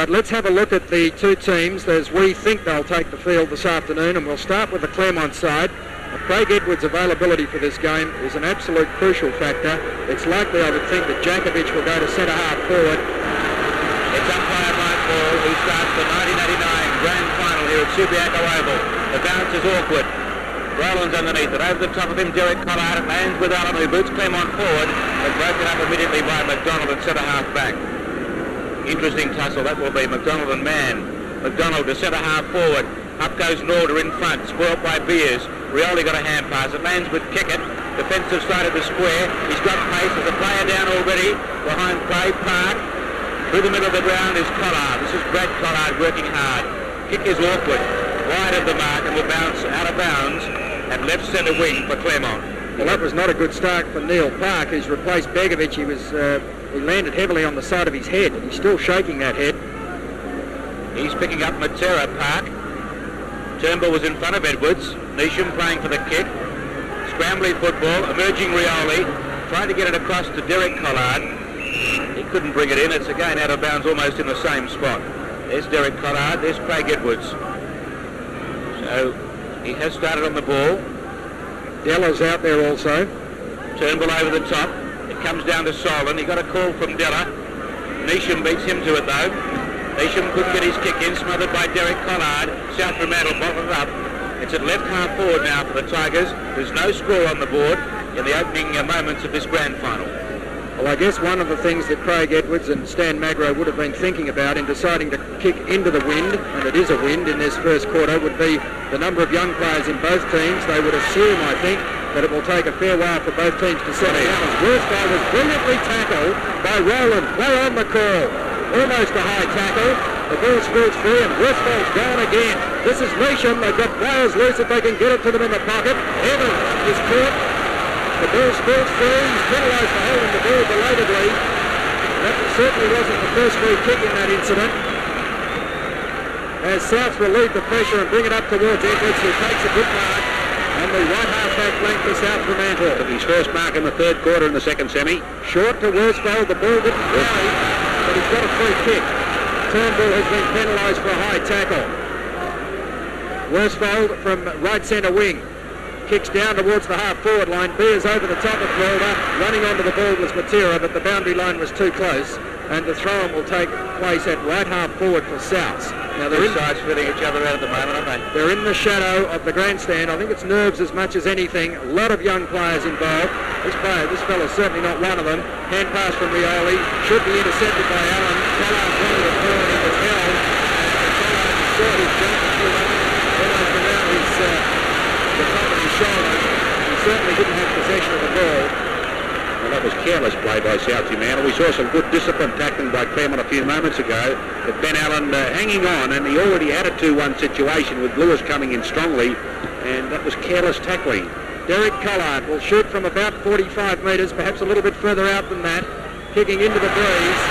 But let's have a look at the two teams as we think they'll take the field this afternoon, and we'll start with the Claremont side. Craig Edwards' availability for this game is an absolute crucial factor. It's likely, I would think, that Jakovic will go to centre-half forward. It's umpire Mike Ball, who starts the 1989 Grand Final here at Subiaco Oval. The bounce is awkward. Rowland's underneath it. Over the top of him, Derek Collard. It lands with Allen, who boots Clermont forward, but broken up immediately by McDonald at centre-half back. Interesting tussle that will be. McDonald and Mann. McDonald to centre-half forward. Up goes Lauder in front, spoilt by Beers. Rioli got a hand pass. It lands with Kickett. Defensive side of the square. He's got pace. There's a player down already behind play. Park. Through the middle of the ground is Collard. This is Brad Collard working hard. Kick is awkward. Wide of the mark and will bounce out of bounds at left centre wing for Claremont. Well, that was not a good start for Neil Park, who's replaced Begovic. He landed heavily on the side of his head. He's still shaking that head. He's picking up Matera, Park. Turnbull was in front of Edwards. Neesham playing for the kick. Scrambly football. Emerging Rioli. Trying to get it across to Derek Collard. He couldn't bring it in. It's again out of bounds almost in the same spot. There's Derek Collard. There's Craig Edwards. So he has started on the ball. Della's out there also. Turnbull over the top. It comes down to Solon. He got a call from Della. Neesham beats him to it though. Neesham couldn't get his kick in, smothered by Derek Collard. South Fremantle bottled it up. It's at left half forward now for the Tigers. There's no score on the board in the opening moments of this grand final. Well, I guess one of the things that Craig Edwards and Stan Magro would have been thinking about in deciding to kick into the wind, and it is a wind in this first quarter, would be the number of young players in both teams. They would assume, I think, that it will take a fair while for both teams to settle down. Worsfold was brilliantly tackled by Rowland. Play on the call. Almost a high tackle. The ball spills free and Worsfold's gone again. This is Neesham. They've got players loose if they can get it to them in the pocket. Evans is caught. The ball spills free. He's penalised for holding the ball belatedly. That certainly wasn't the first free kick in that incident. As South relieve the pressure and bring it up towards Edwards, who takes a good mark. And the right half-back flank for South Fremantle. Took his first mark in the third quarter in the second semi. Short to Worsfold. The ball didn't carry, but he's got a free kick. Turnbull has been penalised for a high tackle. Worsfold from right centre wing. Kicks down towards the half-forward line. Beers over the top of Calder. Running onto the ball was Matera, but the boundary line was too close. And the throw-in will take place at right half-forward for Souths. Now they're sides filling each other out at the moment, aren't they? They're in the shadow of the grandstand. I think it's nerves as much as anything. A lot of young players involved. This fella's certainly not one of them. Hand pass from Rioli. Should be intercepted by Allen. Collard's wanted it forward. He was held. Collard has short his jump almost around the top of his shoulder. He certainly didn't have possession of the ball. Well, that was careless play by South Fremantle. We saw some good discipline tackling by Clermont a few moments ago. But Ben Allen hanging on, and he already had a 2-1 situation with Lewis coming in strongly, and that was careless tackling. Derek Collard will shoot from about 45 metres, perhaps a little bit further out than that, kicking into the breeze.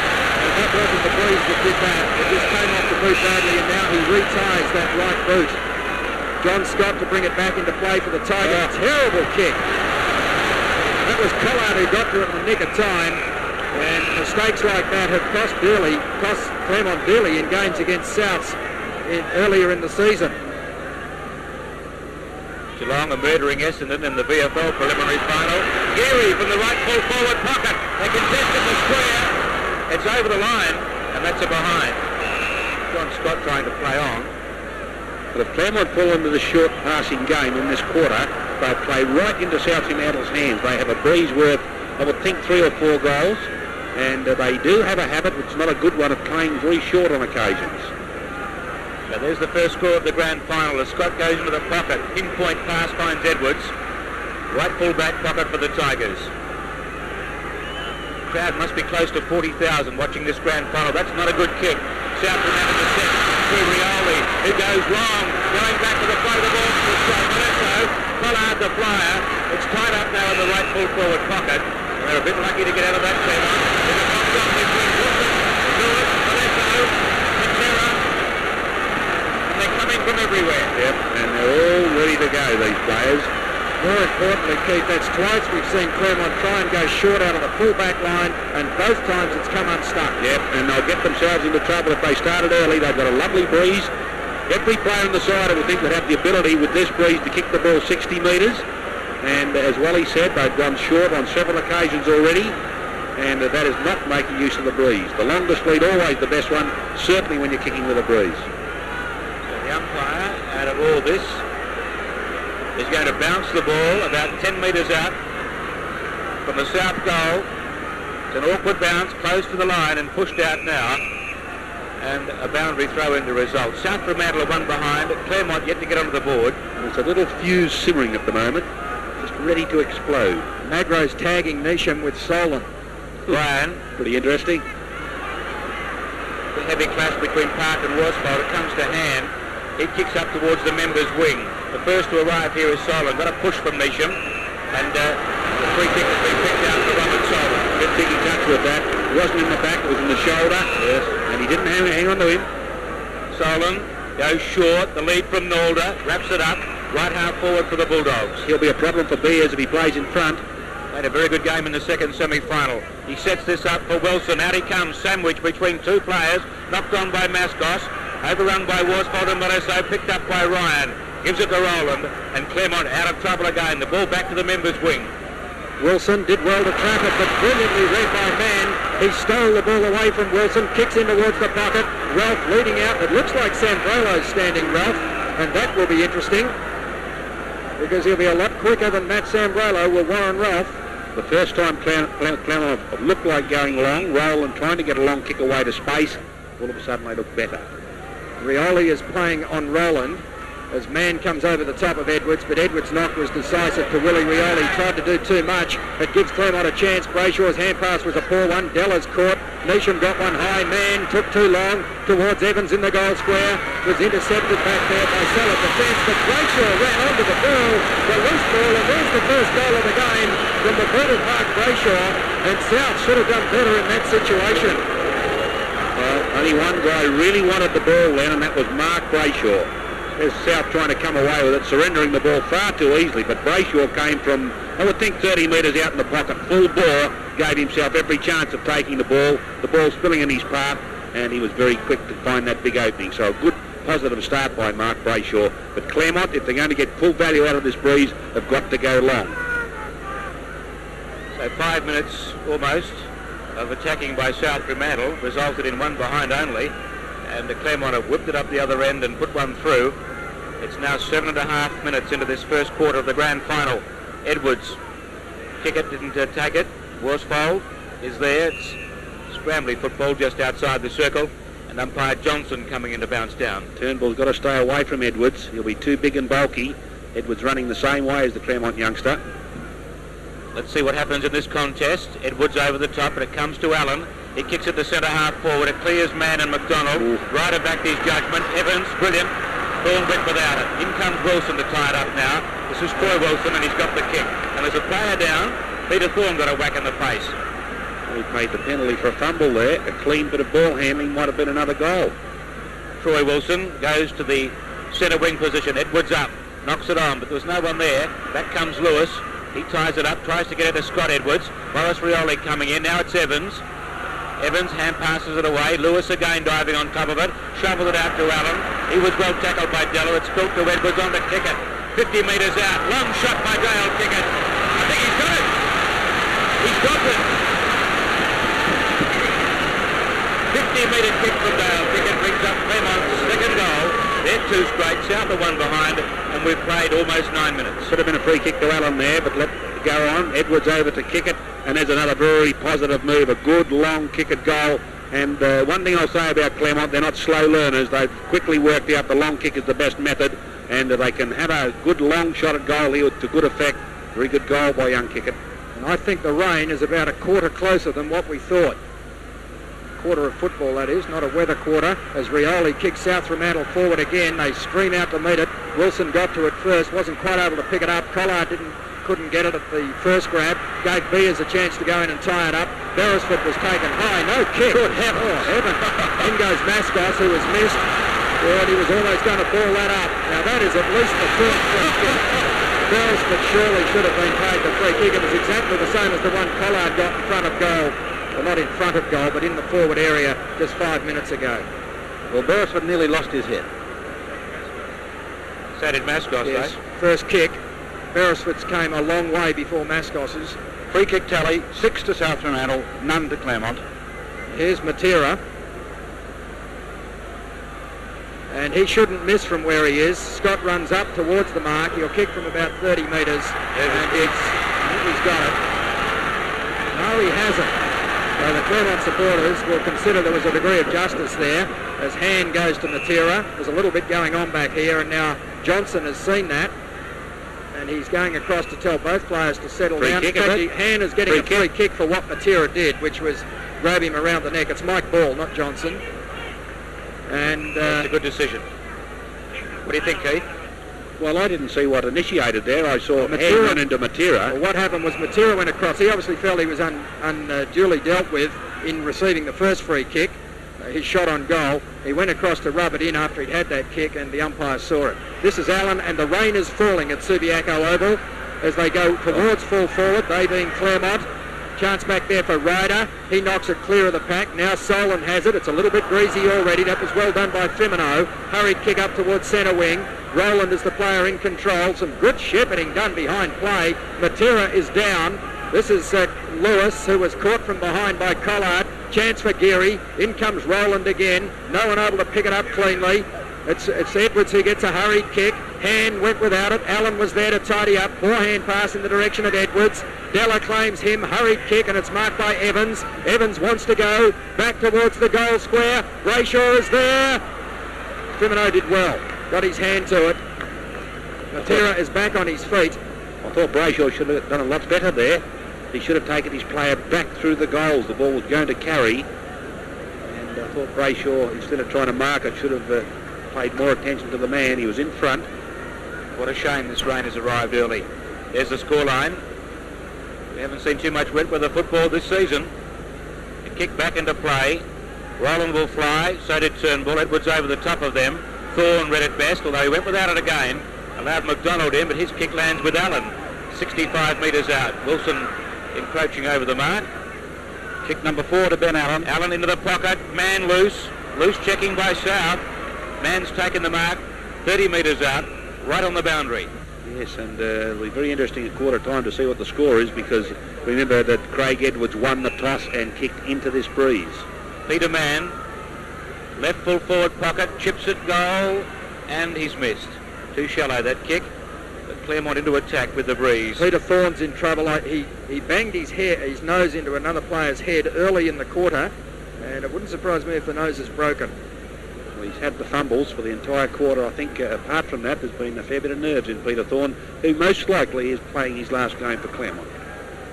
And that wasn't the breeze that did that. It just came off the boot badly, and now he reties that right boot. John Scott to bring it back into play for the Tigers. Terrible kick. That was Collard who got to it in the nick of time, and mistakes like that have cost Clermont dearly in games against Souths earlier in the season. Geelong a murdering Essendon in the VFL preliminary final. Geary from the right full forward pocket. They contested the square. It's over the line, and that's a behind. John Scott trying to play on. But if Clermont fall into the short passing game in this quarter, they'll play right into South Fremantle's hands. They have a breeze worth, I would think, 3 or 4 goals. And they do have a habit, which is not a good one, of playing very short on occasions. So there's the first score of the grand final as Scott goes into the pocket. Pinpoint pass finds Edwards. Right full back pocket for the Tigers. Crowd must be close to 40,000 watching this grand final. That's not a good kick. South Fremantle to set through Rioli. It goes long. Going back to the front of the ball to Molesso. Collard the flyer. It's tied up now in the right full forward pocket. They're a bit lucky to get out of that Clermont. There's a box off between Wilson, Lewis, Molesso, Matera. And they're coming from everywhere. Yep, and they're all ready to go, these players. More importantly, Keith, that's twice we've seen Clermont try and go short out of the full-back line, and both times it's come unstuck. Yep, and they'll get themselves into trouble if they started early. They've got a lovely breeze. Every player on the side, I would think, would have the ability with this breeze to kick the ball 60 metres. And as Wally said, they've gone short on several occasions already, and that is not making use of the breeze. The longest lead, always the best one, certainly when you're kicking with a breeze. So the umpire, out of all this, is going to bounce the ball about 10 metres out from the south goal. It's an awkward bounce, close to the line and pushed out now. And a boundary throw in the result. South Fremantle are one behind. Claremont yet to get onto the board. And it's a little fuse simmering at the moment, just ready to explode. Magro's tagging Nisham with Solon. Ryan, Pretty interesting. the heavy clash between Park and Worsfold. It comes to hand. He kicks up towards the members' wing. The first to arrive here is Solon. Got a push from Nisham. And the free kick has been picked out for Robert Solon. Good thinking touch with that. It wasn't in the back, it was in the shoulder. Yes. And he didn't hang on to him. Solon goes short. The lead from Nalder. Wraps it up. Right half forward for the Bulldogs. He'll be a problem for Beers if he plays in front. Made a very good game in the second semi-final. He sets this up for Wilson. Out he comes, sandwiched between two players. Knocked on by Mascos. Overrun by Worsfold and Moreso. Picked up by Ryan. Gives it to Rowland. And Clermont out of trouble again. The ball back to the members' wing. Wilson did well to trap it, but brilliantly read by Mann. He stole the ball away from Wilson, kicks in towards the pocket. Ralph leading out. It looks like Sambrello's standing, Ralph, and that will be interesting because he'll be a lot quicker than Matt Sambrello will Warren Ralph. The first time Clermont looked like going long, Rowland trying to get a long kick away to space. All of a sudden they look better. Rioli is playing on Rowland as Mann comes over the top of Edwards, but Edwards' knock was decisive to Willie Rioli. Tried to do too much. It gives Clermont a chance. Brayshaw's hand pass was a poor one. Della's caught. Nisham got one high. Mann took too long towards Evans in the goal square. Was intercepted back there by Sellers defence, but Brayshaw ran onto the ball, the loose ball, and there's the first goal of the game from the Burnham Park Brayshaw, and South should have done better in that situation. Well, only one guy really wanted the ball then, and that was Mark Brayshaw. There's South trying to come away with it, surrendering the ball far too easily, but Brayshaw came from, I would think, 30 metres out in the pocket, full bore, gave himself every chance of taking the ball spilling in his path, and he was very quick to find that big opening. So a good positive start by Mark Brayshaw. But Claremont, if they're going to get full value out of this breeze, have got to go long. So 5 minutes almost of attacking by South Fremantle resulted in one behind only, and the Clermont have whipped it up the other end and put one through. It's now 7.5 minutes into this first quarter of the grand final. Edwards kick it, didn't take it. Worsfold is there. It's scrambly football just outside the circle, and umpire Johnson coming in to bounce down. Turnbull's got to stay away from Edwards. He'll be too big and bulky. Edwards running the same way as the Clermont youngster. Let's see what happens in this contest. Edwards over the top, and it comes to Allen. He kicks it to centre half forward. It clears Mann and McDonald. Ryder backed his judgment. Evans, brilliant. Thornwick without it. In comes Wilson to tie it up now. This is Troy Wilson, and he's got the kick. And there's a player down. Peter Thorne got a whack in the face. We've made the penalty for a fumble there. A clean bit of ball handling might have been another goal. Troy Wilson goes to the centre wing position. Edwards up. Knocks it on, but there's no one there. Back comes Lewis. He ties it up, tries to get it to Scott Edwards. Morris Rioli coming in. Now it's Evans. Evans hand passes it away. Lewis again diving on top of it. Shoveled it out to Allen. He was well tackled by Della. It's built to Edwards on to kick it. 50 metres out. Long shot by Dale. Kick it. I think he's got it. He's got it. 50-metre kick from Dale. Kick it brings up Clermont's second goal. They're two straight. South are one behind, and we've played almost 9 minutes. Should have been a free kick to Allen there, but let it go on. Edwards over to kick it, and there's another very positive move. A good long kick at goal. And one thing I'll say about Clermont, they're not slow learners. They've quickly worked out the long kick is the best method, and they can have a good long shot at goal here to good effect. Very good goal by young Kickett. And I think the rain is about a quarter closer than what we thought. Quarter of football, that is, not a weather quarter. As Rioli kicks South Fremantle forward again, they stream out to meet it. Wilson got to it first, wasn't quite able to pick it up. Collard couldn't get it at the first grab. Gave Beers a chance to go in and tie it up. Beresford was taken high, no kick. Good heaven. Oh, heaven. In goes Mascos, who was missed. Well, he was almost going to ball that up. Now that is at least the first kick. Beresford surely should have been paid the free kick. It was exactly the same as the one Collard got in front of goal. Well, not in front of goal, but in the forward area just 5 minutes ago. Well, Beresford nearly lost his head. So did Mascos, Yes. First kick. Beresford's came a long way before Mascos's. Free kick tally, 6 to South Fremantle, none to Claremont. Here's Matera. And he shouldn't miss from where he is. Scott runs up towards the mark. He'll kick from about 30 metres. And he's got it. No, he hasn't. So the Clermont supporters will consider there was a degree of justice there as hand goes to Matera. There's a little bit going on back here, and now Johnson has seen that. And he's going across to tell both players to settle down. In fact, Han is getting a free kick for what Matera did, which was grab him around the neck. It's Mike Ball, not Johnson. And that's a good decision. What do you think, Keith? Well, I didn't see what initiated there. I saw Han run into Matera. Well, what happened was Matera went across. He obviously felt he was unduly dealt with in receiving the first free kick. His shot on goal. He went across to rub it in after he'd had that kick, and the umpire saw it. This is Allen, and the rain is falling at Subiaco Oval as they go towards full forward, they being Claremont. Chance back there for Ryder. He knocks it clear of the pack. Now Solon has it. It's a little bit greasy already. That was well done by Fremantle. Hurried kick up towards centre wing. Rowland is the player in control. Some good shepherding done behind play. Matera is down. This is Lewis, who was caught from behind by Collard. Chance for Geary. In comes Rowland again. No one able to pick it up cleanly. It's Edwards who gets a hurried kick. Han went without it. Allen was there to tidy up. Forehand pass in the direction of Edwards. Della claims him. Hurried kick, and it's marked by Evans. Evans wants to go back towards the goal square. Brayshaw is there. Fremantle did well. Got his hand to it. Matera is back on his feet. I thought Brayshaw should have done a lot better there. He should have taken his player back through the goals. The ball was going to carry. And I thought Brayshaw, instead of trying to mark it, should have paid more attention to the man. He was in front. What a shame this rain has arrived early. There's the scoreline. We haven't seen too much wet weather football this season. A kick back into play. Rowland will fly, so did Turnbull. Edwards over the top of them. Thorne read it best, although he went without it again. Allowed McDonald in, but his kick lands with Allen. 65 metres out. Wilson encroaching over the mark. Kick number 4 to Ben Allen. Allen into the pocket. Man loose. Loose checking by South. Man's taken the mark. 30 metres out. Right on the boundary. Yes, and it'll be very interesting at quarter time to see what the score is, because remember that Craig Edwards won the toss and kicked into this breeze. Peter Mann, left full forward pocket, chips at goal, and he's missed. Too shallow that kick, but Claremont into attack with the breeze. Peter Thorne's in trouble. He banged his nose into another player's head early in the quarter, and it wouldn't surprise me if the nose is broken. He's had the fumbles for the entire quarter. I think apart from that, there's been a fair bit of nerves in Peter Thorne, who most likely is playing his last game for Claremont.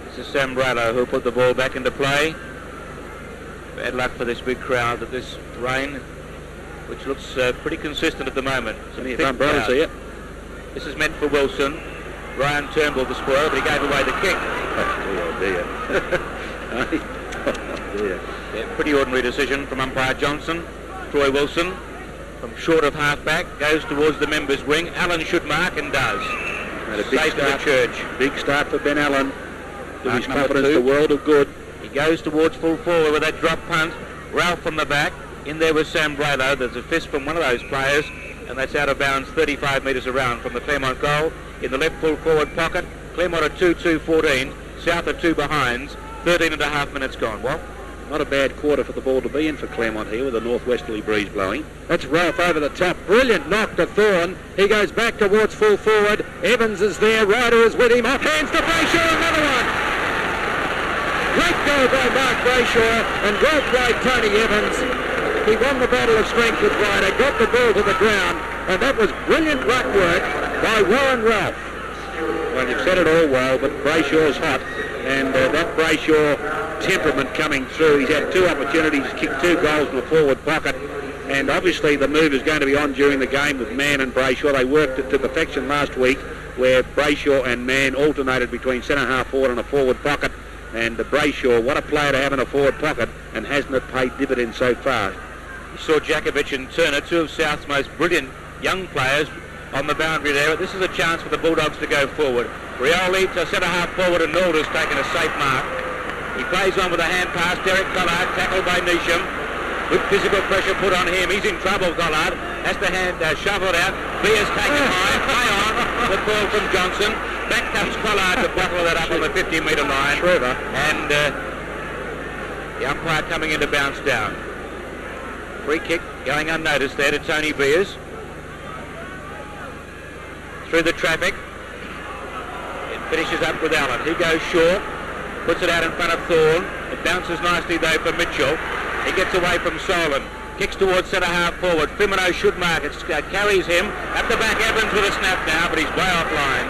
This is Sam Brallo who put the ball back into play. Bad luck for this big crowd at this rain, which looks pretty consistent at the moment. Plenty of umbrellas here. This is meant for Wilson. Ryan Turnbull the spoil, but he gave away the kick. Oh dear. Oh dear. Yeah, pretty ordinary decision from umpire Johnson. Troy Wilson from short of half-back goes towards the members' wing. Allen should mark and does. Made a big Safe start. for the church. Big start for Ben Allen. To his Number confidence, 2. the world of good. He goes towards full forward with that drop punt. Ralph from the back. In there was Sam Braylow. There's a fist from one of those players, and that's out of bounds 35 metres around from the Claremont goal. In the left full forward pocket, Claremont at 2-2-14. South at 2 behinds. 13 and a half minutes gone. What? Not a bad quarter for the ball to be in for Claremont here with a northwesterly breeze blowing. That's Ralph over the top. Brilliant knock to Thorne. He goes back towards full forward. Evans is there. Ryder is with him. Off hands to Brayshaw. Another one. Great goal by Mark Brayshaw, and well played Tony Evans. He won the battle of strength with Ryder, got the ball to the ground, and that was brilliant ruck work by Warren Ralph. Well, you've said it all well, but Brayshaw's hot, and that Brayshaw temperament coming through. He's had 2 opportunities to kick 2 goals in the forward pocket, and obviously the move is going to be on during the game with Mann and Brayshaw. They worked it to perfection last week, where Brayshaw and Mann alternated between centre-half forward and a forward pocket, and Brayshaw, what a player to have in a forward pocket, and hasn't it paid dividends so far? You saw Jakovic and Turner, 2 of South's most brilliant young players, on the boundary there. This is a chance for the Bulldogs to go forward. Rioli to centre half forward, and Norder's taken a safe mark. He plays on with a hand pass. Derek Collard tackled by Neesham. Good physical pressure put on him. He's in trouble, Collard. Has to shovel it out. Beer's taken high. Play on. The ball from Johnson. Back comes Collard to bottle that up on the 50-metre line. Trevor. And the umpire coming in to bounce down. Free kick going unnoticed there to Tony Beers. Through the traffic. It finishes up with Allen. He goes short. Puts it out in front of Thorne. It bounces nicely though for Mitchell. He gets away from Solon. Kicks towards centre half forward. Fremantle should mark it. Carries him. At the back, Evans with a snap now, but he's way offline.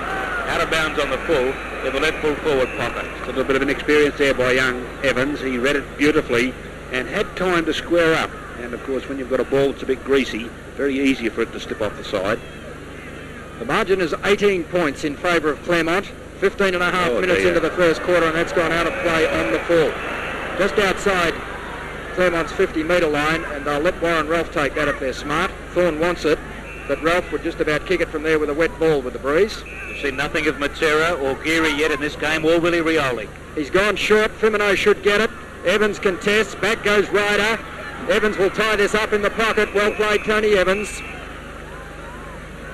Out of bounds on the full in the left full forward pocket. A little bit of an experience there by young Evans. He read it beautifully and had time to square up. And of course, when you've got a ball that's a bit greasy, very easy for it to slip off the side. The margin is 18 points in favour of Claremont. 15 and a half minutes into the first quarter, and that's gone out of play on the full. Just outside Clermont's 50-metre line, and they'll let Warren Ralph take that if they're smart. Thorne wants it, but Ralph would just about kick it from there with a wet ball with the breeze. We've seen nothing of Matera or Geary yet in this game, or Willie Rioli. He's gone short. Fremantle should get it. Evans contests. Back goes Ryder. Evans will tie this up in the pocket. Well played, Tony Evans.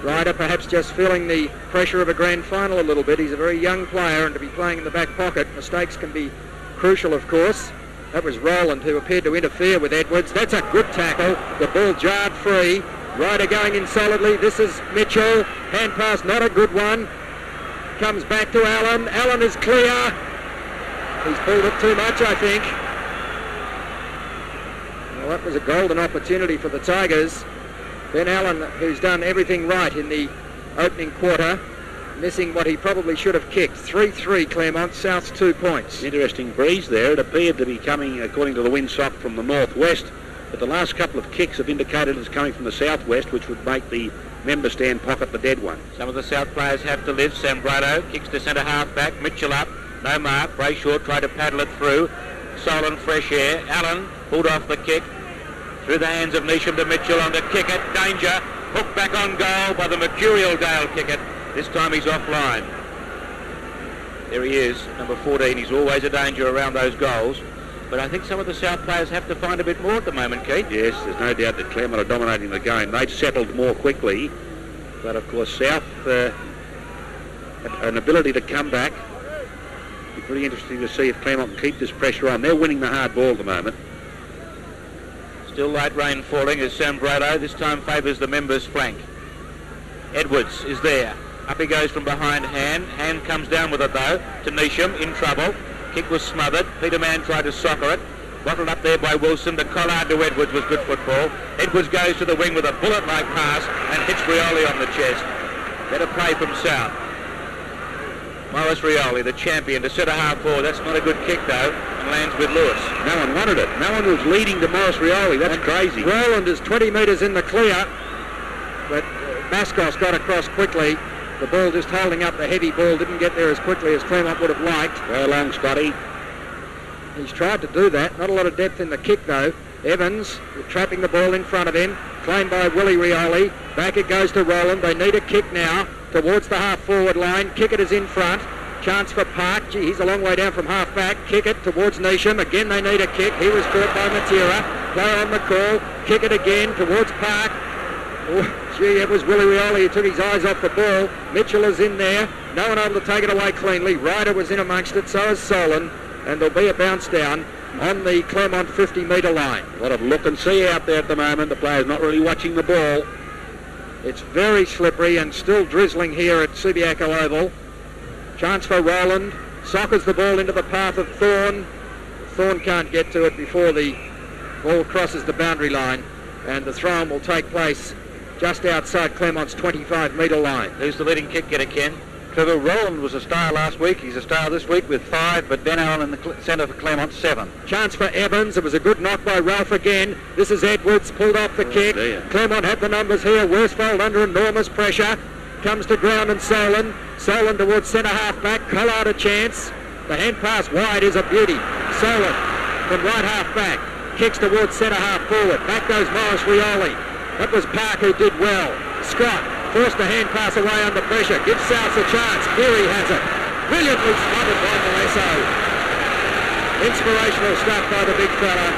Ryder perhaps just feeling the pressure of a grand final a little bit. He's a very young player, and to be playing in the back pocket, mistakes can be crucial, of course. That was Rowland who appeared to interfere with Edwards. That's a good tackle. The ball jarred free. Ryder going in solidly. This is Mitchell. Hand pass, not a good one. Comes back to Allen. Allen is clear. He's pulled it too much, I think. Well, that was a golden opportunity for the Tigers. Ben Allen, who's done everything right in the opening quarter, missing what he probably should have kicked. 3-3 Claremont, South's 2 points. Interesting breeze there. It appeared to be coming, according to the windsock, from the northwest, but the last couple of kicks have indicated it's coming from the southwest, which would make the member stand pocket the dead one. Some of the South players have to live. Sambrado kicks to centre half back. Mitchell up. No mark. Brayshaw tried to paddle it through. Solon, fresh air. Allen pulled off the kick. Through the hands of Neesham to Mitchell on the kick it. Danger. Hooked back on goal by the Mercurial Dale kick it. This time he's offline. There he is, number 14. He's always a danger around those goals. But I think some of the South players have to find a bit more at the moment, Keith. Yes, there's no doubt that Clermont are dominating the game. They've settled more quickly. But of course, South have an ability to come back. It'll be pretty interesting to see if Clermont can keep this pressure on. They're winning the hard ball at the moment. Still light rain falling as Sambrado this time favours the members' flank. Edwards is there. Up he goes from behind Hand. Hand comes down with it though to Neesham, in trouble. Kick was smothered. Peter Mann tried to soccer it. Bottled up there by Wilson. The Collard to Edwards was good football. Edwards goes to the wing with a bullet-like pass and hits Rioli on the chest. Better play from South. Morris Rioli, the champion, to centre half forward. That's not a good kick though, and lands with Lewis. No one wanted it. No one was leading to Morris Rioli. That's crazy. Rowland is 20 metres in the clear, but Mascos got across quickly. The ball just holding up the heavy ball didn't get there as quickly as Clermont would have liked. Go along, Scotty. He's tried to do that. Not a lot of depth in the kick though. Evans trapping the ball in front of him. Claimed by Willie Rioli. Back it goes to Rowland. They need a kick now towards the half-forward line. Kick it is in front. Chance for Park. Gee, he's a long way down from half-back. Kick it towards Neesham. Again, they need a kick. He was caught by Matera. Play on the call. Kick it again towards Park. Oh, gee, it was Willie Rioli who took his eyes off the ball. Mitchell is in there. No one able to take it away cleanly. Ryder was in amongst it. So is Solon. And there'll be a bounce down on the Clermont 50-metre line. A lot of look and see out there at the moment. The player's not really watching the ball. It's very slippery and still drizzling here at Subiaco Oval. Chance for Rowland. Sockers the ball into the path of Thorne. Thorne can't get to it before the ball crosses the boundary line. And the throw-in will take place just outside Clermont's 25-metre line. Who's the leading kick getter, Ken? Trevor Rowland was a star last week. He's a star this week with 5, but Ben Allen in the centre for Clermont, 7. Chance for Evans. It was a good knock by Ralph again. This is Edwards, pulled off the kick. Dear. Clermont had the numbers here. Worsfold under enormous pressure. Comes to ground and Solon. Solon towards centre half back. Collard a chance. The hand pass wide is a beauty. Solon from right half back. Kicks towards centre half forward. Back goes Morris Rioli. That was Park who did well. Scott Forced the hand pass away under pressure. Gives South a chance. Geary has it. Brilliantly spotted by Molesso. Inspirational stuff by the big fella.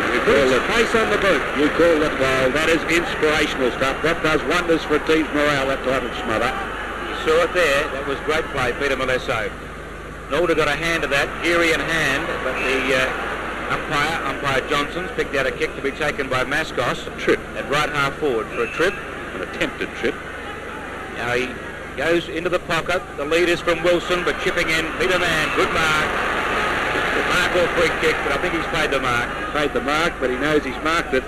You call it Pace on the boot. You call it well. That is inspirational stuff. That does wonders for a team's morale, that type of smother. You saw it there. That was great play, Peter Molesso. Nalder got a hand of that, Geary in hand, but the umpire Johnson's picked out a kick to be taken by Mascos. Trip. At right half forward for a trip. An attempted trip. Now he goes into the pocket. The lead is from Wilson, but chipping in. Peter Mann, good mark. Mark or free kick, but I think he's paid the mark. Paid the mark, but he knows he's marked it.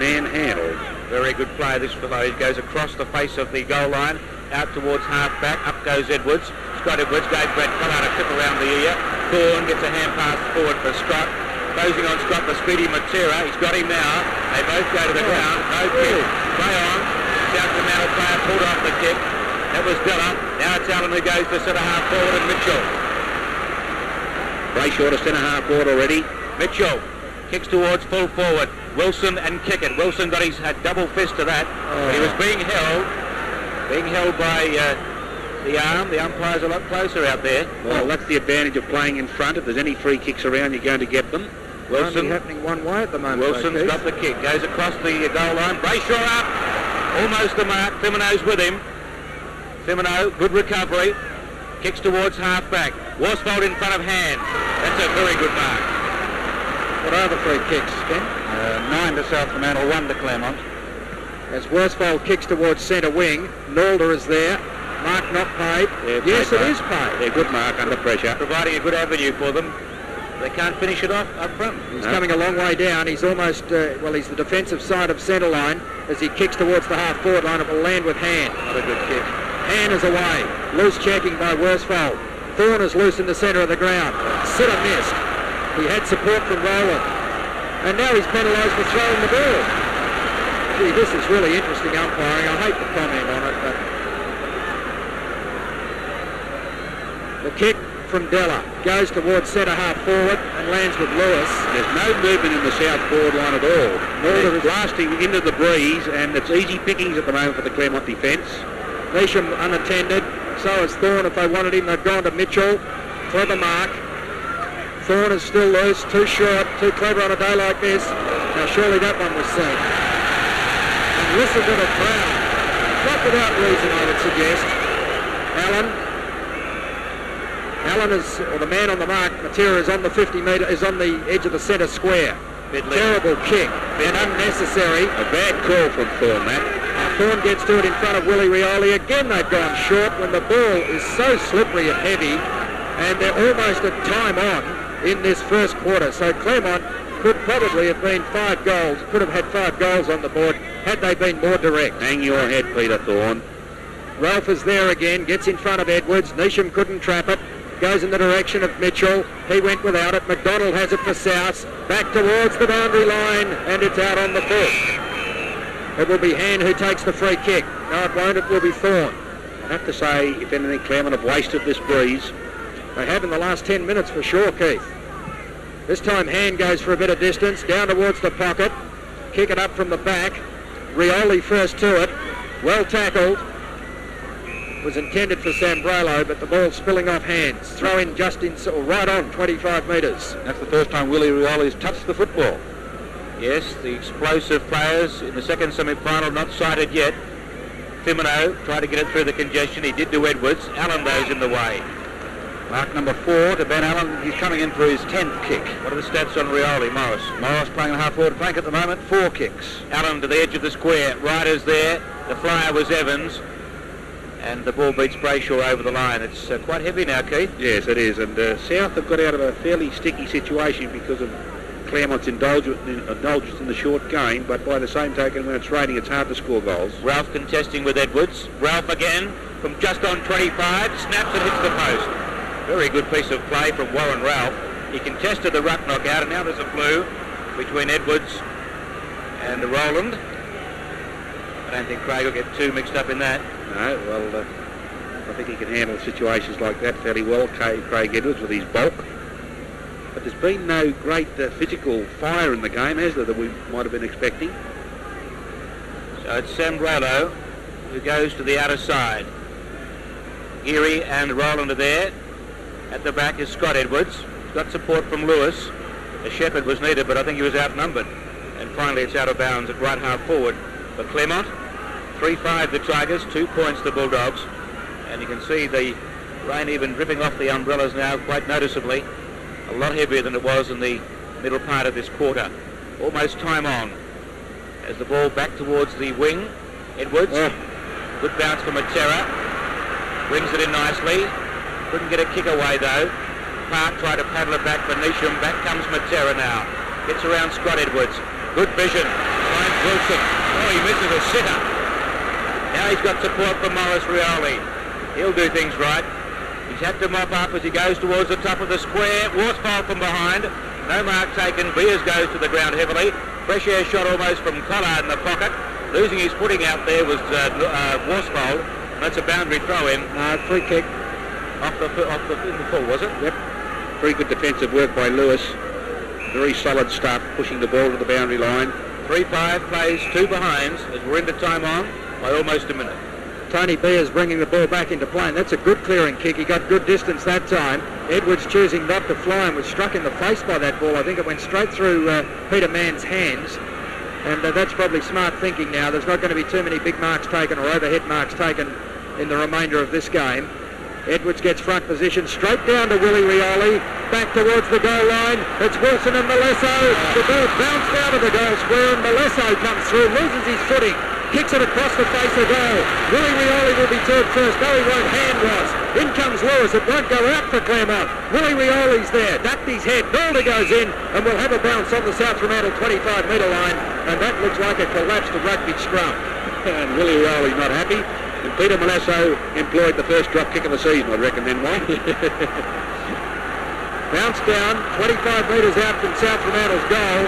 Man-handled. Very good play, this fellow. He goes across the face of the goal line, out towards half-back. Up goes Edwards. Scott Edwards gave Brett Collard a clip around the ear. Thorne gets a hand pass forward for Scott. Closing on Scott, the speedy Matera. He's got him now. They both go to the ground. No kick. Play on. South Fremantle player pulled off the kick. That was Della. Now it's Allen who goes to centre-half forward and Mitchell. Brayshaw to centre-half forward already. Mitchell kicks towards full forward. Wilson and Kickett. Wilson got his double fist to that. He was being held by the arm. The umpire's a lot closer out there. Well, that's the advantage of playing in front. If there's any free kicks around, you're going to get them. Wilson only happening one way at the moment. Wilson's got the kick. Goes across the goal line. Brayshaw up. Almost the mark. Fimino's with him. Fimino, good recovery. Kicks towards half-back. Worsfold in front of Hand. That's a very good mark. What are the free kicks, Ken? 9 to South Fremantle, 1 to Clermont. As Worsfold kicks towards centre wing, Nalder is there. Mark not paid. Yes, it is paid. Yeah, good mark under pressure. Providing a good avenue for them. They can't finish it off up front. He's coming a long way down. He's almost, he's the defensive side of centre line. As he kicks towards the half-forward line, it will land with Hand. Not a good kick. Hand is away. Loose checking by Worsfold. Thorne is loose in the centre of the ground. Sitter missed. He had support from Rowland. And now he's penalised for throwing the ball. Gee, this is really interesting umpiring. I hate to comment on it, but... The kick from Della goes towards centre half forward and lands with Lewis. There's no movement in the south forward line at all. Nalder is blasting into the breeze, and it's easy pickings at the moment for the Clermont defence. Neesham unattended, so is Thorne. If they wanted him, they've gone to Mitchell for the mark. Thorne is still loose, too short, too clever on a day like this. Now surely that one was seen. And listen to the crowd. Not without reason, I would suggest. Allen is, or the man on the mark, Matera is on the 50 metre, is on the edge of the centre square. Terrible kick, and unnecessary. A bad call from Thorne, Matt. Thorne gets to it in front of Willie Rioli. Again, they've gone short when the ball is so slippery and heavy, and they're almost at time on in this first quarter. So Claremont could probably have been 5 goals, could have had 5 goals on the board had they been more direct. Hang your head, Peter Thorne. Ralph is there again, gets in front of Edwards. Neesham couldn't trap it. Goes in the direction of Mitchell. He went without it. McDonald has it for South. Back towards the boundary line, and it's out on the foot. It will be Hand who takes the free kick. No, it won't. It will be Thorne. I have to say, if anything, Clermont have wasted this breeze. They have in the last 10 minutes for sure, Keith. This time Hand goes for a bit of distance, down towards the pocket. Kick it up from the back. Rioli first to it. Well tackled. Was intended for Sambrello, but the ball spilling off Hands. Throw in just in, or right on 25 metres. That's the first time Willie Rioli has touched the football. Yes, the explosive players in the second semi-final not sighted yet. Fimino tried to get it through the congestion. He did to Edwards. Allen goes in the way. Mark number 4 to Ben Allen. He's coming in for his 10th kick. What are the stats on Rioli? Morris playing the half-forward flank at the moment. 4 kicks. Allen to the edge of the square. Riders there. The flyer was Evans. And the ball beats Brayshaw over the line. It's quite heavy now, Keith. Yes, it is. And South have got out of a fairly sticky situation because of Claremont's indulgence in the short game, but by the same token, when it's raining, it's hard to score goals. Ralph contesting with Edwards. Ralph again from just on 25, snaps and hits the post. Very good piece of play from Warren Ralph. He contested the ruck knockout, and now there's a blue between Edwards and Rowland. I don't think Craig will get too mixed up in that. No, well, I think he can handle situations like that fairly well, Craig Edwards, with his bulk. But there's been no great physical fire in the game, has there, that we might have been expecting? So it's Sambrello who goes to the outer side. Geary and Rowland are there. At the back is Scott Edwards. He's got support from Lewis. A shepherd was needed, but I think he was outnumbered. And finally it's out of bounds at right half forward for Clermont. 3-5 the Tigers, 2 points the Bulldogs. And you can see the rain even dripping off the umbrellas now quite noticeably. A lot heavier than it was in the middle part of this quarter. Almost time on. As the ball back towards the wing. Edwards. Good bounce for Matera. Brings it in nicely. Couldn't get a kick away though. Park tried to paddle it back for Nisham. Back comes Matera now. Gets around Scott Edwards. Good vision. Finds Wilson. Oh, he misses a sitter. Now he's got support from Morris Rioli. He'll do things right. He's had to mop up as he goes towards the top of the square. Worsfold from behind. No mark taken. Beers goes to the ground heavily. Fresh air shot almost from Collard in the pocket. Losing his footing out there was Worsfold. That's a boundary throw in. Free kick. Off the in the full, was it? Yep. Very good defensive work by Lewis. Very solid stuff, pushing the ball to the boundary line. 3-5 plays 2 behinds as we're into time on by almost a minute. Tony Beers bringing the ball back into play, and that's a good clearing kick. He got good distance that time. Edwards choosing not to fly and was struck in the face by that ball. I think it went straight through Peter Mann's hands, and that's probably smart thinking now. There's not going to be too many big marks taken or overhead marks taken in the remainder of this game. Edwards gets front position, straight down to Willie Rioli, back towards the goal line. It's Wilson and Malesso. The ball bounced out of the goal square and Malesso comes through, loses his footing, kicks it across the face of goal. Willie Rioli will be turned first. No, he won't. Hand was. In comes Lewis. It won't go out for Claremont. Willie Rioli's there. Ducked his head. Boulder goes in and will have a bounce on the South Fremantle 25-metre line. And that looks like a collapsed rugby scrum. And Willie Rioli's not happy. And Peter Malesso employed the first drop kick of the season, I reckon, then, Mike. Bounce down, 25 metres out from South Fremantle's goal.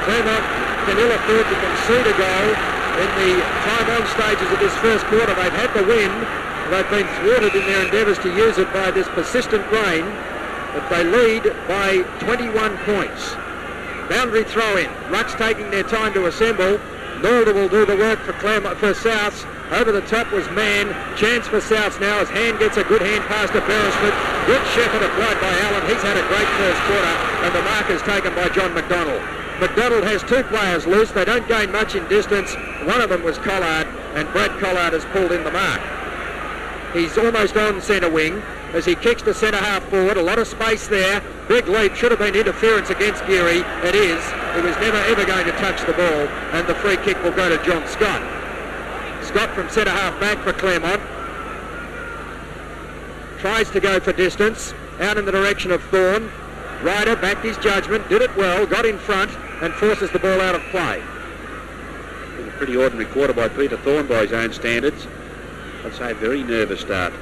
Clermont can ill afford to concede a goal in the time-on stages of this first quarter. They've had the wind. They've been thwarted in their endeavours to use it by this persistent rain. But they lead by 21 points. Boundary throw-in. Rucks taking their time to assemble. Nalder will do the work for Clermont, for Souths. Over the top was Mann. Chance for Souths now as Hand gets a good hand pass to Beresford. Good shepherd applied by Allen. He's had a great first quarter. And the mark is taken by John McDonald. McDonald has 2 players loose. They don't gain much in distance. One of them was Collard, and Brad Collard has pulled in the mark. He's almost on centre wing as he kicks to centre half forward. A lot of space there. Big leap. Should have been interference against Geary. It is. He was never ever going to touch the ball, and the free kick will go to John Scott. Scott from centre half back for Claremont. Tries to go for distance. Out in the direction of Thorne. Ryder backed his judgment, did it well, got in front and forces the ball out of play. A pretty ordinary quarter by Peter Thorne by his own standards. I'd say a very nervous start.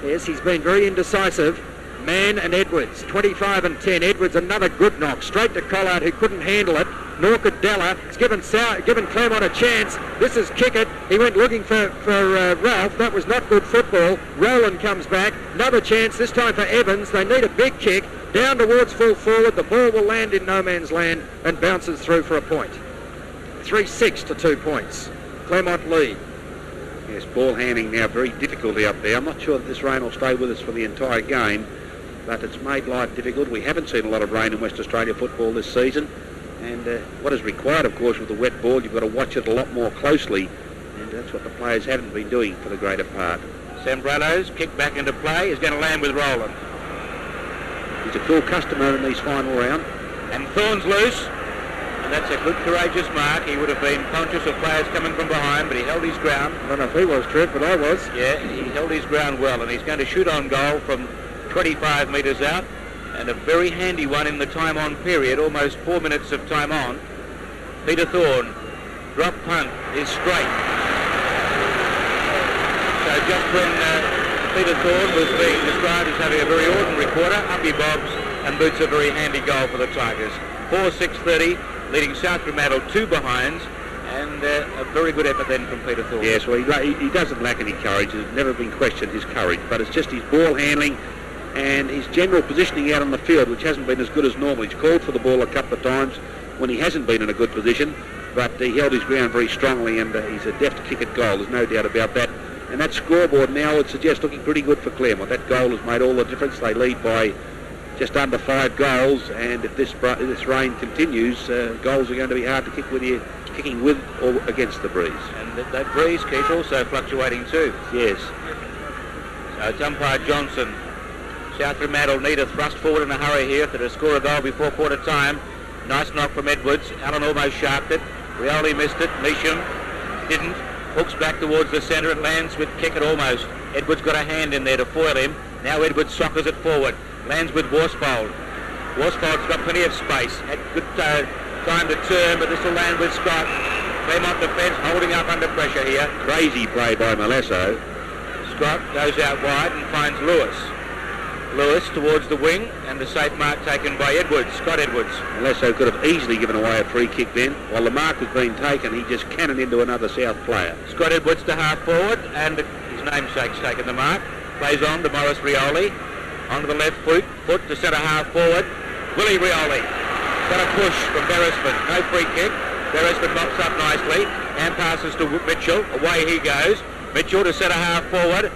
Yes, he's been very indecisive. Mann and Edwards, 25 and 10. Edwards another good knock, straight to Collard who couldn't handle it. Nor could Della. It's given Claremont a chance. This is Kickett. He went looking for Ralph. That was not good football. Rowland comes back. Another chance, this time for Evans. They need a big kick. Down towards full forward. The ball will land in no man's land and bounces through for a point. 3-6 to 2 points. Claremont lead. Yes, ball handling now very difficulty up there. I'm not sure that this rain will stay with us for the entire game, but it's made life difficult. We haven't seen a lot of rain in West Australia football this season, and what is required, of course, with the wet ball, you've got to watch it a lot more closely, and that's what the players haven't been doing for the greater part. Sambrello's kick back into play is going to land with Rowland. He's a cool customer in these final round. And Thorne's loose. And that's a good, courageous mark. He would have been conscious of players coming from behind, but he held his ground. I don't know if he was, Trev, but I was. Yeah, he held his ground well, and he's going to shoot on goal from 25 metres out. And a very handy one in the time-on period, almost 4 minutes of time on. Peter Thorne, drop punt is straight. So just when Peter Thorne was being described as having a very ordinary quarter, up he bobs and boots a very handy goal for the Tigers. 4-6-30. Leading South Fremantle 2 behinds, and a very good effort then from Peter Thorne. Yes, well, he doesn't lack any courage. There's never been questioned his courage, but it's just his ball handling and his general positioning out on the field, which hasn't been as good as normal. He's called for the ball a couple of times when he hasn't been in a good position, but he held his ground very strongly, and he's a deft kick at goal. There's no doubt about that. And that scoreboard now would suggest looking pretty good for Claremont. That goal has made all the difference. They lead by just under 5 goals, and if this rain continues, goals are going to be hard to kick with you kicking with or against the breeze. And that breeze, Keith, also fluctuating too. Yes. So it's umpire Johnson. South Fremantle need a thrust forward in a hurry here if they're to score a goal before quarter time. Nice knock from Edwards. Allen almost sharped it. Rioli missed it. Measham didn't. Hooks back towards the centre. It lands with Kickett almost. Edwards got a hand in there to foil him. Now Edwards soccers it forward. Lands with Worsfold. Worsfold's got plenty of space. Had good time to turn, but this will land with Scott. Clermont defence holding up under pressure here. Crazy play by Malesso. Scott goes out wide and finds Lewis. Lewis towards the wing, and the safe mark taken by Edwards, Scott Edwards. Malesso could have easily given away a free kick then. While the mark was being taken, he just cannoned into another South player. Scott Edwards to half forward, and his namesake's taken the mark. Plays on to Morris Rioli. Onto the left foot to centre half forward. Willie Rioli. Got a push from Beresford. No free kick. Beresford mops up nicely. And passes to Mitchell. Away he goes. Mitchell to centre half forward.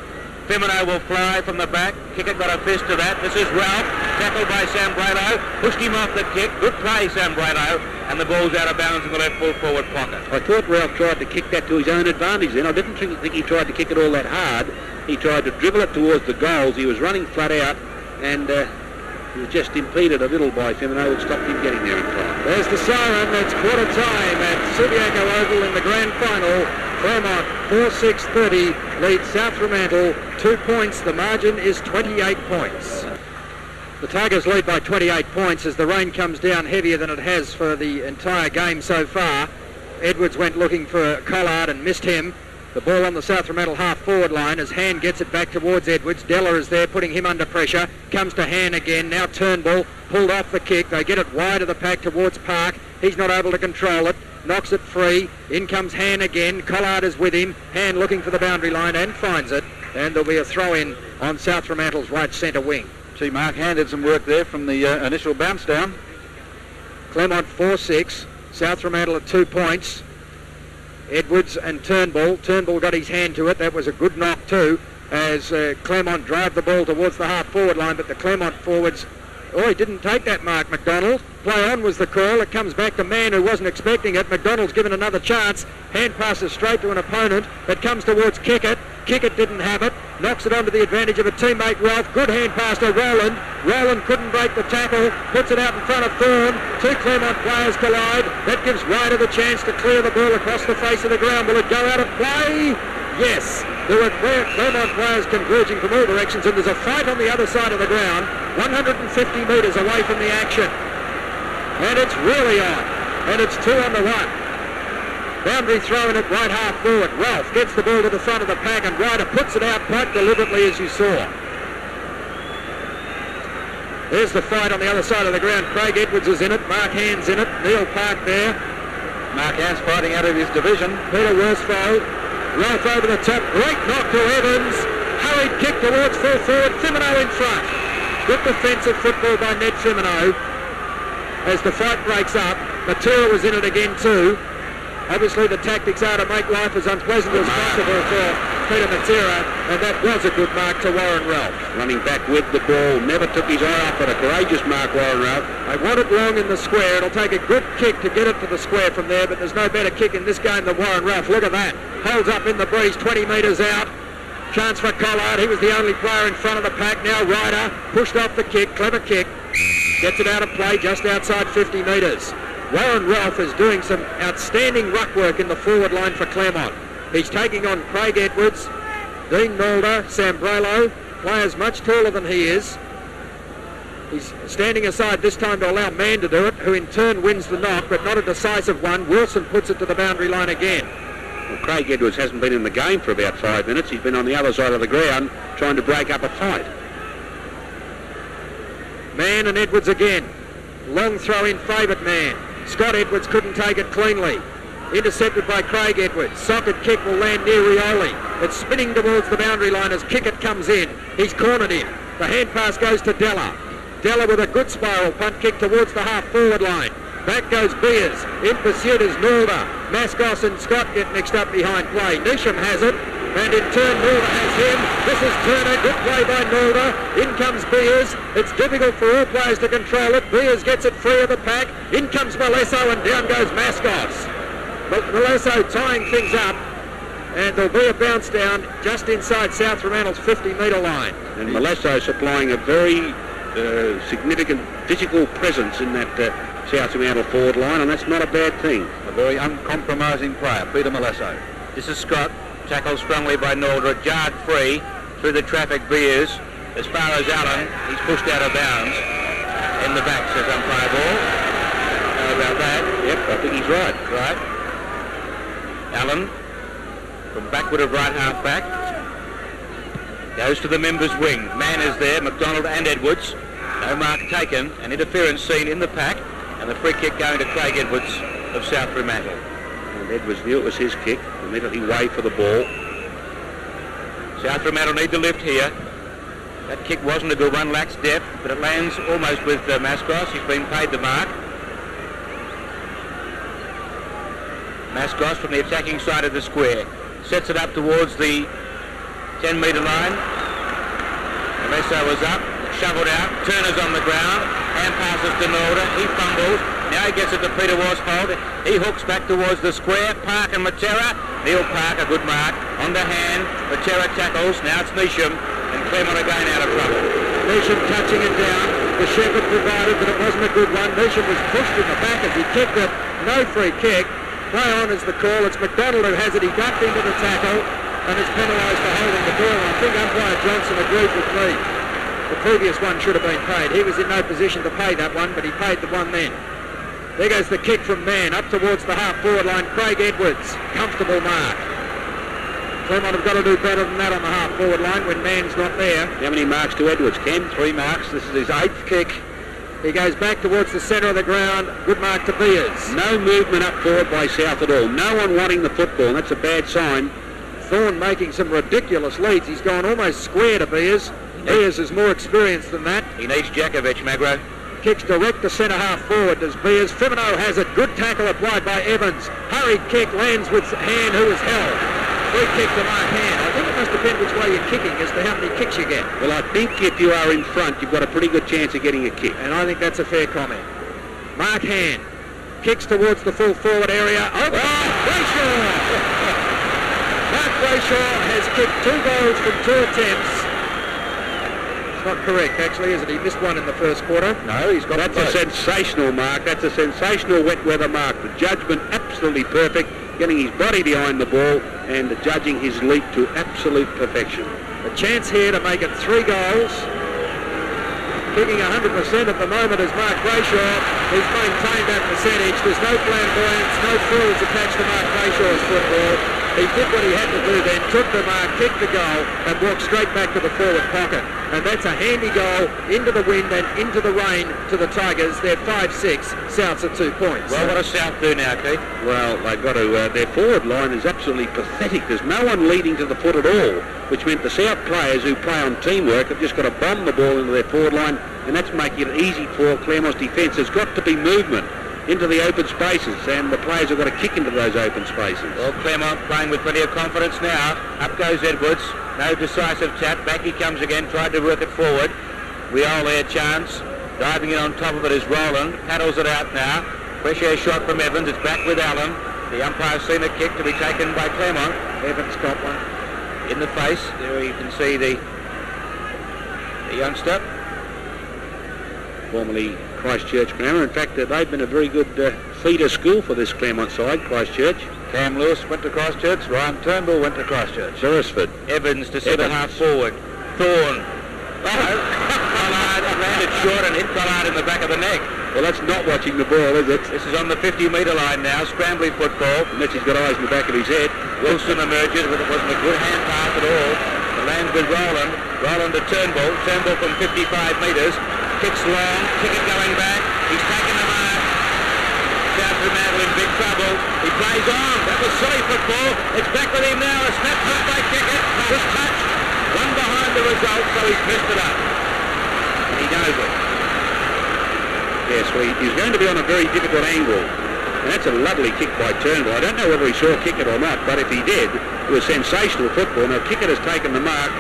Femino will fly from the back. Kickett got a fist to that. This is Ralph. Tackled by Sambrano. Pushed him off the kick. Good play, Sambrano. And the ball's out of bounds in the left full forward pocket. I thought Ralph tried to kick that to his own advantage then. I didn't think he tried to kick it all that hard. He tried to dribble it towards the goals. He was running flat out, and he was just impeded a little by Femino, which stopped him getting there in time. There's the siren. It's quarter time at Subiaco Oval in the grand final. Clermont 4-6-30 leads South Fremantle 2 points. The margin is 28 points. The Tigers lead by 28 points as the rain comes down heavier than it has for the entire game so far. Edwards went looking for Collard and missed him. The ball on the South Fremantle half-forward line as Han gets it back towards Edwards. Della is there putting him under pressure. Comes to Han again. Now Turnbull pulled off the kick. They get it wide of the pack towards Park. He's not able to control it. Knocks it free. In comes Han again. Collard is with him. Han looking for the boundary line and finds it. And there'll be a throw-in on South Fremantle's right centre wing. See, Mark Han did some work there from the initial bounce down. Clermont 4-6. South Fremantle at 2 points. Edwards and Turnbull. Turnbull got his hand to it. That was a good knock too as Claremont drive the ball towards the half-forward line, but the Claremont forwards, he didn't take that mark, McDonald. Play on was the call. It comes back to Mann, who wasn't expecting it. McDonald's given another chance. Hand passes straight to an opponent. It comes towards Kickett. Kickett didn't have it. Knocks it onto the advantage of a teammate, Ralph. Good hand pass to Rowland. Rowland couldn't break the tackle. Puts it out in front of Thorne. 2 Claremont players collide. That gives Ryder the chance to clear the ball across the face of the ground. Will it go out of play? Yes. There are Claremont players converging from all directions, and there's a fight on the other side of the ground, 150 metres away from the action. And it's really on. And it's 2 on the 1. Boundary throw in at right half forward. Ralph gets the ball to the front of the pack, and Ryder puts it out quite deliberately, as you saw. There's the fight on the other side of the ground. Craig Edwards is in it. Mark Hand's in it. Neil Park there. Mark Hand's fighting out of his division. Peter Worsfold. Ralph over the top. Great knock to Evans. Hurried kick towards full forward. Femino in front. Good defensive football by Ned Femino. As the fight breaks up, Matura was in it again too. Obviously the tactics are to make life as unpleasant as possible for Peter Matura, and that was a good mark to Warren Ralph. Running back with the ball, never took his eye off it. A courageous mark, Warren Ralph. They want it long in the square. It'll take a good kick to get it to the square from there, but there's no better kick in this game than Warren Ralph. Look at that. Holds up in the breeze, 20 metres out. Chance for Collard. He was the only player in front of the pack. Now Ryder pushed off the kick. Clever kick. Gets it out of play just outside 50 metres. Warren Ralph is doing some outstanding ruck work in the forward line for Claremont. He's taking on Craig Edwards, Dean Nalder, Sambrello, players much taller than he is. He's standing aside this time to allow Mann to do it, who in turn wins the knock, but not a decisive one. Wilson puts it to the boundary line again. Well, Craig Edwards hasn't been in the game for about 5 minutes. He's been on the other side of the ground trying to break up a fight. Mann and Edwards again. Long throw in favourite Mann. Scott Edwards couldn't take it cleanly. Intercepted by Craig Edwards. Socket kick will land near Rioli. It's spinning towards the boundary line as Kickett comes in. He's cornered him. The hand pass goes to Della. Della with a good spiral punt kick towards the half-forward line. Back goes Beers. In pursuit is Norder. Mascos and Scott get mixed up behind play. Nisham has it. And in turn, Norder has him. This is Turner. Good play by Norder. In comes Beers. It's difficult for all players to control it. Beers gets it free of the pack. In comes Malesso and down goes Mascos. But Malesso tying things up. And there'll be a bounce down just inside South Fremantle's 50-metre line. And Malesso supplying a very significant physical presence in that South Fremantle forward line, and that's not a bad thing. A very uncompromising player, Peter Malesso. This is Scott, tackled strongly by Norder, jarred free through the traffic Beers. As far as Allen, he's pushed out of bounds. In the back, says umpire Ball. How about that? Yep, I think he's right. Right. Allen, from backward of right half back, goes to the members' wing. Man is there, McDonald and Edwards. No mark taken, and interference seen in the pack, and the free kick going to Craig Edwards of South Fremantle. And Edwards knew it was his kick, immediately waved for the ball. South Fremantle need to lift here. That kick wasn't a good one, lacks depth, but it lands almost with Mascos. He's been paid the mark. Mascos from the attacking side of the square sets it up towards the 10-metre line. Malesso was up, shoveled out, Turner's on the ground, hand passes to Norder, he fumbles, now he gets it to Peter Worsfold, he hooks back towards the square, Park and Matera, Neil Park, a good mark, on the hand, Matera tackles, now it's Nisham, and Clermont again out of trouble. Nisham touching it down, the Shepherd provided that it wasn't a good one. Nisham was pushed in the back as he kicked it, no free kick. Play on is the call. It's McDonald who has it. He ducked into the tackle and is penalised for holding the ball. I think umpire Johnson agreed with me. The previous one should have been paid. He was in no position to pay that one, but he paid the one then. There goes the kick from Mann up towards the half-forward line. Craig Edwards, comfortable mark. Clermont have got to do better than that on the half-forward line when Mann's not there. How many marks to Edwards, Ken? 3 marks. This is his 8th kick. He goes back towards the centre of the ground. Good mark to Beers. No movement up forward by South at all. No one wanting the football, and that's a bad sign. Thorne making some ridiculous leads. He's gone almost square to Beers. Beers is more experienced than that. He needs Jakovic, Magro. Kicks direct to centre half forward does Beers. Fremantle has it. Good tackle applied by Evans. Hurried kick lands with Hand, who is held. Free kick to Mark Hand. I think it must depend which way you're kicking as to how many kicks you get. Well, I think if you are in front, you've got a pretty good chance of getting a kick. And I think that's a fair comment. Mark Hand kicks towards the full forward area. Oh, Brayshaw! Mark Brayshaw has kicked 2 goals from 2 attempts. It's not correct, actually, is it? He missed one in the first quarter. No, he's got That's a sensational mark. That's a sensational wet weather mark. The judgment absolutely perfect, getting his body behind the ball and judging his leap to absolute perfection. A chance here to make it 3 goals. Kicking 100% at the moment is Mark Brayshaw. He's maintained that percentage. There's no flamboyance, no frills attached to Mark Brayshaw's football. He did what he had to do then, took the mark, kicked the goal and walked straight back to the forward pocket. And that's a handy goal into the wind and into the rain to the Tigers. They're 5-6, Souths at 2 points. Well, what does South do now, Keith? Well, they've got to, their forward line is absolutely pathetic. There's no one leading to the foot at all, which meant the South players who play on teamwork have just got to bomb the ball into their forward line, and that's making it easy for Clermont's defence. There's got to be movement into the open spaces, and the players have got to kick into those open spaces. Well, Clermont playing with plenty of confidence now. Up goes Edwards. No decisive tap. Back he comes again. Tried to work it forward. Riol there, chance. Diving in on top of it is Rowland. Paddles it out now. Fresh air shot from Evans. It's back with Allen. The umpire's seen a kick to be taken by Clermont. Evans got one. In the face. There you can see the youngster. Formerly Christchurch Grammar. In fact, they've been a very good feeder school for this Claremont side, Christchurch. Cam Lewis went to Christchurch. Ryan Turnbull went to Christchurch. Beresford. Evans to centre half forward. Thorne. Collard landed short and hit Collard in the back of the neck. Well, that's not watching the ball, is it? This is on the 50-metre line now. Scrambling football. Unless he's got eyes in the back of his head. Wilson emerges, but it wasn't a good hand pass at all. It lands with Rowland. Rowland to Turnbull. Turnbull from 55 metres. Kicks long. Kick it going back. He's taken the mark. South Fremantle in big trouble. He plays on. That was silly football. It's back with him now. A snap pass by Kickett. Just touched. One behind the result, so he's messed it up. And he knows it. Yes, well, he's going to be on a very difficult angle. And that's a lovely kick by Turnbull. I don't know whether he saw kick it or not, but if he did, it was sensational football. Now, Kickett has taken the mark.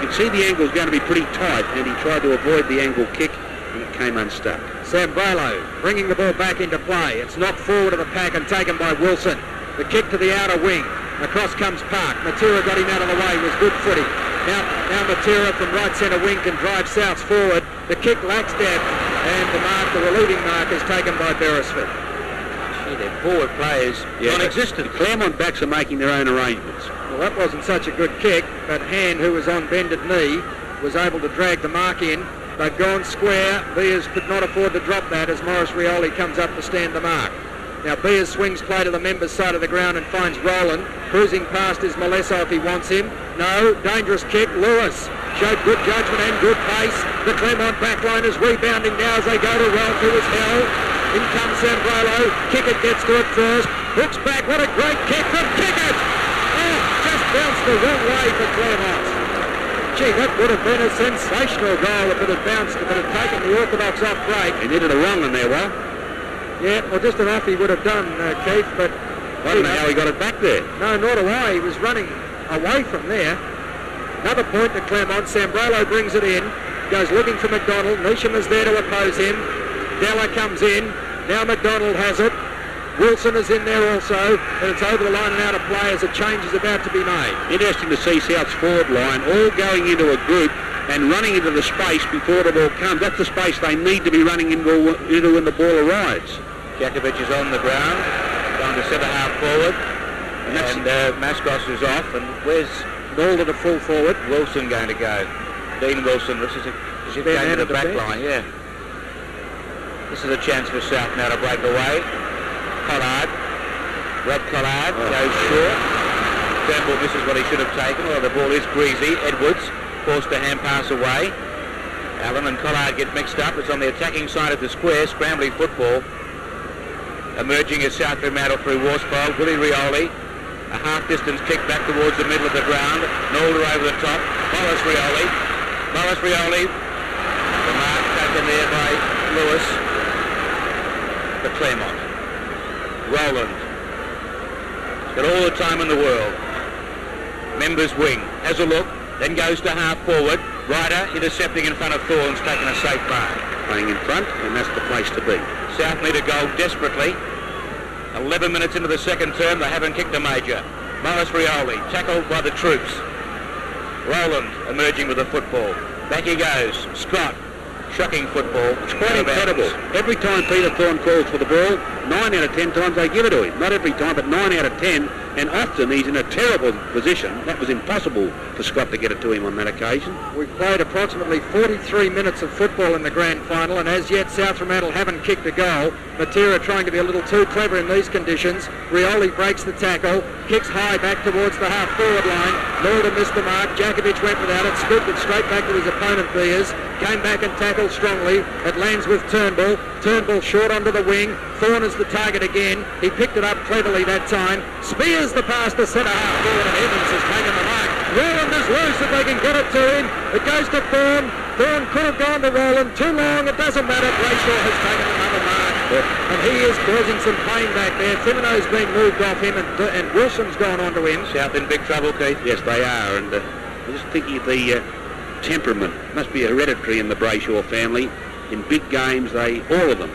You can see the angle is going to be pretty tight, and he tried to avoid the angle kick, and it came unstuck. Sambralo bringing the ball back into play. It's knocked forward of the pack and taken by Wilson. The kick to the outer wing. Across comes Park. Matera got him out of the way. Was good footy. Now Matera from right centre wing can drive Souths forward. The kick lacks depth, and the relieving mark is taken by Beresford. Their forward players non-existent. The Claremont backs are making their own arrangements. Well, that wasn't such a good kick, but Hand, who was on bended knee, was able to drag the mark in. They've gone square. Beers could not afford to drop that as Morris Rioli comes up to stand the mark. Now Beers swings play to the members' side of the ground and finds Rowland. Cruising past is Molesso if he wants him. No, dangerous kick. Lewis showed good judgment and good pace. The Clermont backline is rebounding now as they go to Ralph, who is held. In comes Sambralo. Kickett gets to it first. Hooks back. What a great kick from Kickett! Oh, just bounced the wrong way for Claremont. Gee, that would have been a sensational goal if it had bounced, if it had taken the orthodox off break. He did it a wrong in there, well. Yeah, well, just enough he would have done, Keith, but... I don't know how he got it back there. No, nor do I. He was running away from there. Another point to Claremont. Sambralo brings it in. Goes looking for McDonald. Neesham is there to oppose him. Della comes in. Now McDonald has it. Wilson is in there also, and it's over the line and out of play as a change is about to be made. Interesting to see South's forward line all going into a group and running into the space before the ball comes. That's the space they need to be running into when the ball arrives. Jakovic is on the ground, going to centre half forward, and Mascos is off, and where's Ball to the full forward. Wilson going to go? Dean Wilson, this is going to the back line, yeah. This is a chance for South now to break away. Collard, Rob Collard goes short. Turnbull misses what he should have taken, although the ball is greasy. Edwards forced the hand pass away. Allen and Collard get mixed up. It's on the attacking side of the square, scrambling football. Emerging is South Fremantle through Worsfold. Willie Rioli, a half-distance kick back towards the middle of the ground. Nolder over the top. Morris Rioli. The mark taken there by Lewis. For Claremont. Rowland. He's got all the time in the world. Members wing. Has a look. Then goes to half forward. Ryder intercepting in front of Thorns, taking a safe mark. Playing in front, and that's the place to be. South need a goal desperately. 11 minutes into the second term, they haven't kicked a major. Morris Rioli, tackled by the troops. Rowland emerging with the football. Back he goes. Scott, shocking football. It's quite incredible. Every time Peter Thorne calls for the ball, 9 out of 10 times they give it to him. Not every time, but 9 out of 10. And often he's in a terrible position. That was impossible for Scott to get it to him on that occasion. We've played approximately 43 minutes of football in the grand final, and as yet South Fremantle haven't kicked a goal. Matera trying to be a little too clever in these conditions. Rioli breaks the tackle, kicks high back towards the half-forward line. Nolder missed the mark. Jakovic went without it, scooped it straight back to his opponent, Beers. Came back and tackled strongly. It lands with Turnbull. Turnbull short onto the wing. Thorne is the target again. He picked it up cleverly that time. Spears the pass to centre half forward, and Evans has taken the mark. Rowland is loose if they can get it to him. It goes to Thorne. Thorne could have gone to Rowland. Too long. It doesn't matter. Brayshaw has taken another mark. And he is causing some pain back there. Thibodeau's been moved off him, and Wilson's gone onto him. South in big trouble, Keith. Yes, they are. And I'm just thinking of the temperament. Must be hereditary in the Brayshaw family. In big games, all of them,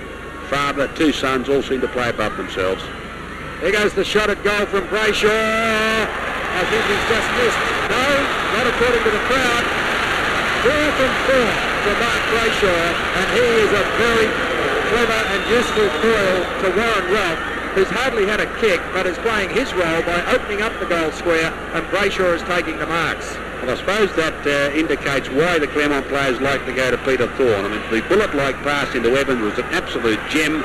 father, 2 sons, all seem to play above themselves. There goes the shot at goal from Brayshaw. I think he's just missed. No, not according to the crowd. 4 from 4 for Mark Brayshaw, and he is a very clever and useful foil to Warren Ralph, who's hardly had a kick, but is playing his role by opening up the goal square, and Brayshaw is taking the marks. Well, I suppose that indicates why the Claremont players like to go to Peter Thorne. I mean, the bullet-like pass into Evans was an absolute gem,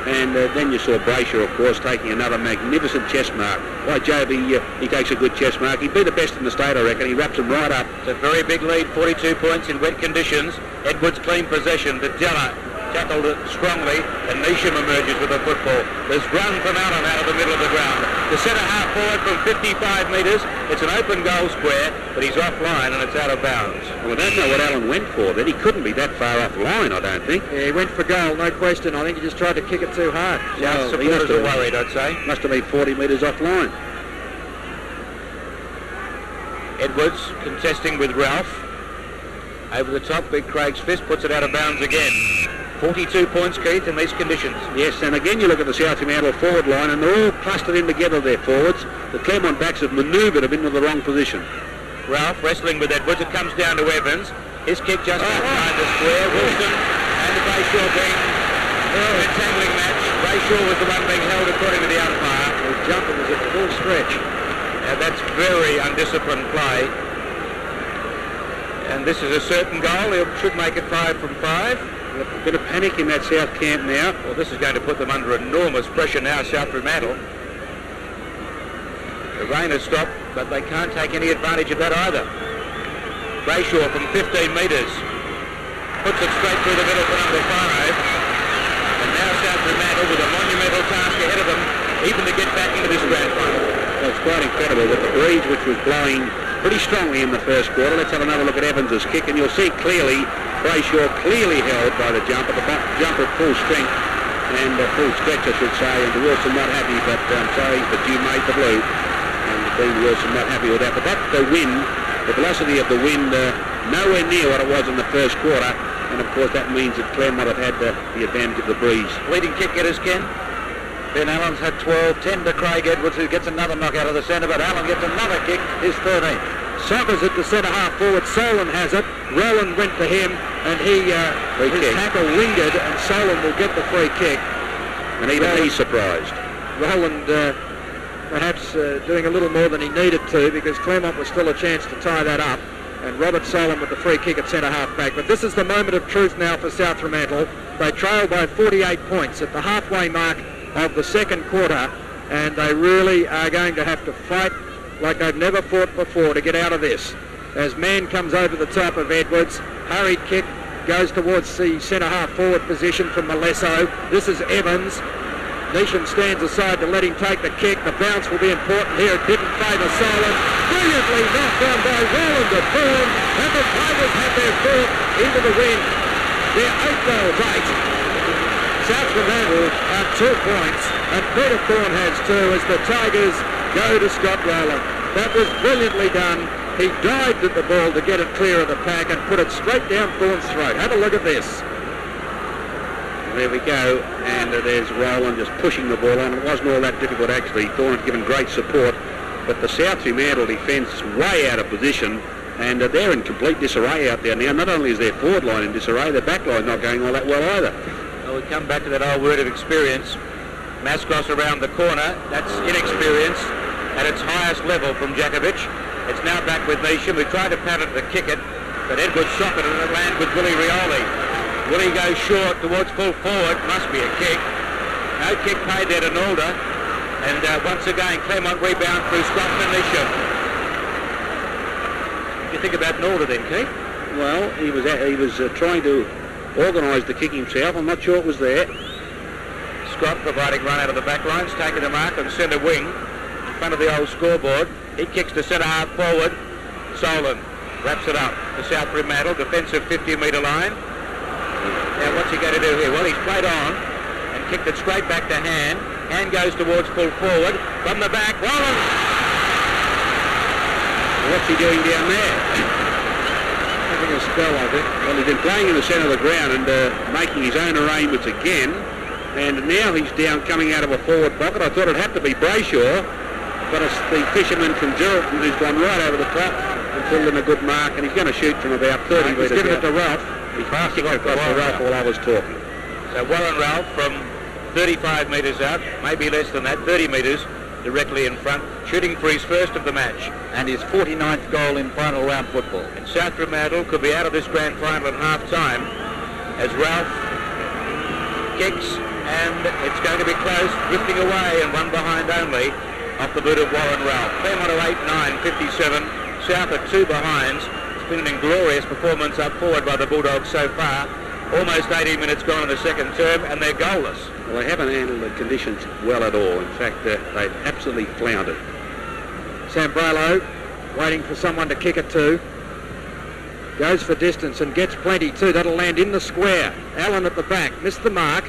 and then you saw Brayshaw, of course, taking another magnificent chest mark. By Jove, he takes a good chest mark. He'd be the best in the state, I reckon. He wraps him right up. It's a very big lead, 42 points in wet conditions. Edwards clean possession to Della. tackled it strongly, and Neesham emerges with the football. There's run from Allen out of the middle of the ground. The centre half forward from 55 metres. It's an open goal square, but he's offline and it's out of bounds. Well, I don't know what Allen went for then. He couldn't be that far off line, I don't think. Yeah, he went for goal, no question. I think he just tried to kick it too hard. South supporters are worried, I'd say. Must have been 40 metres off line. Edwards contesting with Ralph. Over the top, Big Craig's fist puts it out of bounds again. 42 points, Keith, in these conditions. Yes, and again you look at the South Fremantle forward line and they're all clustered in together, their forwards. The Clermont backs have manoeuvred them into the wrong position. Ralph wrestling with Edwards. It comes down to Evans. His kick just outside the square. Wilson and Brayshaw being an entangling match. Brayshaw was the one being held according to the umpire. The jumper was at full stretch. Now that's very undisciplined play. And this is a certain goal. He should make it 5 from 5. A bit of panic in that South camp now. Well, this is going to put them under enormous pressure now, South Fremantle. The rain has stopped, but they can't take any advantage of that either. Brayshaw from 15 metres puts it straight through the middle for number 5. And now South Fremantle with a monumental task ahead of them, even to get back into this grand final. Well, it's quite incredible with the breeze which was blowing pretty strongly in the first quarter. Let's have another look at Evans's kick, and you'll see clearly Brayshaw clearly held by the jumper. The jumper at full strength and full stretch, I should say, and Wilson not happy, but I'm sorry, but you made the blue. And Dean Wilson not happy with that. But that's the wind, the velocity of the wind, nowhere near what it was in the first quarter. And of course that means that Clermont have had the advantage of the breeze. Leading kick getters, Ken. Ben Allen's had 12, 10 to Craig Edwards, who gets another knock out of the centre, but Allen gets another kick, his 13th. Sockers at the centre half forward. Solon has it. Rowland went for him, and his tackle lingered, and Solon will get the free kick. And even he's surprised. Rowland perhaps doing a little more than he needed to, because Clermont was still a chance to tie that up. And Robert Solon with the free kick at centre half back. But this is the moment of truth now for South Fremantle. They trail by 48 points at the halfway mark of the second quarter, and they really are going to have to fight like they've never fought before to get out of this. As Mann comes over the top of Edwards, hurried kick goes towards the centre half forward position from Malesso. This is Evans. Neesham stands aside to let him take the kick. The bounce will be important here. It didn't favour Solon. Brilliantly knocked down by Rowland at Thorne, and the Tigers have their fourth into the wind. Their 8 goals, 8. South Fremantle have 2 points, and Peter Thorne has 2 as the Tigers go to Scott Rowland. That was brilliantly done. He dived at the ball to get it clear of the pack and put it straight down Thorne's throat. Have a look at this. There we go, and there's Rowland just pushing the ball on. It wasn't all that difficult actually. Thorne had given great support, but the South Fremantle defence way out of position, and they're in complete disarray out there now. Not only is their forward line in disarray, their back line not going all that well either. Well, we come back to that old word of experience. Mascos around the corner, that's inexperience at its highest level from Jakovic. It's now back with Neesham, who tried to pat it to kick it, but Edwards shot it and it landed with Willie Rioli. Willie goes short towards full forward, must be a kick. No kick paid there to Nalder, and once again Clermont rebound through Scotland and Neesham. What do you think about Nalder then, Keith? Well, he was trying to organise the kick himself. I'm not sure it was there. Scott providing run out of the back lines, taking the mark on centre wing in front of the old scoreboard. He kicks to centre half forward. Solon wraps it up. The South Fremantle defensive 50-metre line. Now what's he going to do here? Well, he's played on and kicked it straight back to Hand. Hand goes towards full forward. From the back, Rowland! What's he doing down there? Having a spell, I think. Well, he's been playing in the centre of the ground and making his own arrangements again. And now he's down coming out of a forward pocket. I thought it had to be Brayshaw, but it's the fisherman from Geraldton who's gone right over the top and pulled in a good mark, and he's going to shoot from about 30 metres. He's giving it to Ralph. He's passing it across to Ralph while I was talking. So Warren Ralph from 35 metres out, maybe less than that, 30 metres directly in front, shooting for his first of the match. And his 49th goal in final round football. And South Fremantle could be out of this grand final at half-time as Ralph kicks, and it's going to be close, drifting away and one behind only off the boot of Warren Ralph. Clermont are 8-9, 57. South are 2 behinds. It's been an inglorious performance up forward by the Bulldogs so far. Almost 18 minutes gone in the second term, and they're goalless. Well, they haven't handled the conditions well at all. In fact, they've absolutely floundered. Sambrello waiting for someone to kick it to. Goes for distance and gets plenty too. That'll land in the square. Allen at the back. Missed the mark.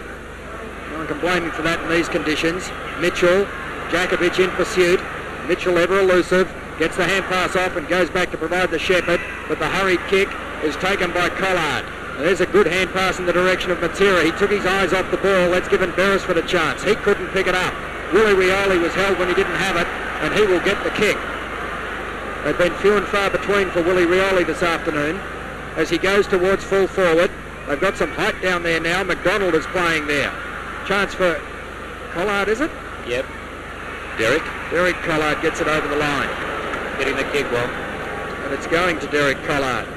No one can blame him for that in these conditions. Mitchell, Jakovic in pursuit. Mitchell ever elusive. Gets the hand pass off and goes back to provide the shepherd. But the hurried kick is taken by Collard. And there's a good hand pass in the direction of Matera. He took his eyes off the ball. That's given Beresford a chance. He couldn't pick it up. Willie Rioli was held when he didn't have it, and he will get the kick. They've been few and far between for Willie Rioli this afternoon as he goes towards full forward. They've got some height down there now. McDonald is playing there. Chance for Collard, is it? Yep. Derek Collard gets it over the line. Getting the kick well. And it's going to Derek Collard.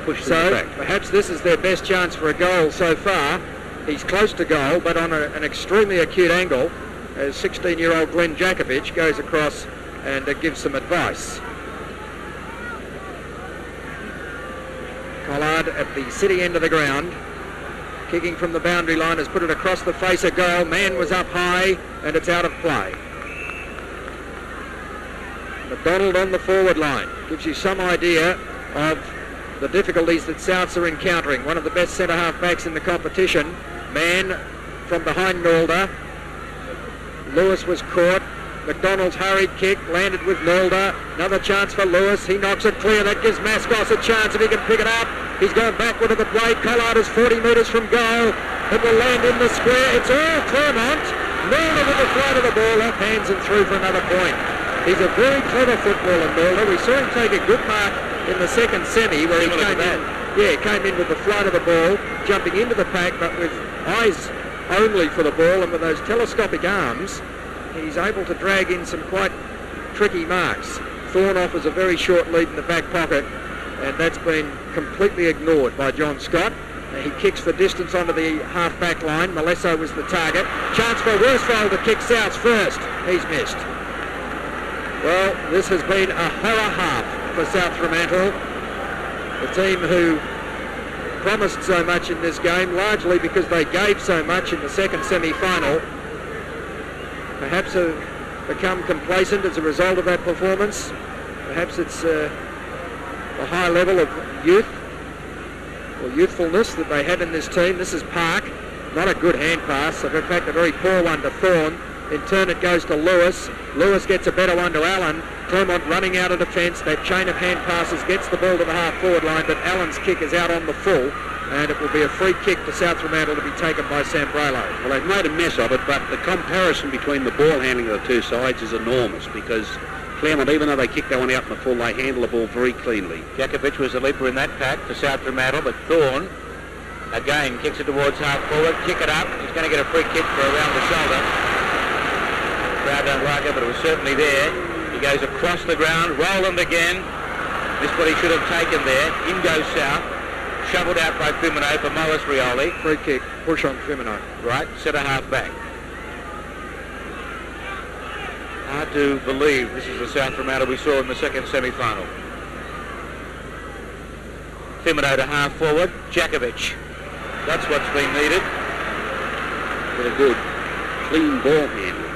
Pushed So back. perhaps this is their best chance for a goal so far. He's close to goal, but on an extremely acute angle as 16-year-old Glenn Jakovic goes across and gives some advice. Collard at the city end of the ground, kicking from the boundary line, has put it across the face of goal. Man was up high and it's out of play. McDonald on the forward line gives you some idea of the difficulties that Souths are encountering. One of the best centre-half backs in the competition. Man from behind Nalder. Lewis was caught. McDonald's hurried kick, landed with Nalder. Another chance for Lewis. He knocks it clear. That gives Mascos a chance if he can pick it up. He's gone backward to the plate. Collard is 40 metres from goal. It will land in the square. It's all Clermont. Nalder with the flight of the ball. Up hands and through for another point. He's a very clever footballer, Nalder. We saw him take a good mark in the second semi where he came in with the flight of the ball, jumping into the pack, but with eyes only for the ball, and with those telescopic arms, he's able to drag in some quite tricky marks. Thorne offers a very short lead in the back pocket, and that's been completely ignored by John Scott. He kicks for distance onto the half-back line. Malesso was the target. Chance for Worsfold to kick Souths first. He's missed. Well, this has been a horror half for South Fremantle, the team who promised so much in this game, largely because they gave so much in the second semi-final. Perhaps have become complacent as a result of that performance. Perhaps it's the high level of youth or youthfulness that they had in this team. This is Park, not a good hand pass, in fact a very poor one to Thorne. In turn it goes to Lewis. Lewis gets a better one to Allen. Clermont running out of defence. That chain of hand passes gets the ball to the half-forward line, but Allen's kick is out on the full, and it will be a free kick to South Fremantle to be taken by Sambrello. Well, they've made a mess of it, but the comparison between the ball handling of the two sides is enormous because Claremont, even though they kicked that one out in the full, they handle the ball very cleanly. Jakovic was the leaper in that pack for South Fremantle, but Thorne again kicks it towards half-forward. Kick it up. He's going to get a free kick for around the shoulder. Crowd don't like it, but it was certainly there. He goes across the ground, Roland again. Missed what he should have taken there. In goes South. Shoveled out by Fumino for Morris Rioli. Free kick, push on Fumino. Right, centre half back. Hard to believe this is the South Fremantle we saw in the second semi-final. Fumino to half forward. Jakovic. That's what's been needed. With a good, clean ball handling.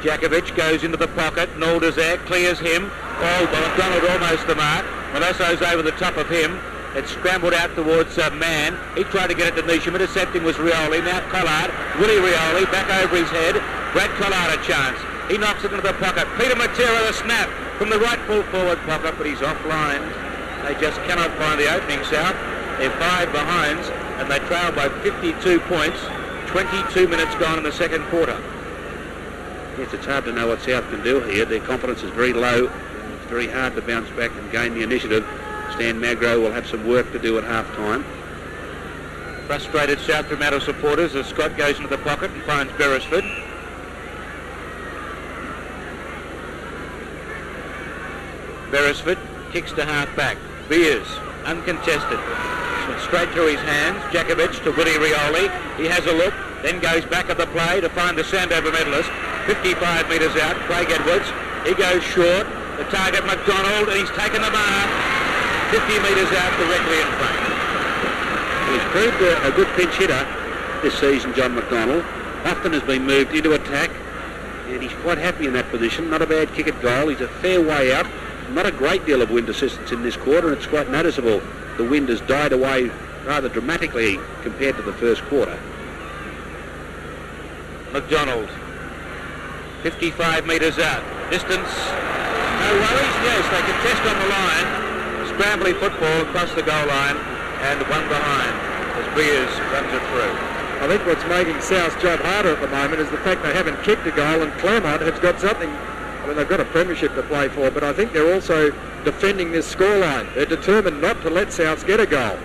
Jakovic goes into the pocket. Nalder's there, clears him. Oh, McDonald almost the mark. Malesso's over the top of him. It's scrambled out towards Man. He tried to get it to Neesham. Intercepting was Rioli. Now Collard. Willie Rioli back over his head. Brad Collard a chance. He knocks it into the pocket. Peter Matera a snap from the right full forward pocket, but he's offline. They just cannot find the opening, South. They're 5 behinds, and they trail by 52 points. 22 minutes gone in the second quarter. Yes, it's hard to know what South can do here. Their confidence is very low. It's very hard to bounce back and gain the initiative. Stan Magro will have some work to do at half-time. Frustrated South Fremantle supporters as Scott goes into the pocket and finds Beresford. Beresford kicks to half-back. Beers, uncontested. Went straight through his hands. Jakovic to Willie Rioli. He has a look, then goes back at the play to find the Sandover medalist. 55 metres out, Craig Edwards. He goes short. The target, McDonald, and he's taken the mark. 50 metres out, directly in front. He's proved a good pinch hitter this season, John McDonald. Often has been moved into attack, and he's quite happy in that position. Not a bad kick at goal. He's a fair way out. Not a great deal of wind assistance in this quarter, and it's quite noticeable. The wind has died away rather dramatically compared to the first quarter. McDonald, 55 metres out. Distance, no worries. Yes, they contest on the line. Scrambly football across the goal line, and one behind as Beers runs it through. I think what's making South's job harder at the moment is the fact they haven't kicked a goal, and Clermont has got something. I mean, they've got a premiership to play for, but I think they're also defending this scoreline. They're determined not to let Souths get a goal.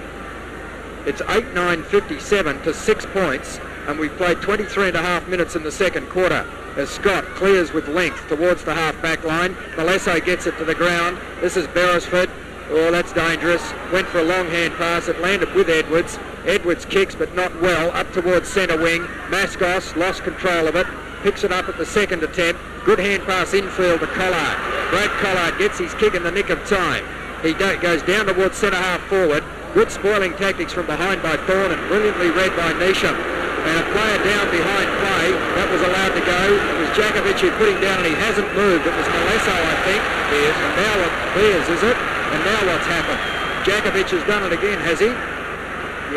It's 8-9-57 to 6 points, and we've played 23 and a half minutes in the second quarter as Scott clears with length towards the half-back line. Malesso gets it to the ground. This is Beresford. Oh, that's dangerous. Went for a long hand pass. It landed with Edwards. Edwards kicks, but not well, up towards centre wing. Mascos lost control of it. Picks it up at the second attempt. Good hand pass infield to Collard. Brad Collard gets his kick in the nick of time. He goes down towards centre half forward. Good spoiling tactics from behind by Thorne and brilliantly read by Neesham. And a player down behind play, that was allowed to go. It was Jakovic who put him down, and he hasn't moved. It was Malesso, I think. Beers. And now Beers, is it? And now what's happened? Jakovic has done it again, has he?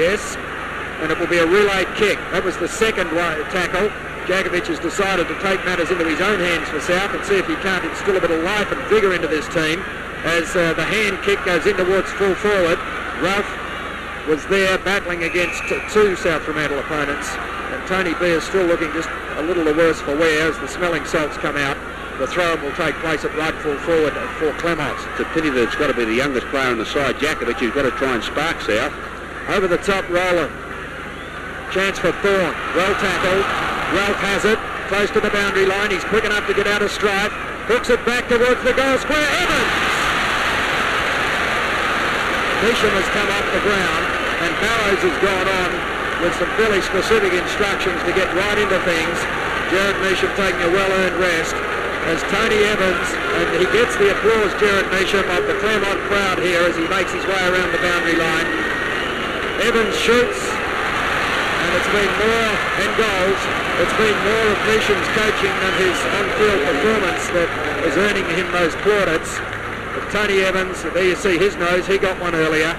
Yes. And it will be a relayed kick. That was the second tackle. Jakovic has decided to take matters into his own hands for South and see if he can't instill a bit of life and vigour into this team as the hand kick goes in towards full forward. Ralph was there battling against two South Fremantle opponents, and Tony B is still looking just a little the worse for wear as the smelling salts come out. The throw-in will take place at right full forward for Clermont. It's a pity that it's got to be the youngest player on the side, Jakovic, who's got to try and spark South. Over the top, Roland. Chance for Thorne. Well tackled. Ralph has it. Close to the boundary line. He's quick enough to get out of stride. Hooks it back towards the goal square. Evans! Neesham has come off the ground, and Barrows has gone on with some fairly specific instructions to get right into things. Jared Neesham taking a well-earned rest as Tony Evans, and he gets the applause, Jared Neesham, of the Claremont crowd here as he makes his way around the boundary line. Evans shoots, and it's been more, and goals, it's been more of Neesham's coaching than his on-field performance that is earning him those plaudits. But Tony Evans, there you see his nose, he got one earlier.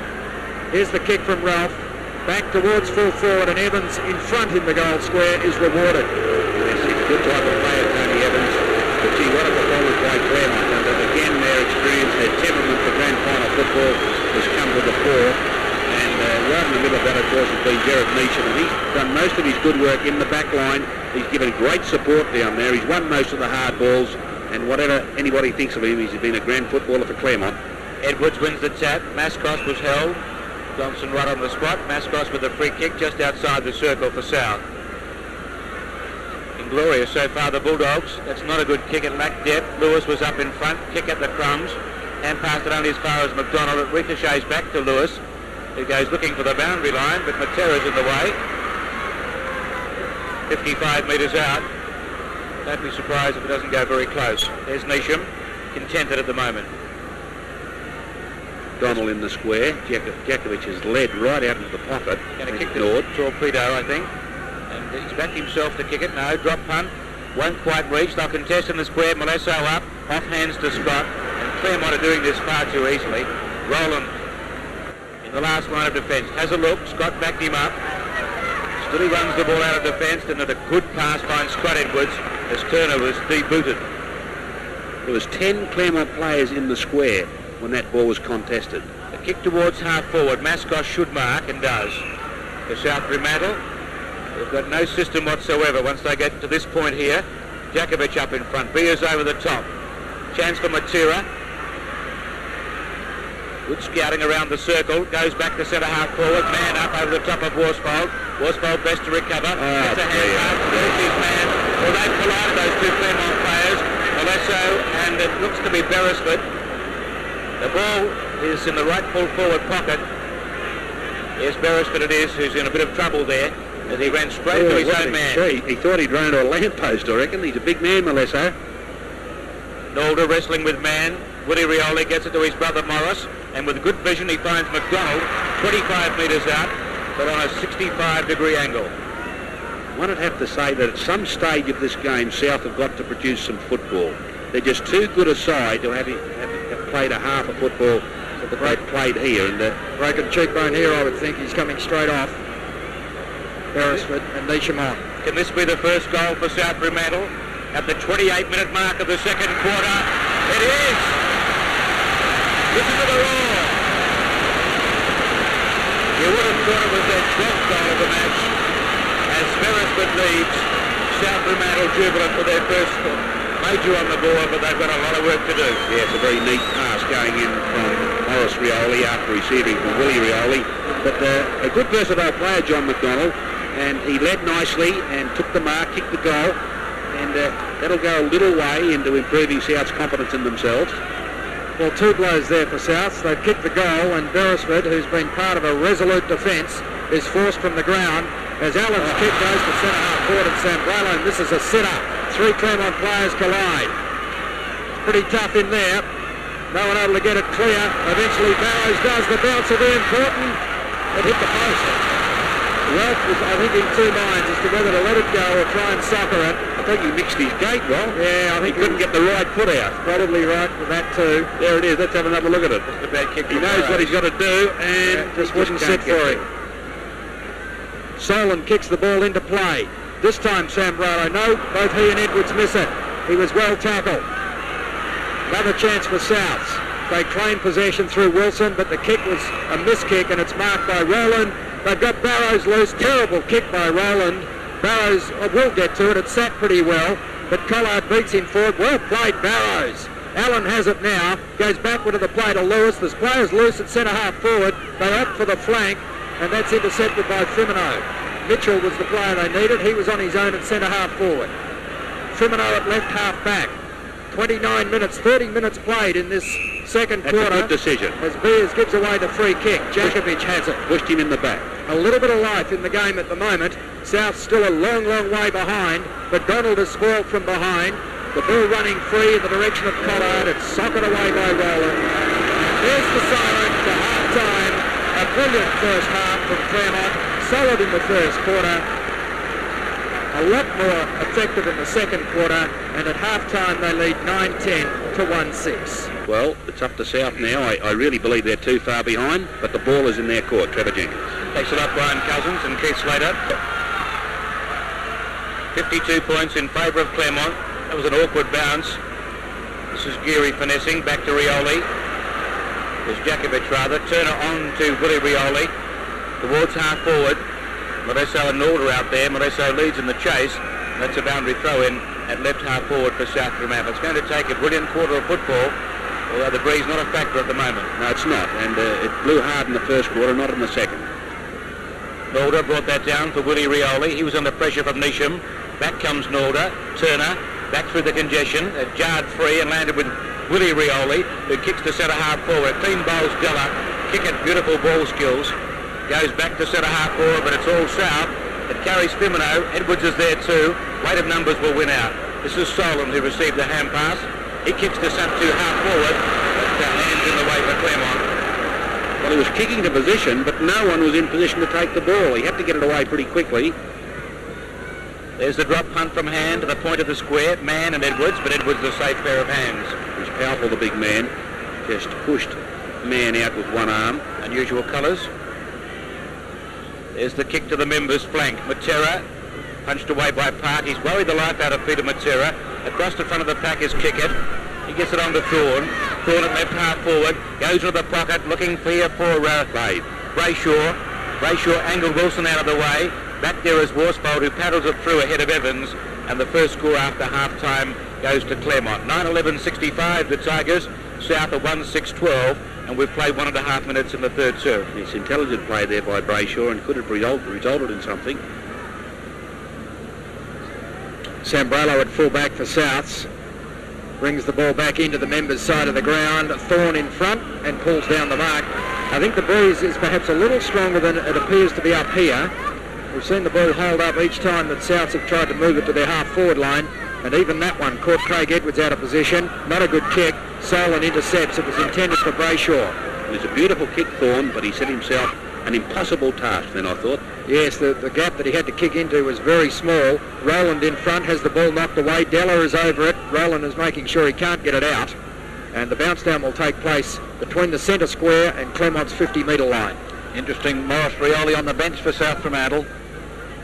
Here's the kick from Ralph, back towards full forward, and Evans in front in the goal square is rewarded. Yes, he's a good type of player, Tony Evans. But gee, what a performance by Claremont. And again, their experience, their temperament for grand final football has come to the fore. And right in the middle of that, of course, has been Jared Neesham. And he's done most of his good work in the back line. He's given great support down there. He's won most of the hard balls. And whatever anybody thinks of him, he's been a grand footballer for Claremont. Edwards wins the tap. Mascos was held. Johnson right on the spot. Mascos with a free kick just outside the circle for South. Inglorious so far, the Bulldogs. That's not a good kick. It lacked depth. Lewis was up in front. Kick at the crumbs. And passed it only as far as McDonald. It ricochets back to Lewis, who goes looking for the boundary line, but Matera's in the way. 55 metres out. Don't be surprised if it doesn't go very close. There's Neesham, contented at the moment. Donald in the square. Jakovic has led right out into the pocket. Going to kick the torpedo, I think. And he's backed himself to kick it. No, drop punt. Won't quite reach. They'll contest in the square. Malesso up. Off hands to Scott. And Claremont are doing this far too easily. Roland in the last line of defence. Has a look. Scott backed him up. Still he runs the ball out of defence, and at a good pass finds Scott Edwards as Turner was debooted. There was 10 Claremont players in the square when that ball was contested. A kick towards half forward. Mascos should mark and does. For South Fremantle, they've got no system whatsoever once they get to this point here. Jakovic up in front. Beers over the top. Chance for Matera. Good scouting around the circle. Goes back to centre half forward. Man up over the top of Worsfold. Worsfold best to recover. Gets a hand pass. There's his man. Well, they've collided, those two Claremont players. Malesso, and it looks to be Beresford. The ball is in the right full forward pocket. Yes, Beresford it is, who's in a bit of trouble there as he ran straight to his own man. He thought he'd run into a lamppost, I reckon. He's a big man, Malesso. Nolder wrestling with man. Woody Rioli gets it to his brother Morris, and with good vision he finds McDonald 25 metres out. but on a 65-degree angle. One would have to say that at some stage of this game, South have got to produce some football. They're just too good a side to have played a half of football that they've played here. And broken cheekbone here, I would think. He's coming straight off. Beresford and Neesham on. Can this be the first goal for South Fremantle at the 28-minute mark of the second quarter? It is! Listen to the roar! You would have thought it was their 12th goal of the match as Beresford leads. South Fremantle jubilant for their first major on the board, but they've got a lot of work to do. Yeah, it's a very neat pass going in from Morris Rioli after receiving from Willie Rioli. But a good versatile player, John McDonald, and he led nicely and took the mark, kicked the goal, and that'll go a little way into improving South's confidence in themselves. Well, two blows there for South. They've kicked the goal, and Beresford, who's been part of a resolute defence, is forced from the ground as Allen's kick goes to centre-half forward and Sambrello misses a sitter. Three Clermont players collide. Pretty tough in there. No one able to get it clear. Eventually Barrows does. The bounce will be important. It hit the post. Ralph was, I think, in two minds as to whether to let it go or try and soccer it. I think he mixed his gait well. Yeah, I think he couldn't get the right foot out. Probably right with that too. There it is. Let's have another look at it. Just a bad kick. He knows what he's got to do, and just wouldn't sit for him. Solon kicks the ball into play. This time Sambrello, no, both he and Edwards miss it. He was well tackled. Another chance for Souths. They claim possession through Wilson, but the kick was a miskick and it's marked by Rowland. They've got Barrows loose. Terrible kick by Rowland. Barrows will get to it. It sat pretty well, but Collard beats him forward. Well played, Barrows. Allen has it now. Goes backward to the play to Lewis. There's players loose at centre-half forward. They opt for the flank, and that's intercepted by Fremantle. Mitchell was the player they needed. He was on his own at centre-half forward. Fremantle at left half back. 29 minutes, 30 minutes played in this second quarter. That's a good decision. As Beers gives away the free kick. Jakovic has it. Pushed him in the back. A little bit of life in the game at the moment. South still a long, long way behind, but Donald is spoiled from behind. The ball running free in the direction of Collard. It's socked away by Rowland. There's the siren for half-time. A brilliant first half from Claremont. Solid in the first quarter. A lot more effective in the second quarter, and at half-time they lead 9-10 to 1-6. Well, it's up to South now. I really believe they're too far behind, but the ball is in their court. Trevor Jenkins takes it up, Brian Cousins and Keith Slater. 52 points in favour of Claremont. That was an awkward bounce. This is Geary finessing, back to Rioli. There's Jakovic rather. Turner on to Willie Rioli. Towards half forward. Modesto and Nalder out there. Modesto leads in the chase. That's a boundary throw in at left half forward for South Fremantle. It's going to take a brilliant quarter of football, although the breeze not a factor at the moment. No, it's not, and it blew hard in the first quarter, not in the second. Nalder brought that down for Willie Rioli. He was under pressure from Neesham. Back comes Nalder. Turner back through the congestion. Jarred free and landed with Willie Rioli, who kicks to centre half forward. Clean bowls Della. Kick it, beautiful ball skills. Goes back to centre half forward, but it's all South. It carries Firmino. Edwards is there too. Weight of numbers will win out. This is Solon who received the hand pass. He kicks to half forward, but hands in the way for Claremont. Well, he was kicking to position, but no one was in position to take the ball. He had to get it away pretty quickly. There's the drop punt from hand to the point of the square. Mann and Edwards, but Edwards a safe pair of hands. He's powerful, the big man. Just pushed Mann out with one arm. Unusual colours. There's the kick to the members' flank. Matera punched away by Park. He's worried the life out of Peter Matera. Across the front of the pack is Kickett. He gets it on to Thorne. Thorne at left half forward. Goes into the pocket looking for Brayshaw. Brayshaw angled Wilson out of the way. Back there is Worsfold who paddles it through ahead of Evans. And the first score after half-time goes to Claremont. 9-11-65 the Tigers. South at 1-6-12. And we've played 1.5 minutes in the third serve. It's intelligent play there by Brayshaw and could have resulted in something. Sambrello at full-back for Souths. Brings the ball back into the members' side of the ground. Thorne in front and pulls down the mark. I think the breeze is perhaps a little stronger than it appears to be up here. We've seen the ball hold up each time that Souths have tried to move it to their half-forward line. And even that one caught Craig Edwards out of position. Not a good kick. Solon intercepts. It was intended for Brayshaw. It was a beautiful kick, Thorne, but he set himself an impossible task then, I thought. Yes, the gap that he had to kick into was very small. Rowland in front has the ball knocked away. Della is over it. Rowland is making sure he can't get it out. And the bounce down will take place between the centre square and Clermont's 50-metre line. Interesting, Morris Rioli on the bench for South Fremantle.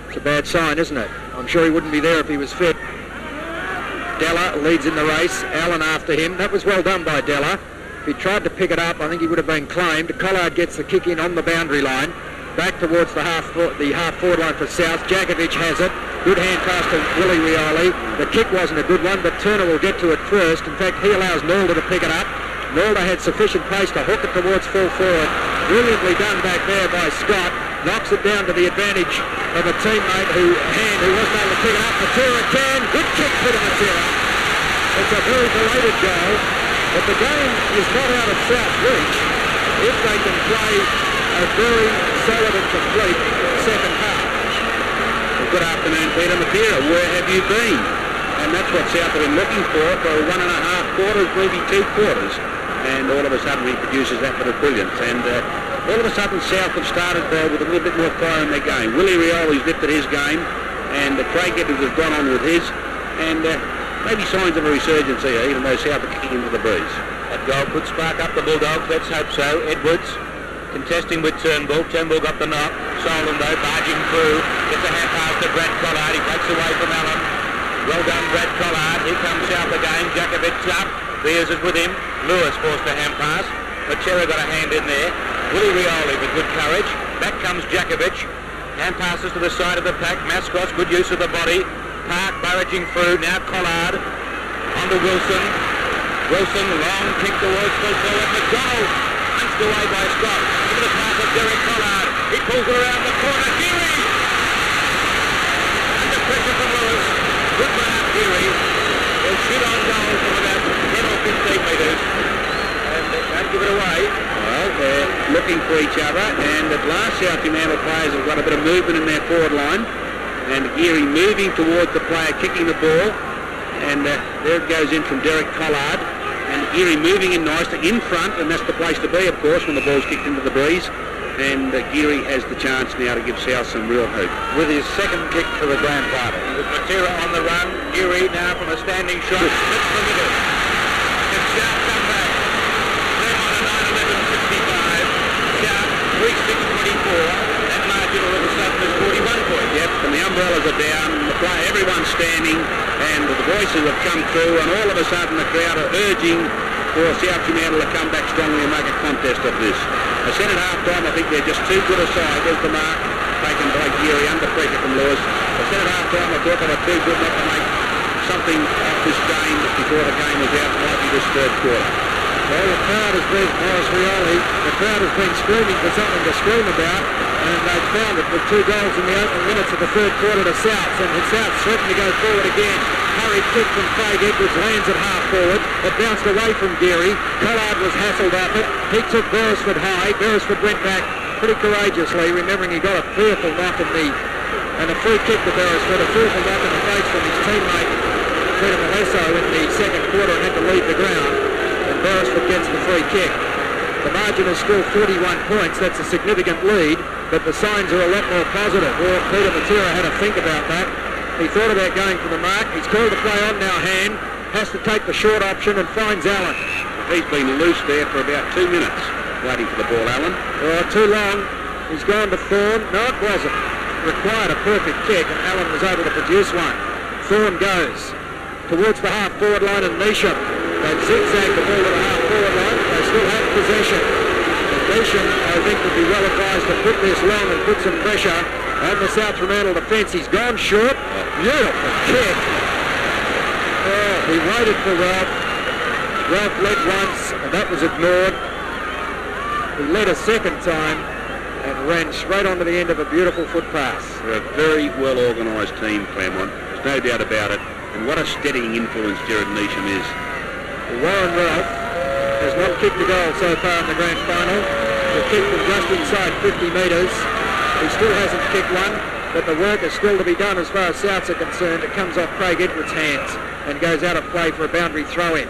It's a bad sign, isn't it? I'm sure he wouldn't be there if he was fit. Della leads in the race. Allen after him. That was well done by Della. If he tried to pick it up, I think he would have been claimed. Collard gets the kick in on the boundary line. Back towards the half-forward line for South. Jakovic has it. Good hand pass to Willie Rioli. The kick wasn't a good one, but Turner will get to it first. In fact, he allows Nalder to pick it up. Nalder had sufficient pace to hook it towards full forward. Brilliantly done back there by Scott. Knocks it down to the advantage of a teammate who wasn't able to pick it up. Matera can. Good kick for Matera. It's a very belated goal, but the game is not out of South's reach if they can play a very solid and complete second half. Well, good afternoon, Peter. Matera, where have you been? And that's what South have been looking for 1.5 quarters, maybe 2 quarters. And all of a sudden he produces that bit of brilliance. And all of a sudden South have started with a little bit more fire in their game. Willie Rioli's lifted his game, and Craig Edwards has gone on with his. And maybe signs of a resurgence here, even though South are kicking into the breeze. That goal could spark up the Bulldogs, let's hope so. Edwards contesting with Turnbull. Turnbull got the knock. Solon though, barging through. Gets a hand pass to Brad Collard. He breaks away from Allen. Well done, Brad Collard. Here comes South again. Jakovic up. Beers is with him. Lewis forced a hand pass. Matera got a hand in there. Willie Rioli with good courage. Back comes Jakovic. Hand passes to the side of the pack. Mascot's good use of the body. Park barraging through. Now Collard. On to Wilson. Wilson, long kick towards full forward. McDonald punched away by Scott. Into the pass of Derek Collard. He pulls it around the corner. Geary! Under pressure from Lewis. Good mark, Geary. He'll shoot on goal from about 10 or 15 metres. And they can't give it away. Well, they're looking for each other, and at last South Fremantle players have got a bit of movement in their forward line. And Geary moving towards the player kicking the ball. And there it goes in from Derek Collard. And Geary moving in nicely in front, and that's the place to be, of course, when the ball's kicked into the breeze. And Geary has the chance now to give South some real hope. With his second kick for the grandfather. With Matera on the run. Geary now from a standing shot. Splits the middle. Can South come back? Clermont at 9-11-65. South 3-6-24. That margin all of a sudden is 41 points. Yep, and the umbrellas are down, the play, everyone's standing, and the voices have come through, and all of a sudden the crowd are urging for South Fremantle to come back strongly and make a contest of this. I said at half-time, I think they're just too good a side. There's the mark taken by Geary under pressure from Lewis. I said at half-time, I thought they were too good not to make something of this game before the game was out. It might be this third quarter. Well, the crowd has been, Morris Rioli, the crowd has been screaming for something to scream about, and they've found it with 2 goals in the opening minutes of the third quarter to South, and South threatened to go forward again. Hurried kick from Craig Edwards, lands at half forward. It bounced away from Geary. Collard was hassled up it. He took Beresford high. Beresford went back pretty courageously, remembering he got a fearful knock in and a free kick to Beresford, a fearful knock in the face from his teammate Peter Malesso in the second quarter, and had to leave the ground. And Beresford gets the free kick. The margin is still 41 points. That's a significant lead, but the signs are a lot more positive. Well, Peter Matera had to think about that. He thought about going for the mark. He's called the play on now, Hand. Has to take the short option and finds Allen. He's been loose there for about 2 minutes, waiting for the ball, Allen. Oh, too long. He's gone to Thorne. No, it wasn't. Required a perfect kick, and Allen was able to produce one. Thorne goes towards the half-forward line, and Neesham. They've zigzagged the ball to the half-forward line. They still have possession. Neesham, I think, would be well advised to put this long and put some pressure on the South Fremantle defence. He's gone short. Beautiful kick. Oh, he waited for Ralph. Ralph led once, and that was ignored. He led a second time and ran straight onto the end of a beautiful foot pass. They're a very well-organised team, Claremont. There's no doubt about it. And what a steadying influence Jared Neesham is. Warren Ralph has not kicked a goal so far in the grand final. The kick from just inside 50 metres. He still hasn't kicked one, but the work is still to be done as far as Souths are concerned. It comes off Craig Edwards' hands and goes out of play for a boundary throw-in.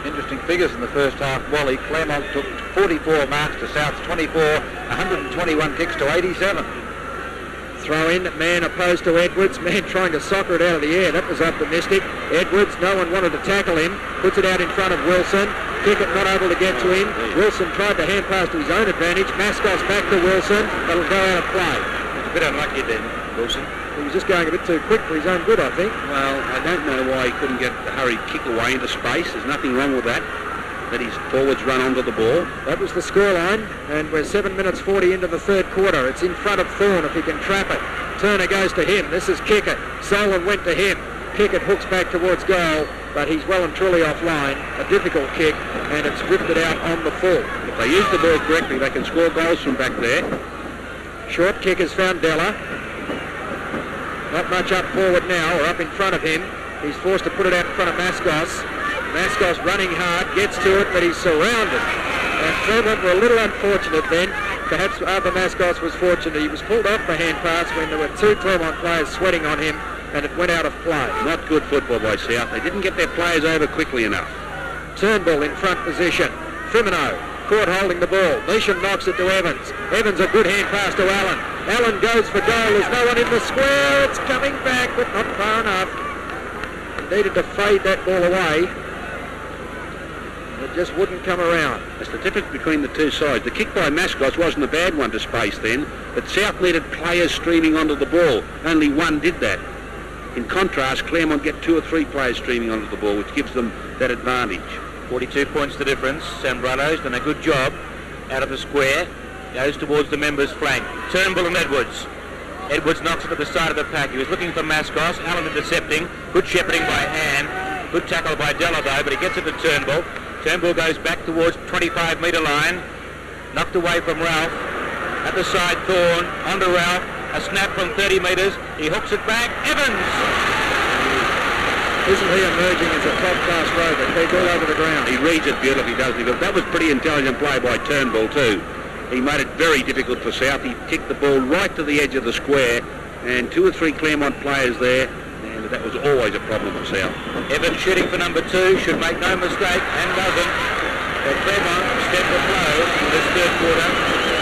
Interesting figures in the first half, Wally. Claremont took 44 marks to South's 24, 121 kicks to 87. Throw in, man opposed to Edwards, man trying to soccer it out of the air. That was optimistic. Edwards, no one wanted to tackle him, puts it out in front of Wilson. Kickett not able to get to him. Wilson tried to hand pass to his own advantage. Mascot's back to Wilson. That'll go out of play. He's a bit unlucky then, Wilson. He was just going a bit too quick for his own good, I think. Well, I don't know why he couldn't get the hurried kick away into space. There's nothing wrong with that. Let his forwards run onto the ball. That was the scoreline, and we're 7 minutes 40 into the third quarter. It's in front of Thorne if he can trap it. Turner goes to him. This is Kickett. Solon went to him. Kickett hooks back towards goal, but he's well and truly offline. A difficult kick, and it's drifted out on the full. If they use the ball correctly, they can score goals from back there. Short kick has found Della. Not much up forward now, or up in front of him. He's forced to put it out in front of Mascos. Mascos running hard, gets to it, but he's surrounded. And Clermont were a little unfortunate then. Perhaps Arthur Mascos was fortunate. He was pulled off the hand pass when there were two Clermont players sweating on him, and it went out of play. Not good football by South. They didn't get their players over quickly enough. Turnbull in front position. Fremantle caught holding the ball. Neesham knocks it to Evans. Evans a good hand pass to Allen. Allen goes for goal. There's no one in the square. It's coming back, but not far enough. He needed to fade that ball away. It just wouldn't come around. That's the difference between the two sides. The kick by Mascos wasn't a bad one to space then, but South needed players streaming onto the ball. Only one did that. In contrast, Claremont get 2 or 3 players streaming onto the ball, which gives them that advantage. 42 points the difference. Sambrato's done a good job out of the square. Goes towards the members' flank. Turnbull and Edwards. Edwards knocks it to the side of the pack. He was looking for Mascos. Allen intercepting. Good shepherding by hand. Good tackle by Della though, but he gets it to Turnbull. Turnbull goes back towards 25-metre line. Knocked away from Ralph. At the side, Thorne. Onto Ralph. A snap from 30 metres. He hooks it back. Evans! Isn't he emerging as a top-class rover? He's all over the ground. He reads it beautifully, doesn't he? But that was pretty intelligent play by Turnbull too. He made it very difficult for South. He kicked the ball right to the edge of the square, and 2 or 3 Claremont players there, and that was always a problem for South. Evans shooting for number 2, should make no mistake, and doesn't. So Clermont step the flow in this third quarter.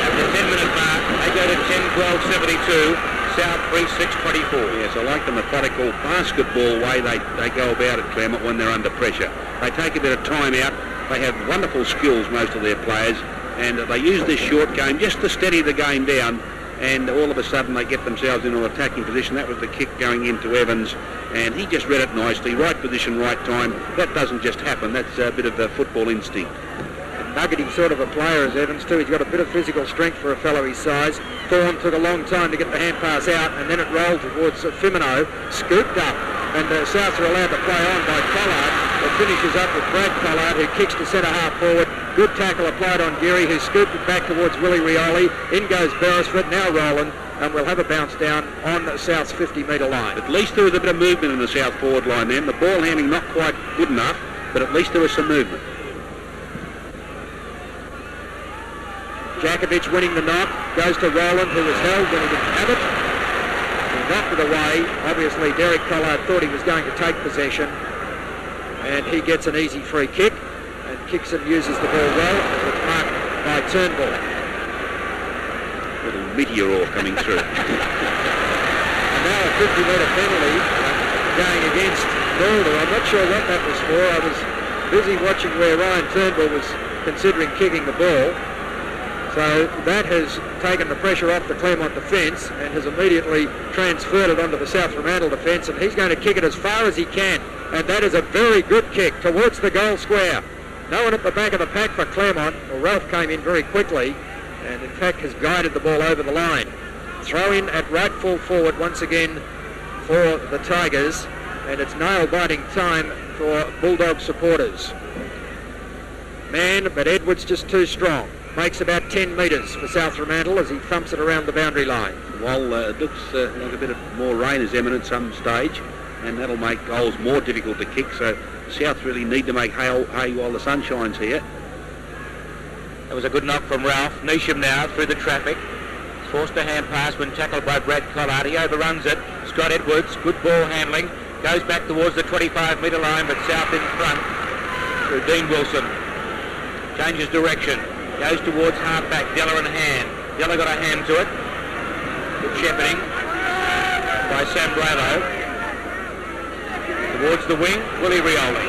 At the 10-minute mark, they go to 10-12-72. South 3-6-24. Yes, I like the methodical basketball way they go about it, Clermont, when they're under pressure. They take a bit of time out. They have wonderful skills, most of their players, and they use this short game just to steady the game down, and all of a sudden they get themselves into an attacking position. That was the kick going into Evans, and he just read it nicely. Right position, right time. That doesn't just happen. That's a bit of a football instinct. Nuggety sort of a player as Evans too. He's got a bit of physical strength for a fellow his size. Thorne took a long time to get the hand pass out, and then it rolled towards Firmino, scooped up, and Souths are allowed to play on by Collard. It finishes up with Brad Collard, who kicks to centre half forward. Good tackle applied on Geary, who scooped it back towards Willie Rioli. In goes Beresford, now Rowland, and we'll have a bounce down on South's 50-metre line. At least there was a bit of movement in the South forward line then. The ball handling not quite good enough, but at least there was some movement. Jakovic winning the knock, goes to Rowland, who was held when he didn't have it. He knocked it away. Obviously, Derek Collard thought he was going to take possession, and he gets an easy free kick, and kicks and uses the ball well. It's marked by Turnbull. Little meteor coming through. And now a 50-metre penalty going against Mulder. I'm not sure what that was for. I was busy watching where Ryan Turnbull was considering kicking the ball. So that has taken the pressure off the Clermont defence and has immediately transferred it onto the South Fremantle defence, and he's going to kick it as far as he can. And that is a very good kick towards the goal square. No one at the back of the pack for Claremont. Well, Ralph came in very quickly and in fact has guided the ball over the line. Throw in at right full forward once again for the Tigers, and it's nail-biting time for Bulldog supporters. Man, but Edwards just too strong. Makes about 10 metres for South Fremantle as he thumps it around the boundary line. Well, it looks like a bit of more rain is imminent at some stage, and that'll make goals more difficult to kick, so South really need to make hay while the sun shines here. That was a good knock from Ralph. Neesham now through the traffic. Forced a hand pass when tackled by Brad Collard. He overruns it. Scott Edwards, good ball handling. Goes back towards the 25-metre line, but South in front. through Dean Wilson. Changes direction. Goes towards half-back. Della in hand. Della got a hand to it. Good shepherding by Sam Bravo. Towards the wing, Willie Rioli.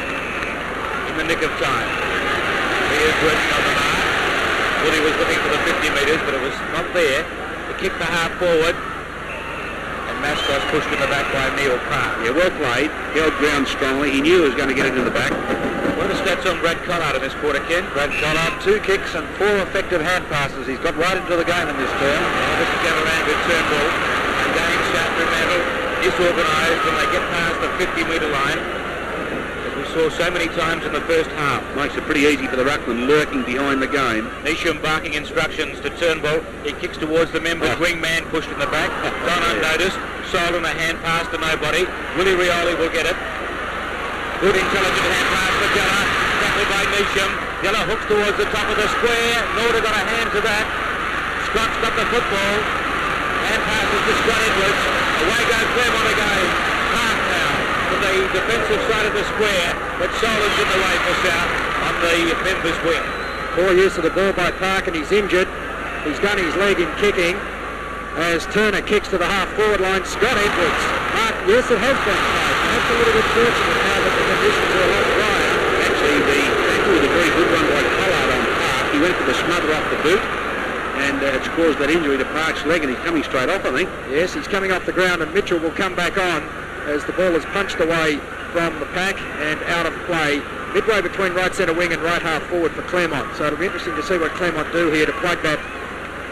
In the nick of time. He is working on the mark. Willie was looking for the 50 metres, but it was not there. The kick for half forward. And Mascos pushed in the back by Neil Park. Yeah, well played. Held ground strongly. He knew he was going to get it in the back. What are the stats on Brad Collard in this quarter, Ken? Brad Collard, 2 kicks and 4 effective hand passes. He's got right into the game in this term. This is going around with Turnbull. Again, South Fremantle disorganised when they get past the 50-metre line. As we saw so many times in the first half. Makes it pretty easy for the ruckman lurking behind the game. Nisham barking instructions to Turnbull. He kicks towards the members. Wingman pushed in the back. Gone unnoticed. Sold on a hand pass to nobody. Willie Rioli will get it. Good intelligent hand pass for Della. Tackled by Nisham. Della hooks towards the top of the square. Norder got a hand to that. Scott's got the football. Hand passes to Scott Edwards. Away goes Clermont again. Park now to the defensive side of the square. But Solon's in the way for South on the members' wing. Poor use of the ball by Park, and he's injured. He's done his leg in kicking. As Turner kicks to the half-forward line, Scott Edwards. Park, yes, it has been played. That's a little bit fortunate now that the conditions are a lot drier. Actually, the tackle was a very good one by Collard on Park. He went for the smother off the boot, and it's caused that injury to Park's leg, and he's coming straight off, I think. Yes, he's coming off the ground, and Mitchell will come back on as the ball is punched away from the pack and out of play, midway between right centre wing and right half forward for Claremont. So it'll be interesting to see what Claremont do here to plug that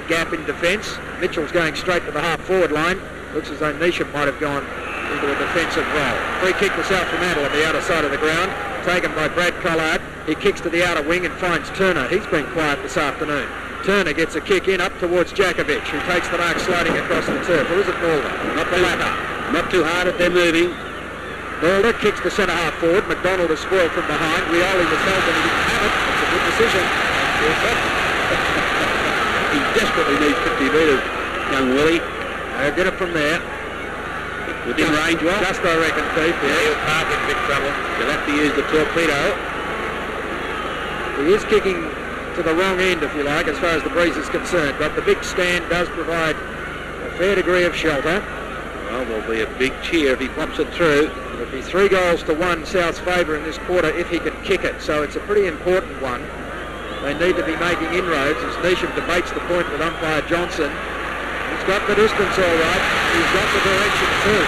gap in defence. Mitchell's going straight to the half forward line. Looks as though Nisham might have gone into a defensive role. Free kick to South Fremantle on the outer side of the ground, taken by Brad Collard. He kicks to the outer wing and finds Turner. He's been quiet this afternoon. Turner gets a kick in up towards Jakovic, who takes the mark sliding across the turf. Or is it Mulder? Not the latter. Not too hard if they're moving. Mulder kicks the centre half forward. McDonald is spoiled from behind. Rioli was held and he didn't have it. It's a good decision. He desperately needs 50 metres, young Willie. They'll get it from there. Within range, well. Just, I reckon, Keith. Neil Park in big trouble. You'll have to use the torpedo. He is kicking to the wrong end, if you like, as far as the breeze is concerned. But the big stand does provide a fair degree of shelter. Well, there'll be a big cheer if he pops it through. It'll be 3-1 South's favour in this quarter if he can kick it. So it's a pretty important one. They need to be making inroads as Nisham debates the point with umpire Johnson. He's got the distance all right. He's got the direction too.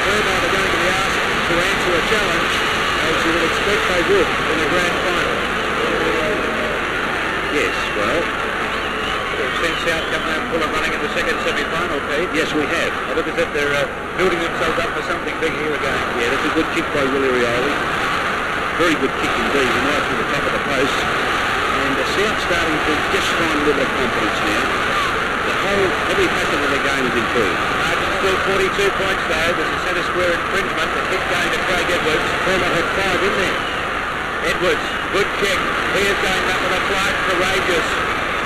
Claremont are going to be asked to answer a challenge, as you would expect they would in a grand final. Yes, well. We've seen South come home full of running in the second semi-final, Pete. Yes, we have. I look as if they're building themselves up for something big here again. Yeah, that's a good kick by Willie Rioli. Very good kick indeed, and right through the top of the post. And South starting to just find a little bit of confidence now. Every facet of the game is improved. Still 42 points though. There's a centre square infringement. The kick going to Craig Edwards. Claremont had 5 in there. Edwards, good kick. He is going up with a flight, courageous.